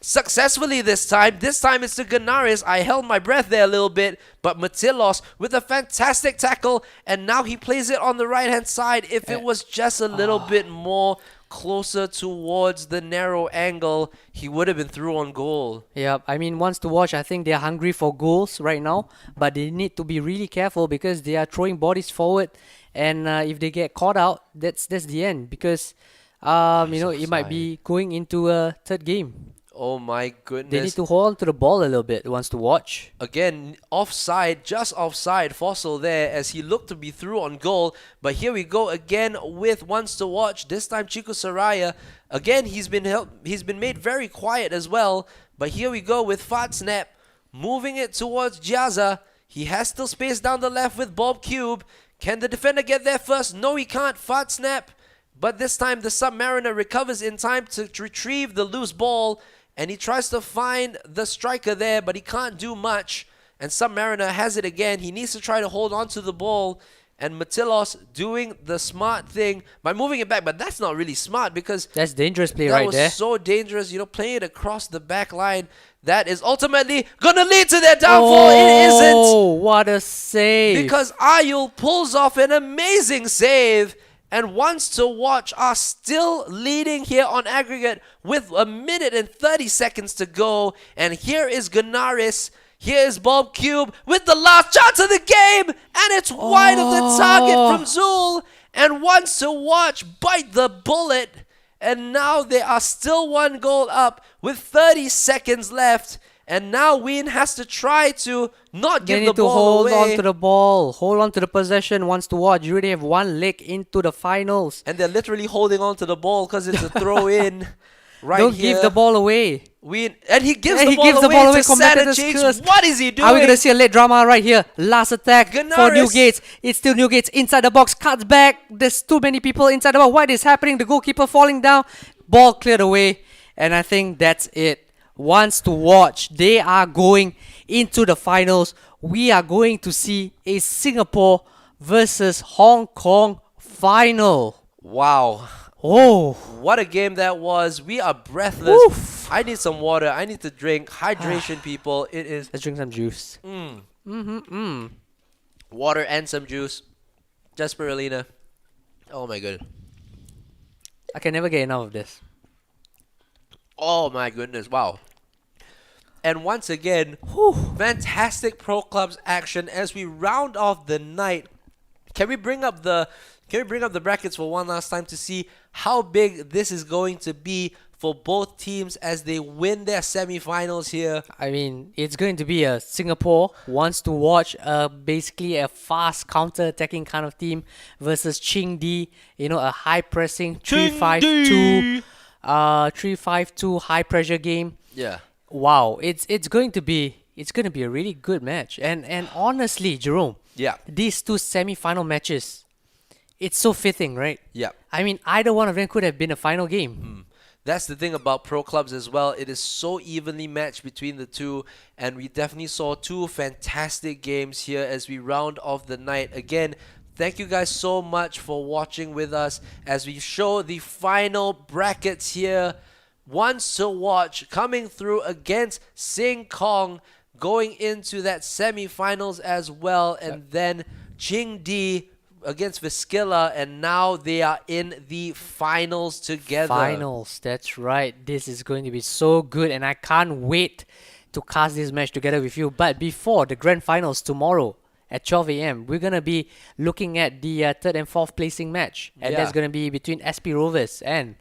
successfully this time. This time it's to Ganaris. I held my breath there a little bit, but Matilos with a fantastic tackle, and now he plays it on the right-hand side. If it was just a little bit more closer towards the narrow angle, he would have been through on goal. Yeah, I mean, OnesToWatch, I think they're hungry for goals right now, but they need to be really careful because they are throwing bodies forward, and if they get caught out, that's the end, because it might be going into a third game. Oh my goodness. They need to hold on to the ball a little bit, OnesToWatch. Again, offside, just offside, Fossil there as he looked to be through on goal. But here we go again with OnesToWatch. This time Chico Saraya. Again, he's been made very quiet as well. But here we go with Fat Snap, moving it towards Giaza. He has still space down the left with Bob Cube. Can the defender get there first? No, he can't. Fat Snap. But this time the Submariner recovers in time to retrieve the loose ball. And he tries to find the striker there, but he can't do much. And Submariner has it again. He needs to try to hold on to the ball. And Matilos doing the smart thing by moving it back. But that's not really smart because that's dangerous play that right was there. So dangerous, playing it across the back line. That is ultimately going to lead to their downfall. It isn't. Oh, what a save. Because Ayul pulls off an amazing save. And OnesToWatch are still leading here on aggregate with 1 minute and 30 seconds to go. And here is Ganaris. Here is Bob Cube with the last chance of the game. And it's wide of the target from Zul. And OnesToWatch bite the bullet. And now they are still 1 goal up with 30 seconds left. And now Wien has to try to not give the ball away. Hold on to the ball. Hold on to the possession. OnesToWatch. You already have 1 leg into the finals. And they're literally holding on to the ball because it's a throw-in right Don't here. give the ball away. And he gives the ball away to Sanachich. What is he doing? Are we going to see a late drama right here? Last attack for Ganaris. NewGates. It's still NewGates inside the box. Cuts back. There's too many people inside the box. What is happening? The goalkeeper falling down. Ball cleared away. And I think that's it. OnesToWatch. They are going into the finals. We are going to see a Singapore versus Hong Kong final. Wow. Oh, what a game that was. We are breathless. Oof. I need some water. I need to drink. Hydration, people. It is Let's drink some juice. water and some juice. Just spirulina. Oh my goodness. I can never get enough of this. Oh my goodness. Wow. And once again, fantastic Pro Clubs action as we round off the night. Can we bring up the brackets for one last time to see how big this is going to be for both teams as they win their semi-finals here? I mean, it's going to be a Singapore OnesToWatch, basically a fast counter-attacking kind of team versus ChingD, a high-pressing 3-5-2, 3-5-2 high-pressure game. Yeah. Wow, it's going to be a really good match. And honestly, Jerome, Yeah. these 2 semi-final matches, it's so fitting, right? Yeah. I mean, either one of them could have been a final game. That's the thing about Pro Clubs as well. It is so evenly matched between the two. And we definitely saw 2 fantastic games here as we round off the night. Again, thank you guys so much for watching with us as we show the final brackets here. OnesToWatch coming through against Sing Kong, going into that semi-finals as well. And then ChingD against Viskilla, and now they are in the finals together. Finals, that's right. This is going to be so good, and I can't wait to cast this match together with you. But before the grand finals tomorrow at 12 a.m., we're going to be looking at the 3rd and 4th placing match. And that's going to be between SP Rovers and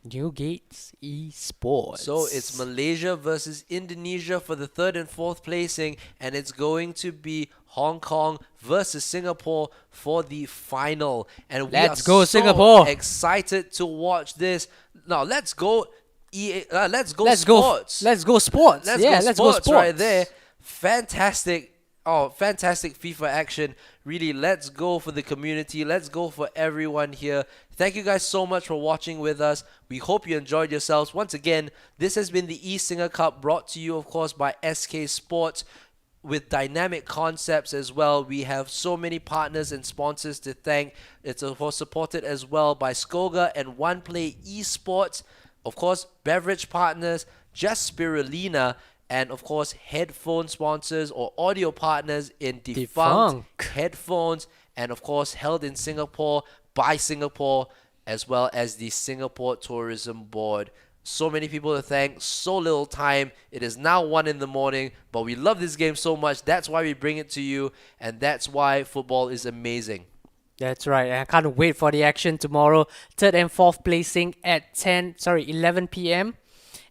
NewGates Esports. So it's Malaysia versus Indonesia for the 3rd and 4th placing, and it's going to be Hong Kong versus Singapore for the final. And Let's we are go, Singapore. excited to watch this. Now let's go let's go Let's sports. Let's go sports. Let's yeah, go let's sports go sports right there. Fantastic. Oh, fantastic FIFA action. Really, let's go for the community. Let's go for everyone here. Thank you guys so much for watching with us. We hope you enjoyed yourselves. Once again, this has been the eSingaCup brought to you, of course, by SK Sports. with dynamic concepts as well. We have so many partners and sponsors to thank. It's of course supported as well by Skoga and One Play Esports. Of course, beverage partners, Just Spirulina, and of course, headphone sponsors or audio partners in Defunct Headphones, and of course, held in Singapore by Singapore, as well as the Singapore Tourism Board. So many people to thank, so little time. It is now 1 a.m, but we love this game so much. That's why we bring it to you, and that's why football is amazing. That's right. I can't wait for the action tomorrow. 3rd and 4th placing at 11 p.m.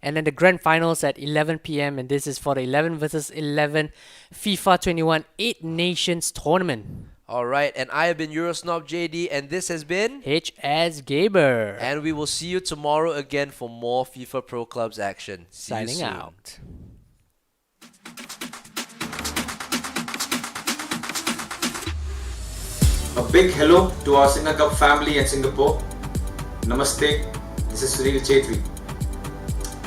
And then the grand finals at 11 p.m. And this is for the 11 versus 11 FIFA 21 8 Nations tournament. All right, and I have been Eurosnob JD, and this has been HS Gaber. And we will see you tomorrow again for more FIFA Pro Clubs action. See you Signing soon. out. A big hello to our eSingaCup family in Singapore. Namaste, this is ChingD.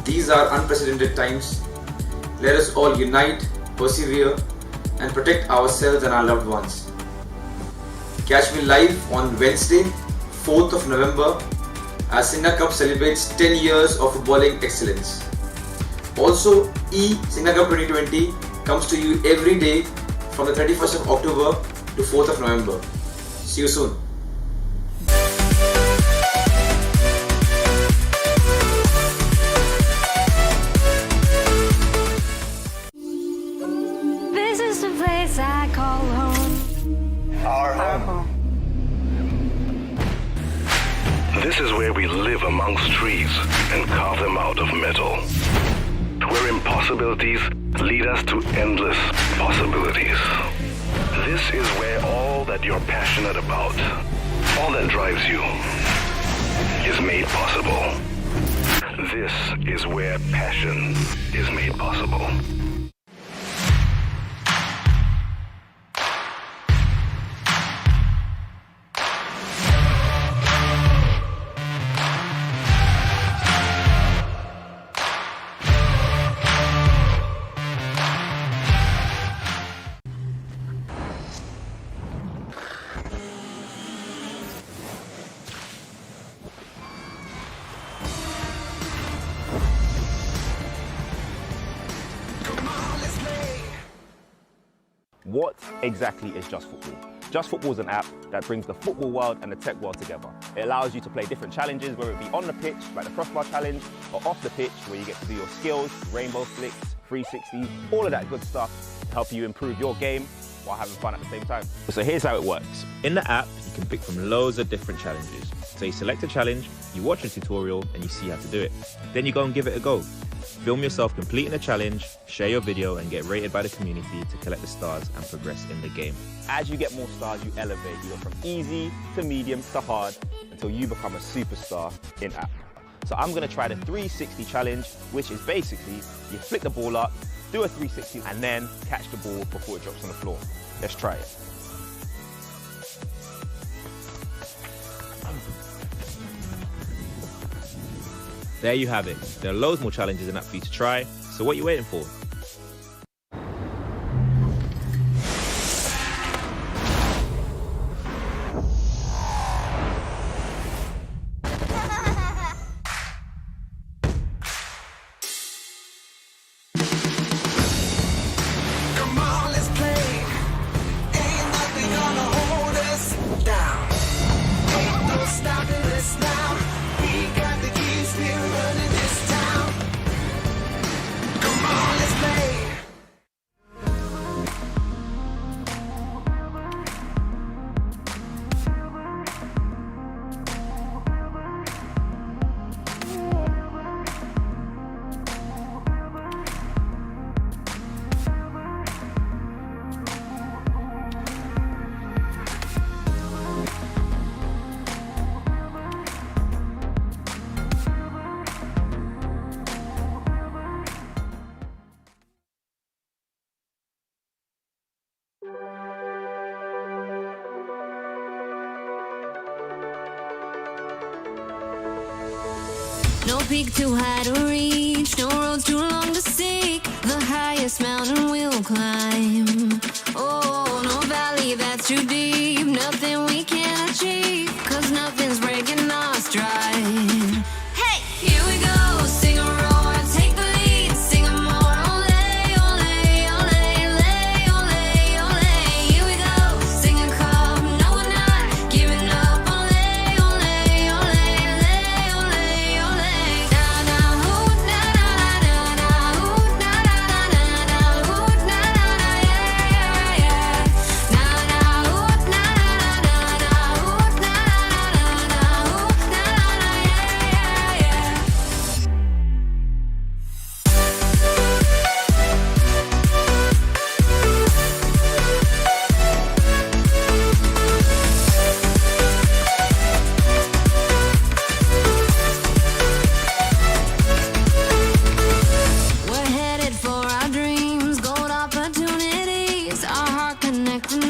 These are unprecedented times. Let us all unite, persevere, and protect ourselves and our loved ones. Catch me live on Wednesday, 4th of November, as eSingaCup celebrates 10 years of footballing excellence. Also, eSingaCup 2020 comes to you every day from the 31st of October to 4th of November. See you soon. This is the place I call home. Our home. This is where we live amongst trees and carve them out of metal. Where impossibilities lead us to endless possibilities. This is where all that you're passionate about, all that drives you, is made possible. This is where passion is made possible. What exactly is Just Football? Just Football is an app that brings the football world and the tech world together. It allows you to play different challenges, whether it be on the pitch, like the crossbar challenge, or off the pitch, where you get to do your skills, rainbow flicks, 360s, all of that good stuff to help you improve your game while having fun at the same time. So here's how it works. In the app, you can pick from loads of different challenges. So you select a challenge, you watch a tutorial, and you see how to do it. Then you go and give it a go. Film yourself completing the challenge, share your video, and get rated by the community to collect the stars and progress in the game. As you get more stars, you elevate. You go from easy to medium to hard until you become a superstar in app. So I'm going to try the 360 challenge, which is basically you flick the ball up, do a 360, and then catch the ball before it drops on the floor. Let's try it. There you have it. There are loads more challenges in that for you to try, so what are you waiting for? Come on, let's play. Ain't nothing gonna hold us down. Ain't no stopping us now. We got the keys, we're running this town. Come on, let's play. No peak too high to reach, no roads too long to seek. The highest mountain we'll climb. acting